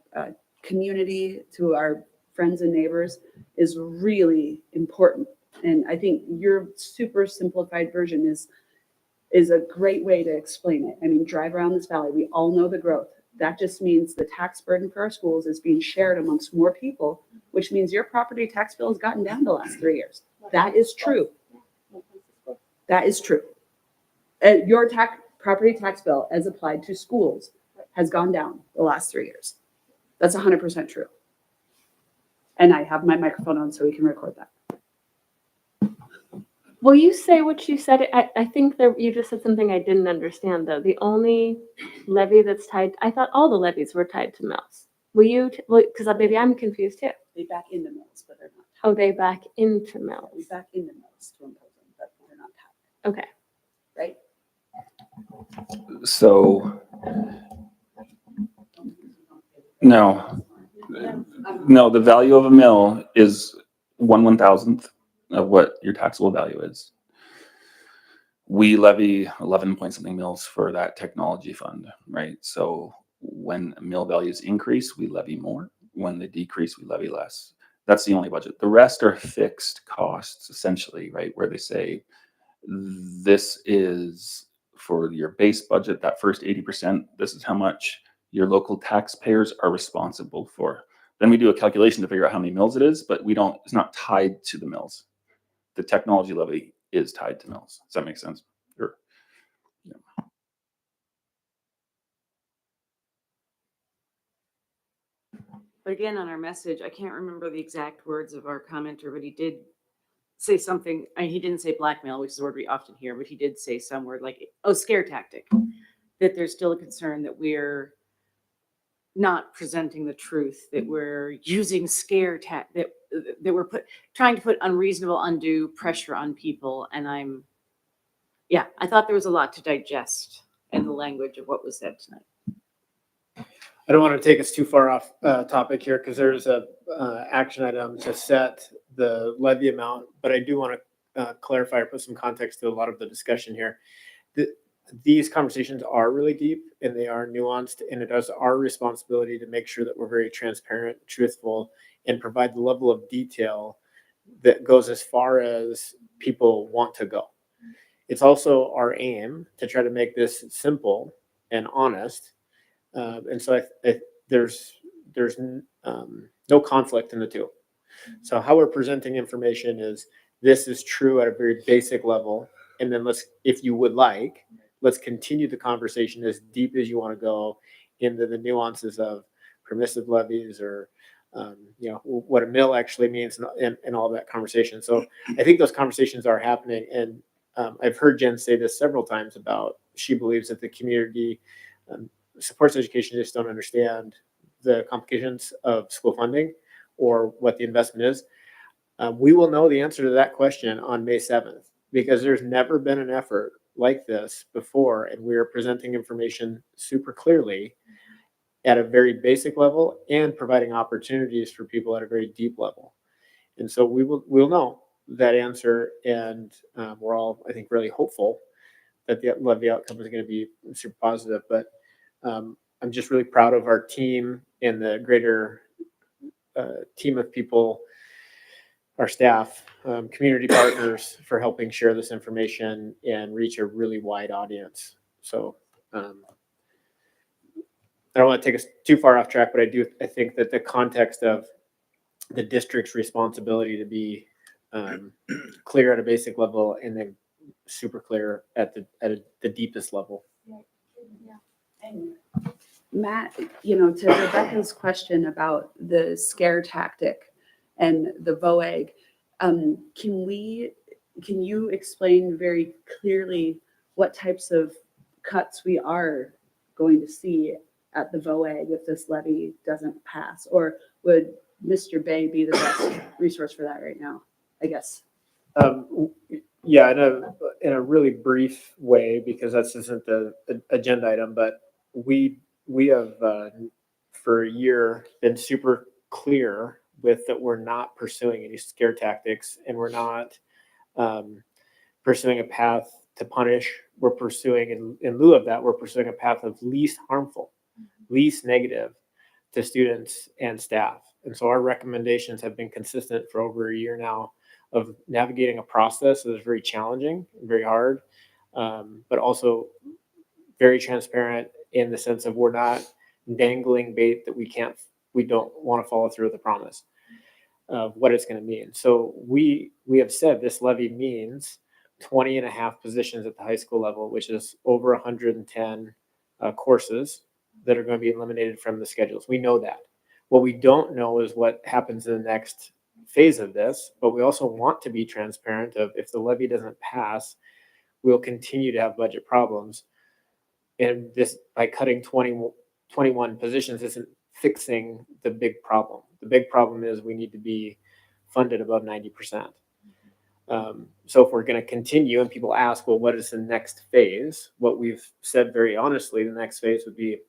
community, to our friends and neighbors is really important. And I think your super simplified version is a great way to explain it. I mean, drive around this valley. We all know the growth. That just means the tax burden for our schools is being shared amongst more people, which means your property tax bill has gotten down the last 3 years. That is true. That is true. Your property tax bill as applied to schools has gone down the last 3 years. That's 100% true. And I have my microphone on so we can record that. Will you say what you said? I think that you just said something I didn't understand though. The only levy that's tied, I thought all the levies were tied to mills. Will you, because maybe I'm confused too. They back into mills, but they're not. Oh, they back into mills. We back into mills to impose them, but they're not tied. Okay. Right? So, no, the value of a mill is 1/1000th of what your taxable value is. We levy 11 point something mills for that technology fund, right? So when mill values increase, we levy more. When they decrease, we levy less. That's the only budget. The rest are fixed costs, essentially, right? Where they say, this is for your base budget, that first 80%, this is how much your local taxpayers are responsible for. Then we do a calculation to figure out how many mills it is, but it's not tied to the mills. The technology levy is tied to mills. Does that make sense? Sure. Yeah. But again, on our message, I can't remember the exact words of our commenter, but he did say something. I mean, he didn't say blackmail, which is a word we often hear, but he did say some word like, oh, scare tactic. That there's still a concern that we're not presenting the truth, that we're using scare tactic, that we're trying to put unreasonable, undue pressure on people. And I thought there was a lot to digest in the language of what was said tonight. I don't want to take us too far off topic here because there's a action item to set the levy amount, but I do want to clarify or put some context to a lot of the discussion here. These conversations are really deep and they are nuanced, and it is our responsibility to make sure that we're very transparent, truthful, and provide the level of detail that goes as far as people want to go. It's also our aim to try to make this simple and honest. And so there's no conflict in the two. So how we're presenting information is this is true at a very basic level. And then if you would like, let's continue the conversation as deep as you want to go into the nuances of permissive levies or what a mill actually means and all that conversation. So I think those conversations are happening. And I've heard Jen say this several times about she believes that the community supports education, just don't understand the complications of school funding or what the investment is. We will know the answer to that question on May 7th because there's never been an effort like this before, and we are presenting information super clearly at a very basic level and providing opportunities for people at a very deep level. And so we'll know that answer, and we're all, I think, really hopeful that the levy outcome is going to be super positive. But I'm just really proud of our team and the greater team of people, our staff, community partners for helping share this information and reach a really wide audience. So I don't want to take us too far off track, but I think that the context of the district's responsibility to be clear at a basic level and then super clear at the deepest level. Matt, to Rebecca's question about the scare tactic and the VOAG, can you explain very clearly what types of cuts we are going to see at the VOAG if this levy doesn't pass? Or would Mr. Bay be the best resource for that right now, I guess? Yeah, in a really brief way, because this isn't the agenda item, but we have for a year been super clear with that we're not pursuing any scare tactics, and we're not pursuing a path to punish. We're pursuing, in lieu of that, we're pursuing a path of least harmful, least negative to students and staff. And so our recommendations have been consistent for over a year now of navigating a process that is very challenging and very hard, but also very transparent in the sense of we're not dangling bait that we don't want to follow through with the promise of what it's going to mean. So we have said this levy means 20 and a half positions at the high school level, which is over 110 courses that are going to be eliminated from the schedules. We know that. What we don't know is what happens in the next phase of this, but we also want to be transparent of if the levy doesn't pass, we'll continue to have budget problems. And this, by cutting 21 positions, isn't fixing the big problem. The big problem is we need to be funded above 90%. So if we're going to continue and people ask, well, what is the next phase? What we've said very honestly, the next phase would be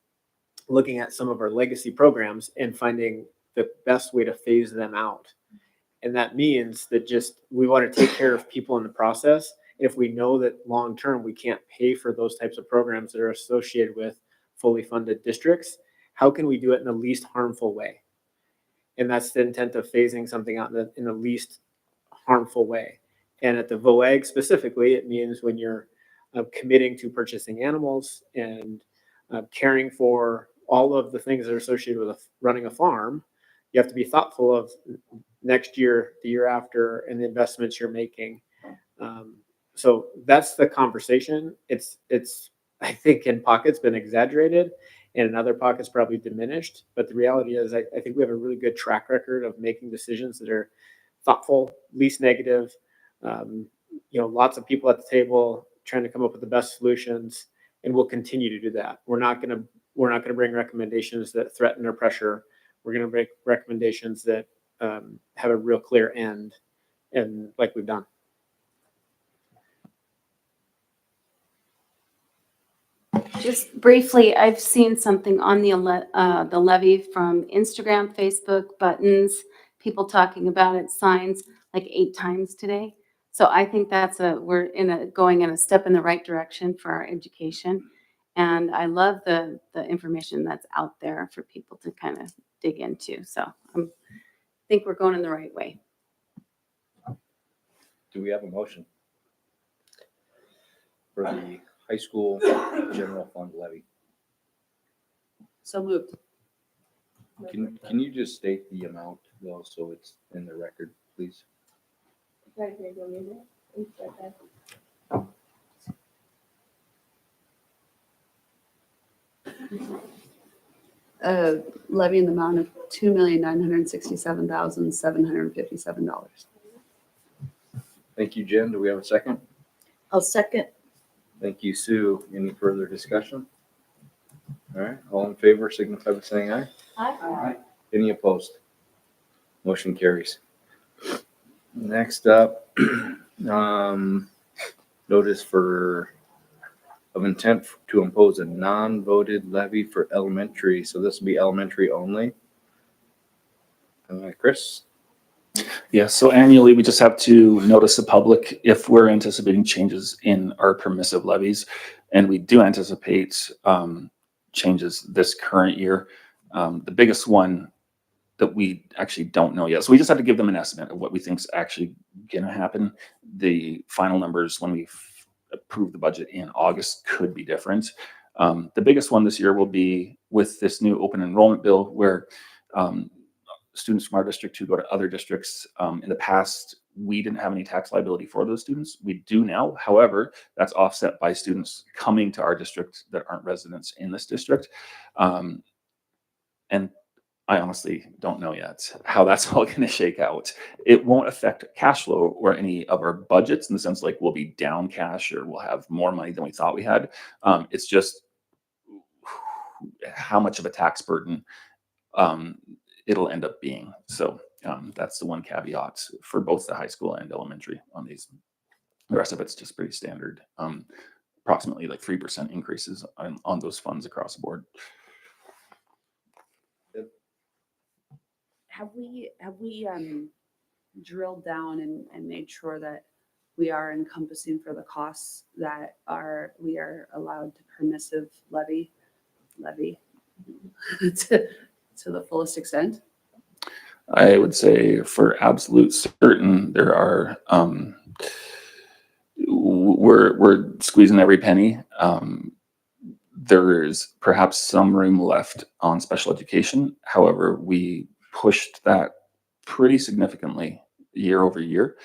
looking at some of our legacy programs and finding the best way to phase them out. And that means that we want to take care of people in the process. If we know that long term we can't pay for those types of programs that are associated with fully funded districts, how can we do it in the least harmful way? And that's the intent of phasing something out in the least harmful way. And at the VOAG specifically, it means when you're committing to purchasing animals and caring for all of the things that are associated with running a farm, you have to be thoughtful of next year, the year after, and the investments you're making. So that's the conversation. It's I think in pockets been exaggerated, and in other pockets probably diminished. But the reality is, I think we have a really good track record of making decisions that are thoughtful, least negative. Lots of people at the table trying to come up with the best solutions, and we'll continue to do that. We're not going to bring recommendations that threaten or pressure. We're going to make recommendations that have a real clear end, and like we've done. Just briefly, I've seen something on the levy from Instagram, Facebook, buttons, people talking about it, signs like 8 times today. So I think we're going in a step in the right direction for our education. And I love the information that's out there for people to kind of dig into. So I think we're going in the right way. Do we have a motion? for the high school general fund levy. So moved. Can you just state the amount though, so it's in the record, please? Right here, go read it. It's right there. Levy in the amount of $2,967,757. Thank you, Jen. Do we have a second? I'll second. Thank you, Sue. Any further discussion? All right, all in favor signify by saying aye. Aye. Any opposed? Motion carries. Next up, notice of intent to impose a non-voted levy for elementary. So this will be elementary only. Chris? Yeah, so annually, we just have to notice the public if we're anticipating changes in our permissive levies. And we do anticipate changes this current year. The biggest one that we actually don't know yet. So we just have to give them an estimate of what we think is actually going to happen. The final numbers when we approve the budget in August could be different. The biggest one this year will be with this new open enrollment bill where students from our district who go to other districts, in the past, we didn't have any tax liability for those students. We do now. However, that's offset by students coming to our district that aren't residents in this district. And I honestly don't know yet how that's all going to shake out. It won't affect cash flow or any of our budgets in the sense like we'll be down cash or we'll have more money than we thought we had. It's just how much of a tax burden it'll end up being. So that's the one caveat for both the high school and elementary on these. The rest of it's just pretty standard. Approximately like 3% increases on those funds across the board. Have we drilled down and made sure that we are encompassing for the costs that we are allowed to permissive levy to the fullest extent? I would say for absolute certain, there are, we're squeezing every penny. There is perhaps some room left on special education. However, we pushed that pretty significantly year over year,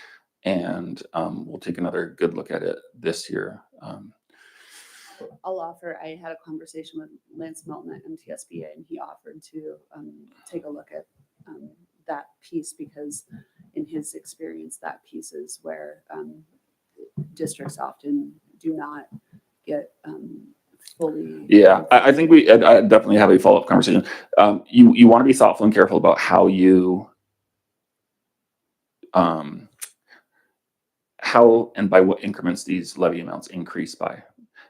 and we'll take another good look at it this year. I'll offer, I had a conversation with Lance Melton at MTSBA, and he offered to take a look at that piece because in his experience, that piece is where districts often do not get fully. Yeah, I think I definitely have a follow-up conversation. You want to be thoughtful and careful about how you, how and by what increments these levy amounts increase by.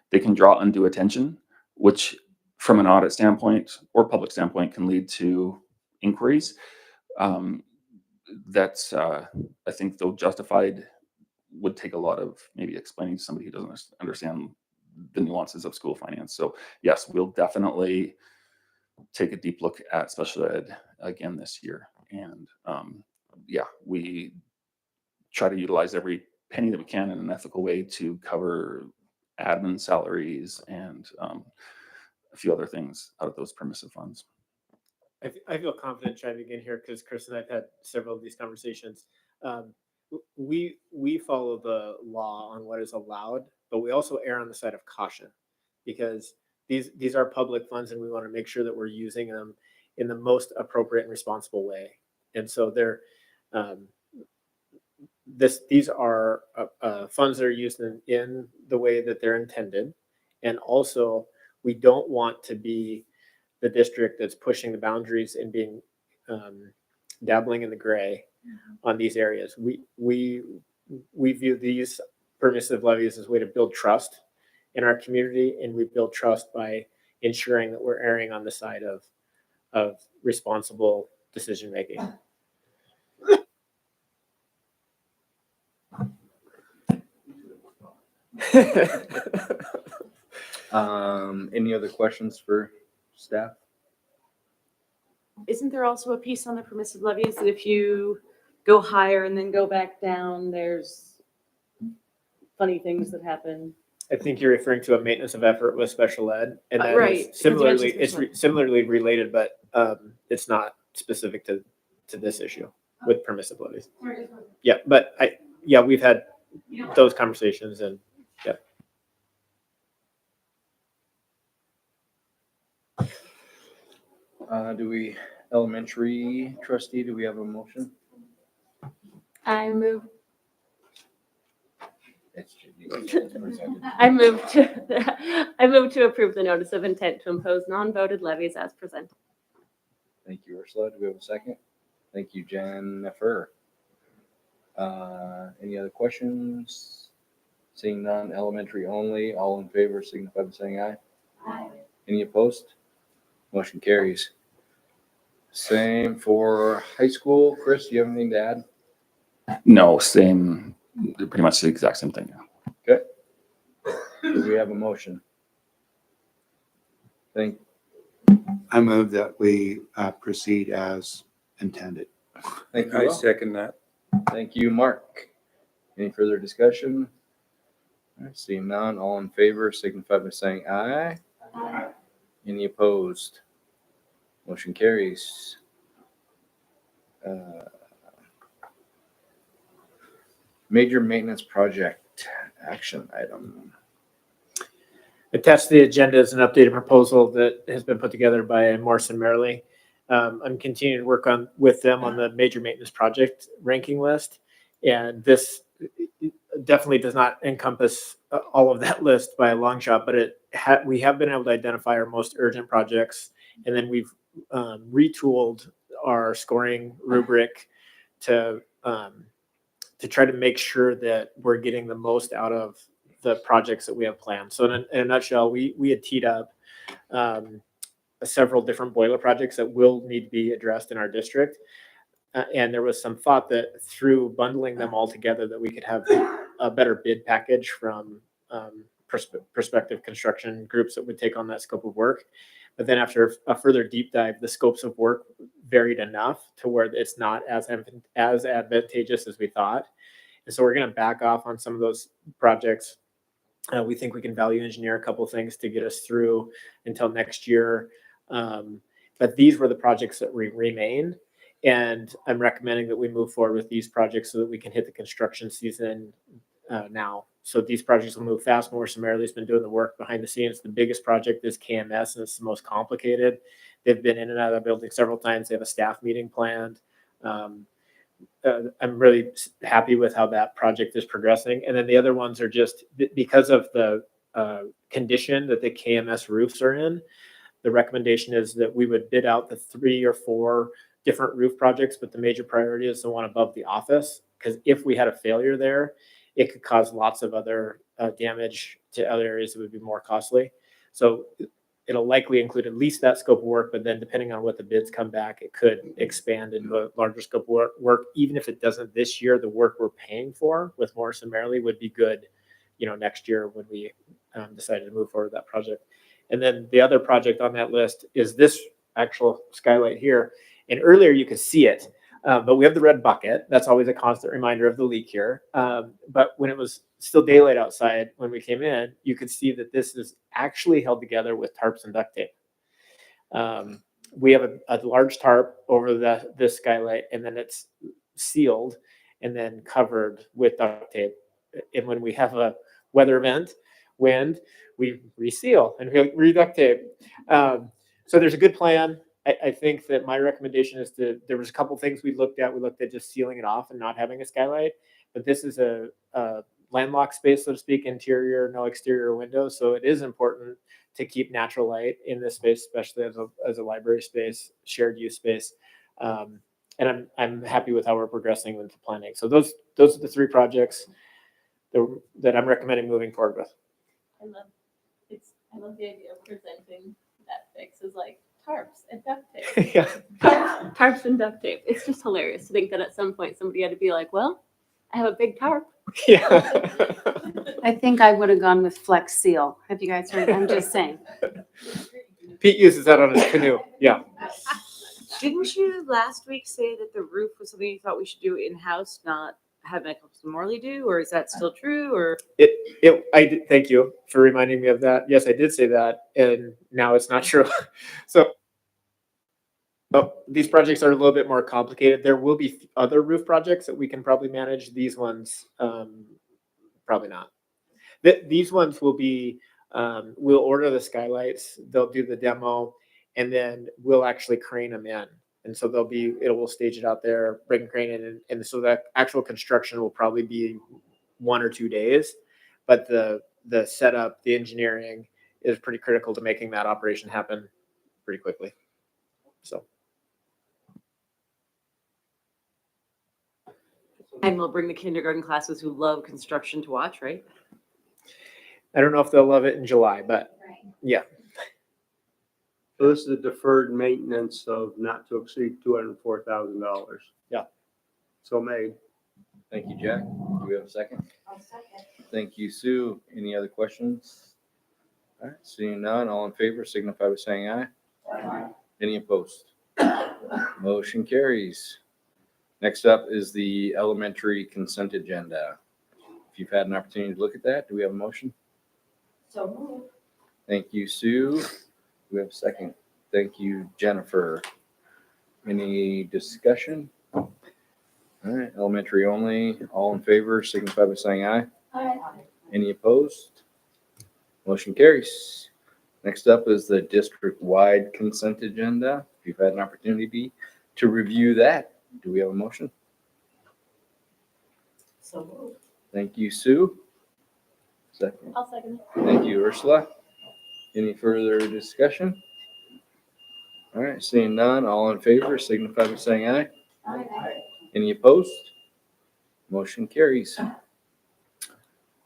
They can draw undue attention, which from an audit standpoint or public standpoint can lead to inquiries. That's, I think though justified, would take a lot of maybe explaining to somebody who doesn't understand the nuances of school finance. So yes, we'll definitely take a deep look at special ed again this year. And yeah, we try to utilize every penny that we can in an ethical way to cover admin salaries and a few other things out of those permissive funds. I feel confident chiming in here because Chris and I've had several of these conversations. We follow the law on what is allowed, but we also err on the side of caution because these are public funds and we want to make sure that we're using them in the most appropriate and responsible way. And so these are funds that are used in the way that they're intended. And also we don't want to be the district that's pushing the boundaries and being dabbling in the gray on these areas. We view these permissive levies as a way to build trust in our community, and we build trust by ensuring that we're erring on the side of responsible decision making. Any other questions for staff? Isn't there also a piece on the permissive levies that if you go higher and then go back down, there's funny things that happen? I think you're referring to a maintenance of effort with special ed, and that Right, is 'cause you similarly, mentioned it's special ed. similarly related, but it's not specific to this issue with permissive levies. Yeah, but we've had those conversations, and yeah. Elementary trustee, do we have a motion? I move. Presented. I move to. I move to approve the notice of intent to impose non-voted levies as presented. Thank you, Ursula. Do we have a second? Thank you, Jennifer. Any other questions? Seeing none, elementary only. All in favor signify by saying aye. Aye. Any opposed? Motion carries. Same for high school. Chris, do you have anything to add? No, same, pretty much the exact same thing. Okay. Do we have a motion? Thank. I move that we proceed as intended. Thank you. I Will. second that. Thank you, Mark. Any further discussion? All right, seeing none, all in favor signify by saying aye. Aye. Any opposed? Motion carries. Major maintenance project action item. Attached to the agenda is an updated proposal that has been put together by Morrison Merrily. I'm continuing to work with them on the major maintenance project ranking list, and this definitely does not encompass all of that list by a long shot, but we have been able to identify our most urgent projects, and then we've retooled our scoring rubric to try to make sure that we're getting the most out of the projects that we have planned. So in a nutshell, we had teed up several different boiler projects that will need to be addressed in our district. And there was some thought that through bundling them all together that we could have a better bid package from prospective construction groups that would take on that scope of work. But then after a further deep dive, the scopes of work varied enough to where it's not as advantageous as we thought. And so we're going to back off on some of those projects. We think we can value engineer a couple of things to get us through until next year. But these were the projects that remained. And I'm recommending that we move forward with these projects so that we can hit the construction season now. So these projects will move fast. Morrison Merrily's been doing the work behind the scenes. The biggest project is KMS, and it's the most complicated. They've been in and out of the building several times. They have a staff meeting planned. I'm really happy with how that project is progressing. And then the other ones are just because of the condition that the KMS roofs are in. The recommendation is that we would bid out the 3 or 4 different roof projects, but the major priority is the one above the office. Because if we had a failure there, it could cause lots of other damage to other areas that would be more costly. So it'll likely include at least that scope of work, but then depending on what the bids come back, it could expand into a larger scope of work. Even if it doesn't this year, the work we're paying for with Morrison Merrily would be good, next year when we decided to move forward with that project. And then the other project on that list is this actual skylight here. And earlier you could see it, but we have the red bucket. That's always a constant reminder of the leak here. But when it was still daylight outside, when we came in, you could see that this is actually held together with tarps and duct tape. We have a large tarp over this skylight, and then it's sealed and then covered with duct tape. And when we have a weather event, wind, we reseal and we re-duct tape. So there's a good plan. I think that my recommendation is there was a couple things we looked at. We looked at just sealing it off and not having a skylight, but this is a landlocked space, so to speak, interior, no exterior windows. So it is important to keep natural light in this space, especially as a library space, shared use space. And I'm happy with how we're progressing with the planning. So those are the 3 projects that I'm recommending moving forward with. I love the idea of presenting that fix as like tarps and duct tape. Yeah. Tarps and duct tape. It's just hilarious to think that at some point somebody had to be like, well, I have a big tarp. Yeah. I think I would have gone with Flex Seal. Have you guys heard? I'm just saying. Pete uses that on his canoe. Yeah. Didn't you last week say that the roof was something you thought we should do in-house, not had Nicholas and Morley do, or is that still true, or? Thank you for reminding me of that. Yes, I did say that, and now it's not true. So these projects are a little bit more complicated. There will be other roof projects that we can probably manage. These ones, probably not. These ones will be, we'll order the skylights, they'll do the demo, and then we'll actually crane them in. And so we'll stage it out there, bring a crane in, and so that actual construction will probably be 1 or 2 days. But the setup, the engineering is pretty critical to making that operation happen pretty quickly. So. And we'll bring the kindergarten classes who love construction to watch, right? I don't know if they'll love it in July, but yeah. So this is a deferred maintenance of not to exceed $204,000. Yeah. So made. Thank you, Jack. Do we have a second? I'll second. Thank you, Sue. Any other questions? All right, seeing none, all in favor signify by saying aye. Aye. Any opposed? Motion carries. Next up is the elementary consent agenda. If you've had an opportunity to look at that, do we have a motion? So moved. Thank you, Sue. Do we have a second? Thank you, Jennifer. Any discussion? All right, elementary only. All in favor signify by saying aye. Aye. Any opposed? Motion carries. Next up is the district-wide consent agenda. If you've had an opportunity to review that, do we have a motion? So moved. Thank you, Sue. Second. I'll second. Thank you, Ursula. Any further discussion? All right, seeing none, all in favor signify by saying aye. Aye. Any opposed? Motion carries.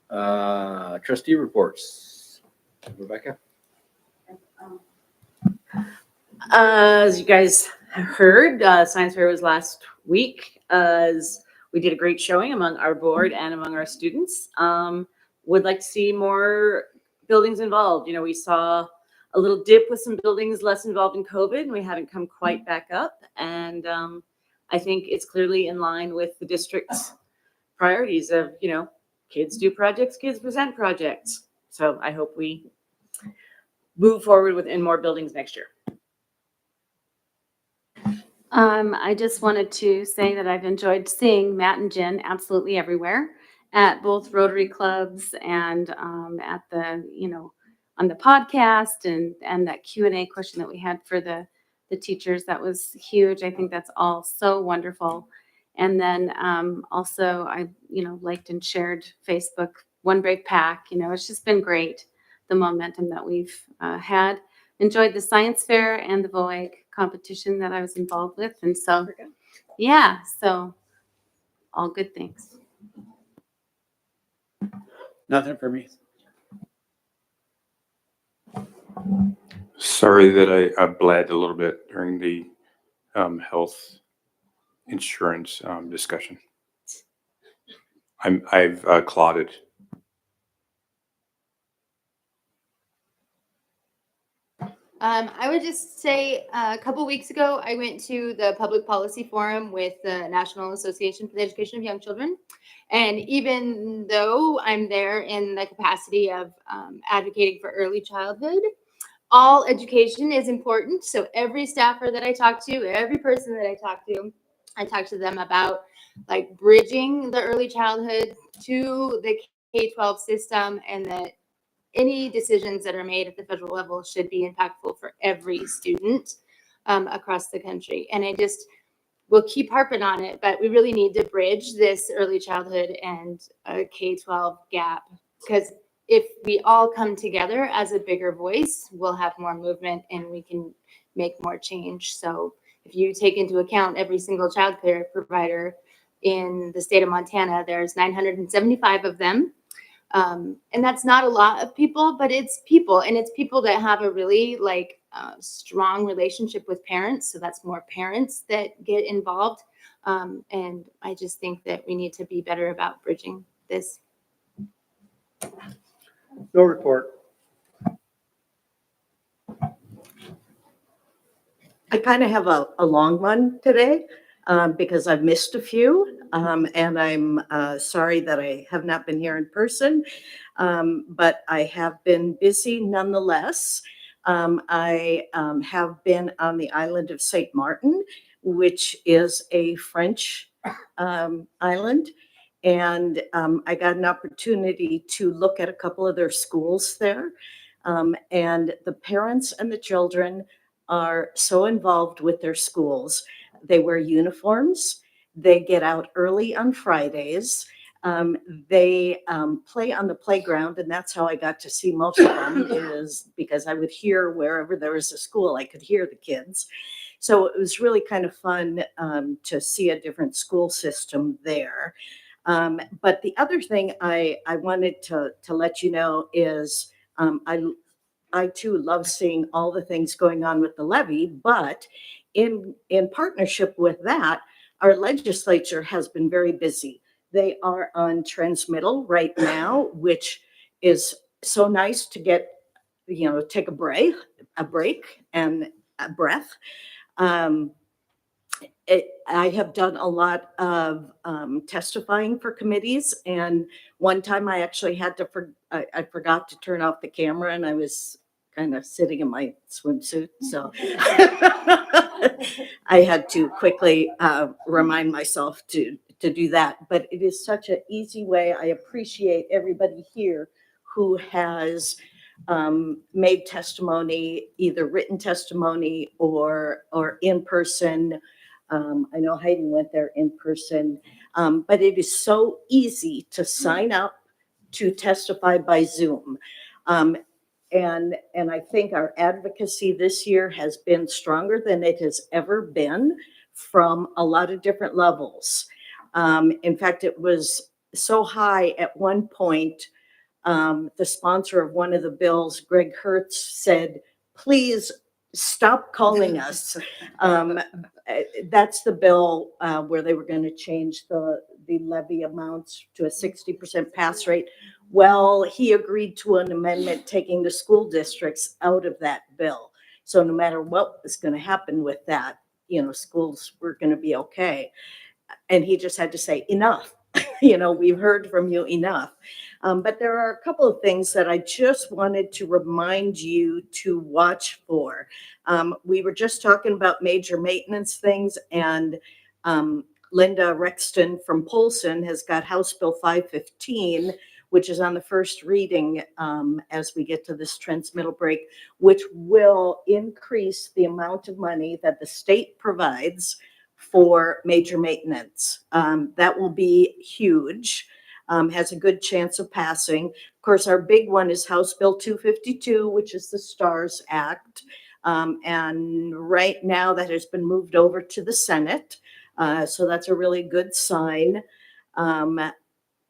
Trustee reports. Rebecca? As you guys have heard, Science Fair was last week. As we did a great showing among our board and among our students. Would like to see more buildings involved. You know, we saw a little dip with some buildings less involved in COVID, and we haven't come quite back up. And I think it's clearly in line with the district's priorities of, you know, kids do projects, kids present projects. So I hope we move forward in more buildings next year. I just wanted to say that I've enjoyed seeing Matt and Jen absolutely everywhere at both Rotary clubs and at the, you know, on the podcast and that Q&A question that we had for the teachers. That was huge. I think that's all so wonderful. And then also I, you know, liked and shared Facebook One Brave Pack. You know, it's just been great, the momentum that we've had. Enjoyed the science fair and the VOAG competition that I was involved with. And so, yeah, so all good things. Nothing for me. Sorry that I bled a little bit during the health insurance discussion. I've clotted. I would just say a couple weeks ago, I went to the public policy forum with the National Association for the Education of Young Children. And even though I'm there in the capacity of advocating for early childhood, all education is important. So every staffer that I talk to, every person that I talk to them about like bridging the early childhood to the K-12 system, and that any decisions that are made at the federal level should be impactful for every student across the country. And I just will keep harping on it, but we really need to bridge this early childhood and K-12 gap, because if we all come together as a bigger voice, we'll have more movement and we can make more change. So if you take into account every single child care provider in the state of Montana, there's 975 of them. And that's not a lot of people, but it's people, and it's people that have a really strong relationship with parents. So that's more parents that get involved. And I just think that we need to be better about bridging this. No report. I kind of have a long one today. because I've missed a few. And I'm sorry that I have not been here in person, but I have been busy nonetheless. I have been on the island of St. Martin, which is a French island. And I got an opportunity to look at a couple of their schools there. And the parents and the children are so involved with their schools. They wear uniforms. They get out early on Fridays. They play on the playground, and that's how I got to see most of them, is because I would hear wherever there was a school, I could hear the kids. So it was really kind of fun to see a different school system there. But the other thing I wanted to let you know is I too love seeing all the things going on with the levy, but in partnership with that, our legislature has been very busy. They are on transmittal right now, which is so nice to get, take a break and a breath. I have done a lot of testifying for committees, and one time I actually had to, I forgot to turn off the camera, and I was kind of sitting in my swimsuit, so I had to quickly remind myself to do that. But it is such an easy way. I appreciate everybody here who has made testimony, either written testimony or in person. I know Heidi went there in person, but it is so easy to sign up to testify by Zoom. And I think our advocacy this year has been stronger than it has ever been from a lot of different levels. In fact, it was so high at one point, the sponsor of one of the bills, Greg Hertz, said, please stop calling us. That's the bill where they were going to change the levy amounts to a 60% pass rate. Well, he agreed to an amendment taking the school districts out of that bill. So no matter what was going to happen with that, schools were going to be okay. And he just had to say, enough. We've heard from you, enough. But there are a couple of things that I just wanted to remind you to watch for. We were just talking about major maintenance things, and Linda Rexton from Polson has got House Bill 515, which is on the first reading as we get to this transmittal break, which will increase the amount of money that the state provides for major maintenance. That will be huge, has a good chance of passing. Of course, our big one is House Bill 252, which is the STARS Act. And right now that has been moved over to the Senate. So that's a really good sign.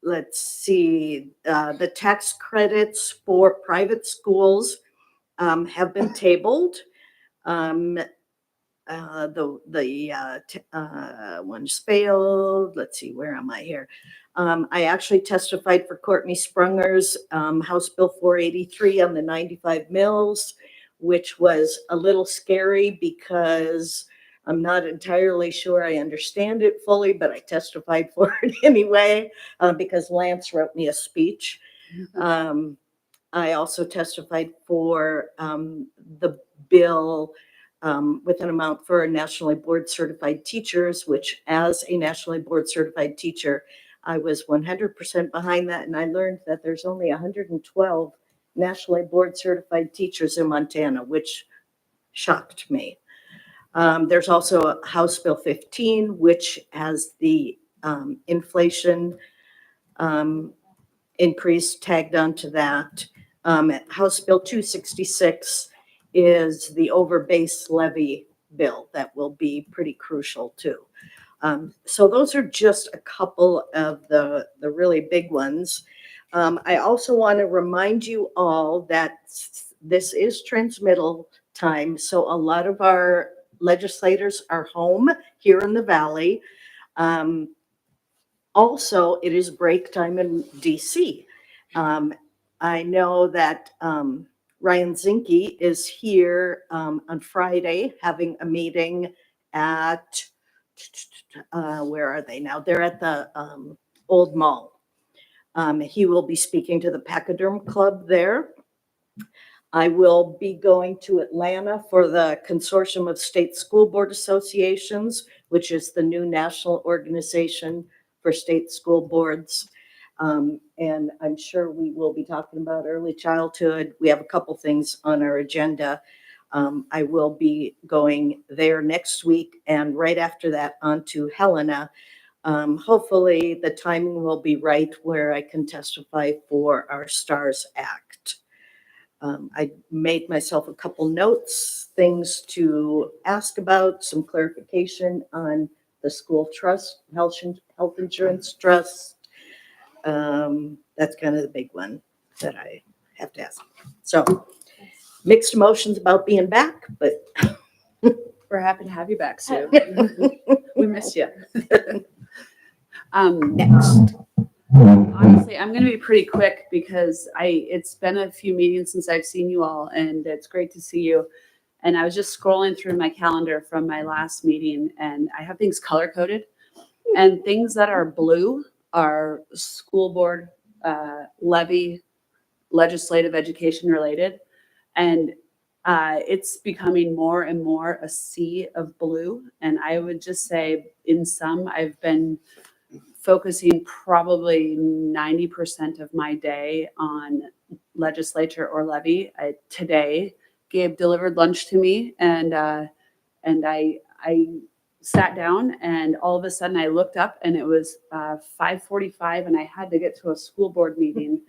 Let's see, the tax credits for private schools have been tabled. One's failed. Let's see, where am I here? I actually testified for Courtney Sprunger's House Bill 483 on the 95 mills, which was a little scary because I'm not entirely sure I understand it fully, but I testified for it anyway because Lance wrote me a speech. I also testified for the bill with an amount for nationally board certified teachers, which as a nationally board certified teacher, I was 100% behind that. And I learned that there's only 112 nationally board certified teachers in Montana, which shocked me. There's also a House Bill 15, which has the inflation increase tagged onto that. House Bill 266 is the over base levy bill that will be pretty crucial too. So those are just a couple of the really big ones. I also want to remind you all that this is transmittal time. So a lot of our legislators are home here in the Valley. Also, it is break time in DC. I know that Ryan Zinke is here on Friday having a meeting at where are they now? They're at the old mall. He will be speaking to the Pachyderm Club there. I will be going to Atlanta for the Consortium of State School Board Associations, which is the new national organization for state school boards. And I'm sure we will be talking about early childhood. We have a couple things on our agenda. I will be going there next week, and right after that on to Helena. Hopefully the timing will be right where I can testify for our STARS Act. I made myself a couple notes, things to ask about, some clarification on the school trust, health insurance trust. That's kind of the big one that I have to ask. So mixed emotions about being back, but We're happy to have you back, Sue. We miss you. Next. Honestly, I'm going to be pretty quick because it's been a few meetings since I've seen you all, and it's great to see you. And I was just scrolling through my calendar from my last meeting, and I have things color coded, and things that are blue are school board, levy, legislative education related, and it's becoming more and more a sea of blue. And I would just say, in some, I've been focusing probably 90% of my day on legislature or levy. Today, Gabe delivered lunch to me, and I sat down, and all of a sudden I looked up, and it was 5:45, and I had to get to a school board meeting.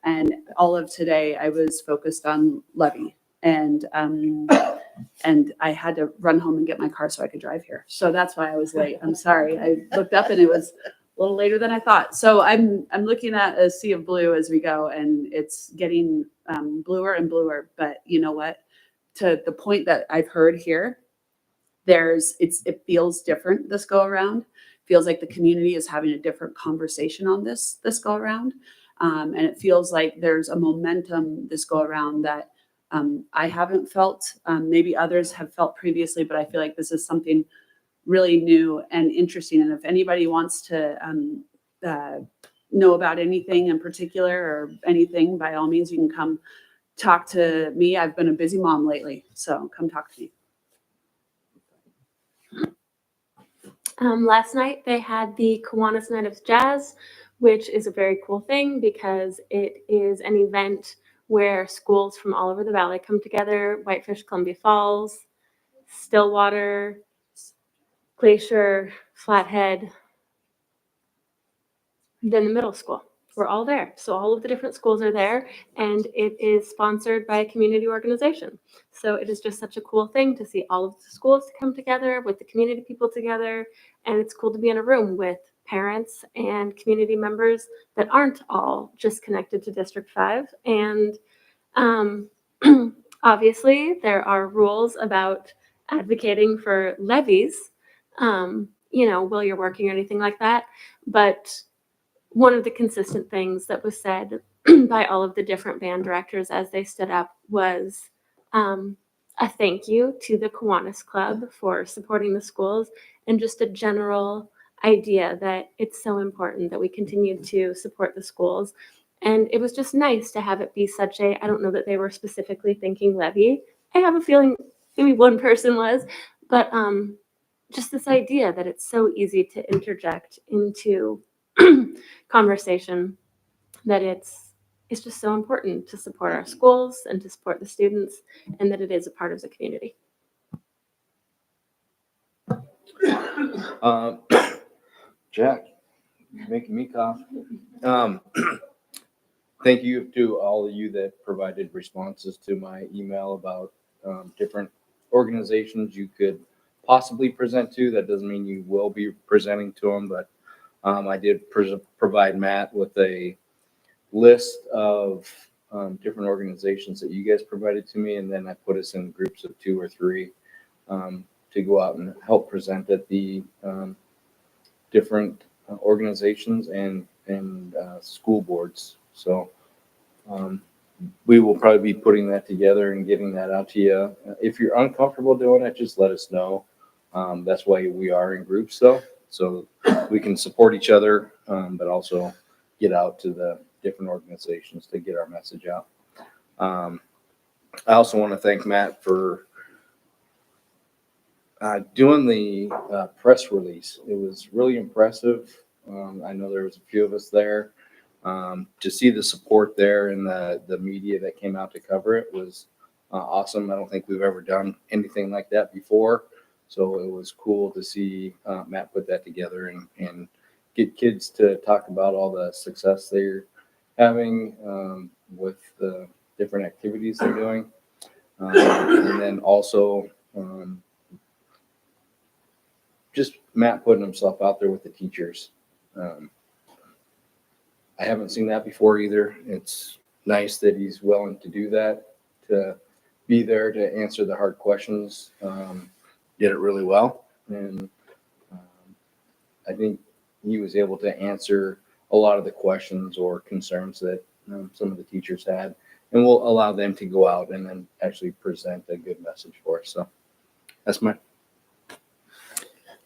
And all of today, I was focused on levy, and I had to run home and get my car so I could drive here. So that's why I was late. I'm sorry. I looked up, and it was a little later than I thought. So I'm looking at a sea of blue as we go, and it's getting bluer and bluer. But you know what? To the point that I've heard here, it feels different this go around. Feels like the community is having a different conversation on this go around, and it feels like there's a momentum this go around that I haven't felt. Maybe others have felt previously, but I feel like this is something really new and interesting. And if anybody wants to know about anything in particular or anything, by all means, you can come talk to me. I've been a busy mom lately, so come talk to me. Last night they had the Kiwanis Night of Jazz, which is a very cool thing because it is an event where schools from all over the valley come together. Whitefish, Columbia Falls, Stillwater, Glacier, Flathead, then the middle school. We're all there. So all of the different schools are there, and it is sponsored by a community organization. So it is just such a cool thing to see all of the schools come together with the community people together. And it's cool to be in a room with parents and community members that aren't all just connected to District 5. And obviously there are rules about advocating for levies, while you're working or anything like that. But one of the consistent things that was said by all of the different band directors as they stood up was a thank you to the Kiwanis Club for supporting the schools, and just a general idea that it's so important that we continue to support the schools. And it was just nice to have it be such I don't know that they were specifically thinking levy. I have a feeling maybe one person was, but just this idea that it's so easy to interject into conversation, that it's just so important to support our schools and to support the students, and that it is a part of the community. Jack, you're making me cough. Thank you to all of you that provided responses to my email about different organizations you could possibly present to. That doesn't mean you will be presenting to them, but I did provide Matt with a list of different organizations that you guys provided to me, and then I put us in groups of 2 or 3 to go out and help present at the different organizations and school boards. So we will probably be putting that together and getting that out to you. If you're uncomfortable doing it, just let us know. That's why we are in groups though, so we can support each other, but also get out to the different organizations to get our message out. I also want to thank Matt for doing the press release. It was really impressive. I know there was a few of us there. To see the support there and the media that came out to cover it was awesome. I don't think we've ever done anything like that before. So it was cool to see Matt put that together and get kids to talk about all the success they're having with the different activities they're doing. And then also just Matt putting himself out there with the teachers. I haven't seen that before either. It's nice that he's willing to do that, to be there to answer the hard questions. Did it really well. And I think he was able to answer a lot of the questions or concerns that some of the teachers had, and we'll allow them to go out and then actually present a good message for us. So that's my.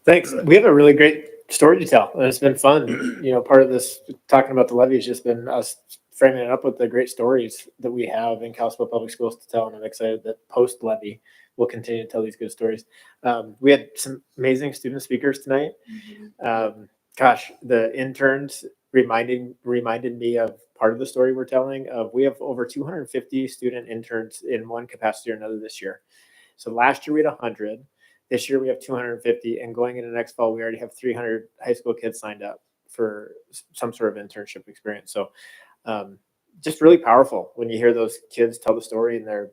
Thanks. We have a really great story to tell, and it's been fun. Part of this talking about the levy has just been us framing it up with the great stories that we have in Kalispell Public Schools to tell, and I'm excited that post levy we'll continue to tell these good stories. We had some amazing student speakers tonight. Gosh, the interns reminded me of part of the story we're telling. We have over 250 student interns in one capacity or another this year. So last year we had 100. This year we have 250, and going into next fall, we already have 300 high school kids signed up for some sort of internship experience. So just really powerful when you hear those kids tell the story and they're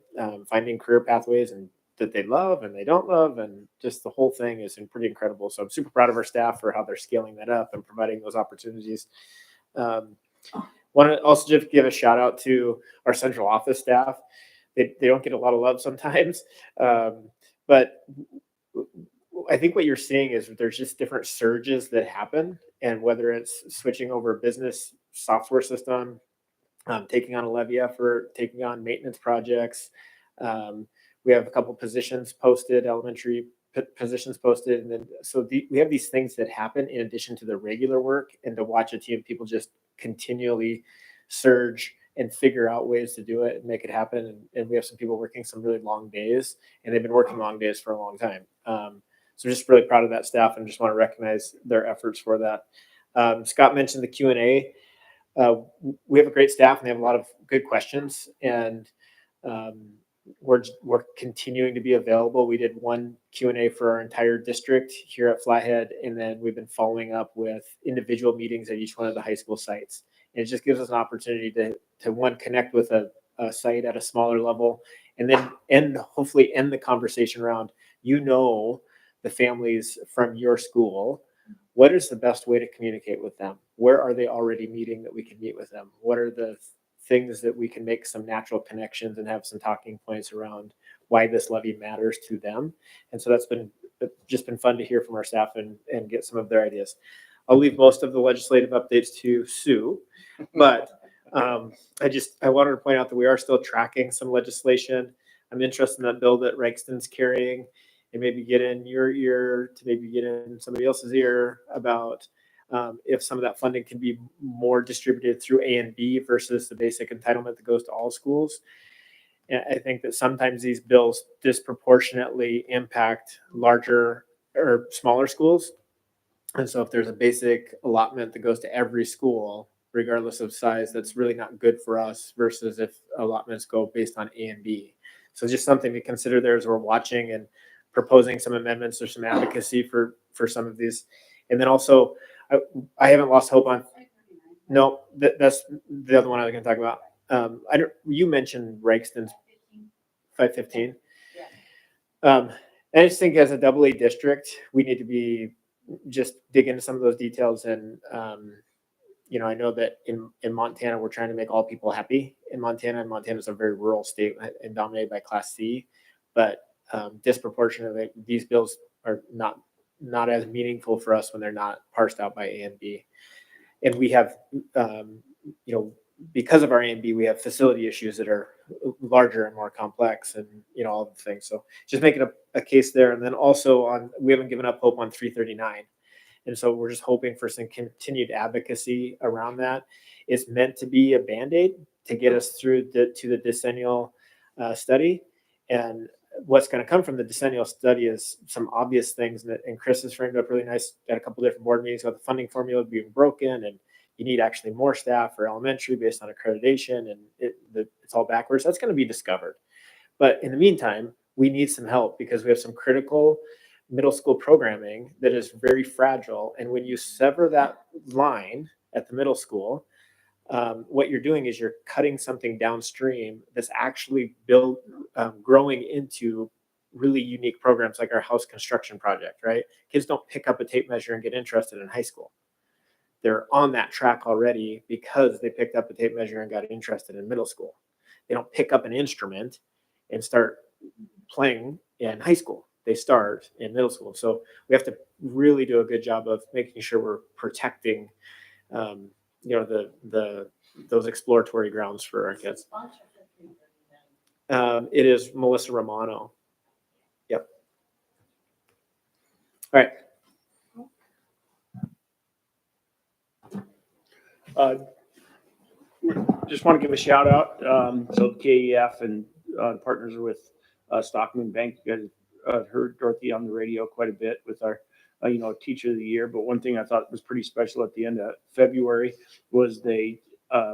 finding career pathways and that they love and they don't love, and just the whole thing is pretty incredible. So I'm super proud of our staff for how they're scaling that up and providing those opportunities. Want to also just give a shout out to our central office staff. They don't get a lot of love sometimes, but I think what you're seeing is there's just different surges that happen, and whether it's switching over a business software system, taking on a levy effort, taking on maintenance projects. We have a couple positions posted, elementary positions posted, and then we have these things that happen in addition to the regular work, and to watch a team of people just continually surge and figure out ways to do it and make it happen. And we have some people working some really long days, and they've been working long days for a long time. So just really proud of that staff, and just want to recognize their efforts for that. Scott mentioned the Q&A. We have a great staff, and they have a lot of good questions, and we're continuing to be available. We did one Q&A for our entire district here at Flathead, and then we've been following up with individual meetings at each one of the high school sites. And it just gives us an opportunity to one, connect with a site at a smaller level, and then hopefully end the conversation around, the families from your school. What is the best way to communicate with them? Where are they already meeting that we can meet with them? What are the things that we can make some natural connections and have some talking points around why this levy matters to them? And so that's just been fun to hear from our staff and get some of their ideas. I'll leave most of the legislative updates to Sue, but I wanted to point out that we are still tracking some legislation. I'm interested in that bill that Rexton's carrying, and maybe get in your ear to maybe get in somebody else's ear about if some of that funding can be more distributed through A and B versus the basic entitlement that goes to all schools. And I think that sometimes these bills disproportionately impact larger or smaller schools. And so if there's a basic allotment that goes to every school, regardless of size, that's really not good for us versus if allotments go based on A and B. So just something to consider there as we're watching and proposing some amendments or some advocacy for some of these. And then also, I haven't lost hope on. No, that's the other one I was going to talk about. You mentioned Rexton's 515. I just think as a AA district, we need to be just dig into some of those details. And I know that in Montana, we're trying to make all people happy in Montana. And Montana is a very rural state and dominated by Class C, but disproportionately, these bills are not as meaningful for us when they're not parsed out by A and B. And we have, because of our A and B, we have facility issues that are larger and more complex, and all the things. So just making a case there, and then also we haven't given up hope on 339, and so we're just hoping for some continued advocacy around that. It's meant to be a Band-Aid to get us through to the decennial study, and what's going to come from the decennial study is some obvious things and Chris has framed up really nice at a couple different board meetings about the funding formula being broken, and you need actually more staff for elementary based on accreditation, and it's all backwards. That's going to be discovered. But in the meantime, we need some help because we have some critical middle school programming that is very fragile. And when you sever that line at the middle school, what you're doing is you're cutting something downstream that's actually growing into really unique programs like our house construction project, right? Kids don't pick up a tape measure and get interested in high school. They're on that track already because they picked up a tape measure and got interested in middle school. They don't pick up an instrument and start playing in high school. They start in middle school. So we have to really do a good job of making sure we're protecting, those exploratory grounds for our kids. It is Melissa Romano. Yep. All right. Just want to give a shout out. So KEF and partners are with Stockman Bank. You guys heard Dorothy on the radio quite a bit with our, Teacher of the Year. But one thing I thought was pretty special at the end of February was they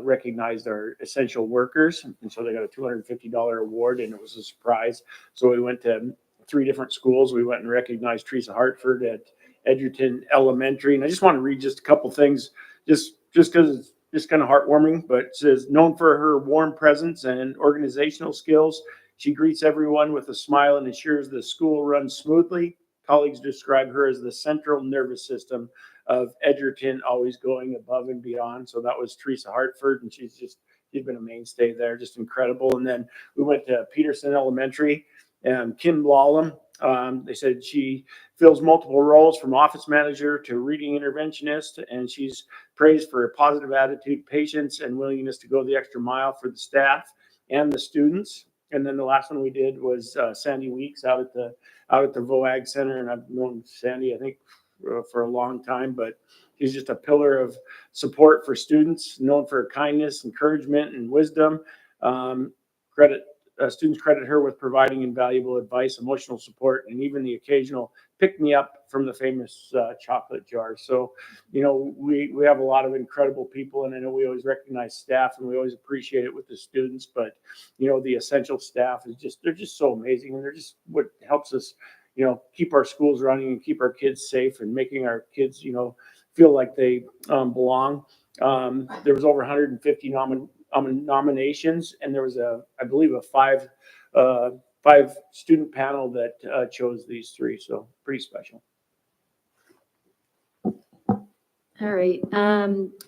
recognized our essential workers. And so they got a $250 award, and it was a surprise. So we went to 3 different schools. We went and recognized Teresa Hartford at Edgerton Elementary. And I just want to read just a couple things, just because it's just kind of heartwarming, but it says, known for her warm presence and organizational skills, she greets everyone with a smile and ensures the school runs smoothly. Colleagues describe her as the central nervous system of Edgerton, always going above and beyond. So that was Teresa Hartford, and she's been a mainstay there, just incredible. And then we went to Peterson Elementary, and Kim Lawlem. They said she fills multiple roles from office manager to reading interventionist, and she's praised for a positive attitude, patience, and willingness to go the extra mile for the staff and the students. And then the last one we did was Sandy Weeks out at the VOAG Center, and I've known Sandy, I think, for a long time, but she's just a pillar of support for students, known for her kindness, encouragement, and wisdom. Students credit her with providing invaluable advice, emotional support, and even the occasional pick-me-up from the famous chocolate jar. So, we have a lot of incredible people, and I know we always recognize staff, and we always appreciate it with the students, but, the essential staff they're just so amazing, and they're just what helps us, keep our schools running and keep our kids safe and making our kids, feel like they belong. There was over 150 nominations, and there was I believe a five student panel that chose these 3. So pretty special. All right.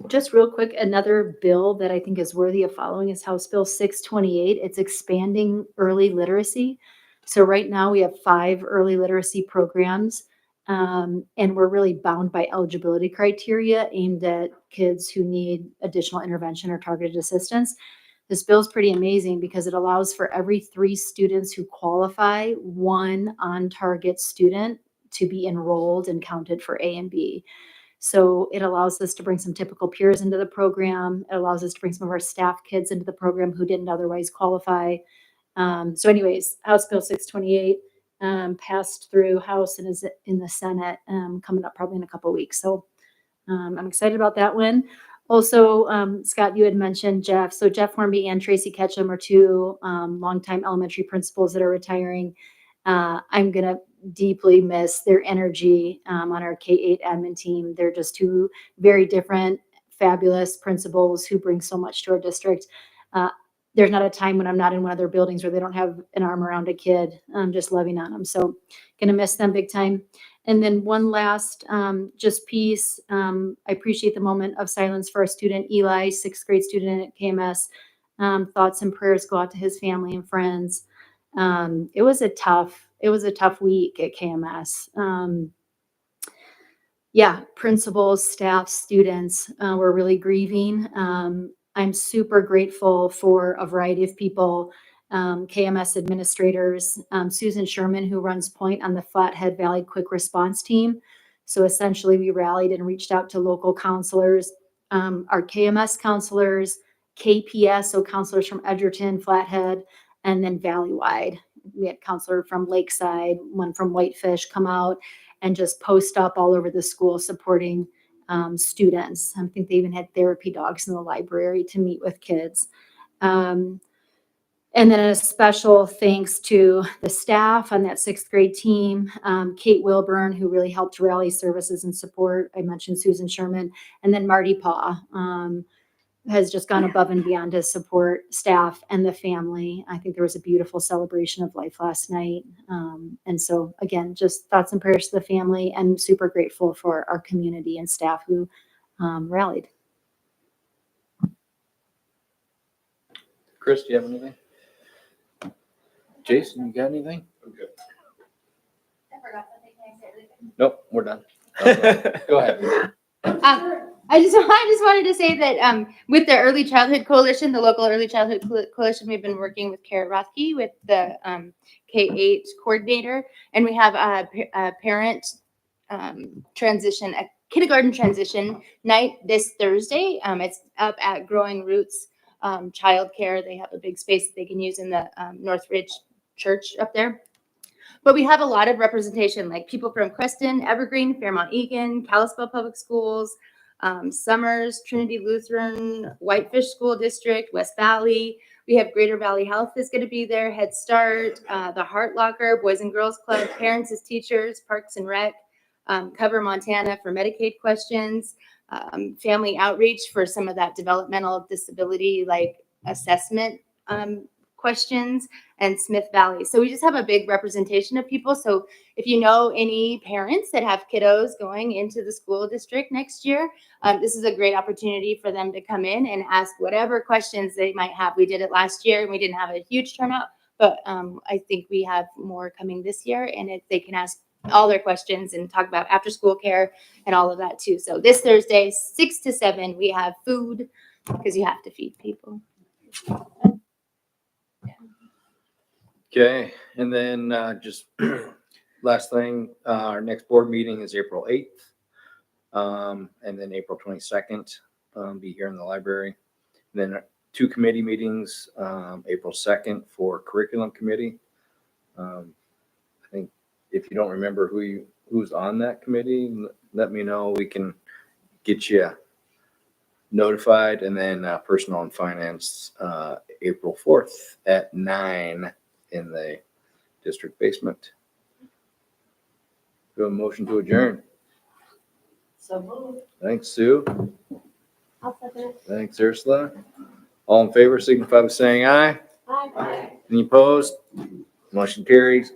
Just real quick, another bill that I think is worthy of following is House Bill 628. It's expanding early literacy. So right now we have 5 early literacy programs, and we're really bound by eligibility criteria aimed at kids who need additional intervention or targeted assistance. This bill is pretty amazing because it allows for every 3 students who qualify, 1 on-target student to be enrolled and counted for A and B. So it allows us to bring some typical peers into the program. It allows us to bring some of our staff kids into the program who didn't otherwise qualify. So anyways, House Bill 628 passed through House and is in the Senate coming up probably in a couple of weeks. So I'm excited about that one. Also, Scott, you had mentioned Jeff. So Jeff Hornby and Tracy Ketchum are 2 longtime elementary principals that are retiring. I'm going to deeply miss their energy on our K-8 admin team. They're just 2 very different, fabulous principals who bring so much to our district. There's not a time when I'm not in one of their buildings where they don't have an arm around a kid, just loving on them. So gonna miss them big time. And then one last just piece. I appreciate the moment of silence for our student Eli, 6th grade student at KMS. Thoughts and prayers go out to his family and friends. It was a tough week at KMS. Principals, staff, students were really grieving. I'm super grateful for a variety of people, KMS administrators, Susan Sherman, who runs Point on the Flathead Valley Quick Response Team. So essentially, we rallied and reached out to local counselors, our KMS counselors, KPS, so counselors from Edgerton, Flathead, and then Valleywide. We had counselor from Lakeside, one from Whitefish come out and just post up all over the school supporting students. I think they even had therapy dogs in the library to meet with kids. And then a special thanks to the staff on that 6th grade team, Kate Wilburn, who really helped rally services and support. I mentioned Susan Sherman, and then Marty Paw has just gone above and beyond to support staff and the family. I think there was a beautiful celebration of life last night. And so again, just thoughts and prayers to the family, and super grateful for our community and staff who rallied. Chris, do you have anything? Jason, you got anything? Okay. Nope, we're done. Go ahead. I just wanted to say that with the Early Childhood Coalition, the local Early Childhood Coalition, we've been working with Kara Rothke with the K-8 coordinator, and we have a parent transition, a kindergarten transition night this Thursday. It's up at Growing Roots Childcare. They have a big space that they can use in the Northridge Church up there. But we have a lot of representation, like people from Creston, Evergreen, Fairmont Egan, Kalispell Public Schools, Summers, Trinity Lutheran, Whitefish School District, West Valley. We have Greater Valley Health is going to be there, Head Start, the Heart Locker, Boys and Girls Club, Parents as Teachers, Parks and Rec, Cover Montana for Medicaid questions, Family Outreach for some of that developmental disability like assessment questions, and Smith Valley. So we just have a big representation of people. So if you know any parents that have kiddos going into the school district next year, this is a great opportunity for them to come in and ask whatever questions they might have. We did it last year and we didn't have a huge turnout, but I think we have more coming this year, and they can ask all their questions and talk about after school care and all of that too. So this Thursday, 6 to 7, we have food because you have to feed people. Okay, and then just last thing, our next board meeting is April 8th, and then April 22nd, be here in the library. And then 2 committee meetings, April 2nd for curriculum committee. I think if you don't remember who's on that committee, let me know. We can get you notified. And then personnel and finance, April 4th at 9 in the district basement. Do a motion to adjourn. So moved. Thanks, Sue. I'll second it. Thanks, Ursula. All in favor, signify by saying aye. Aye. Any opposed? Motion carries.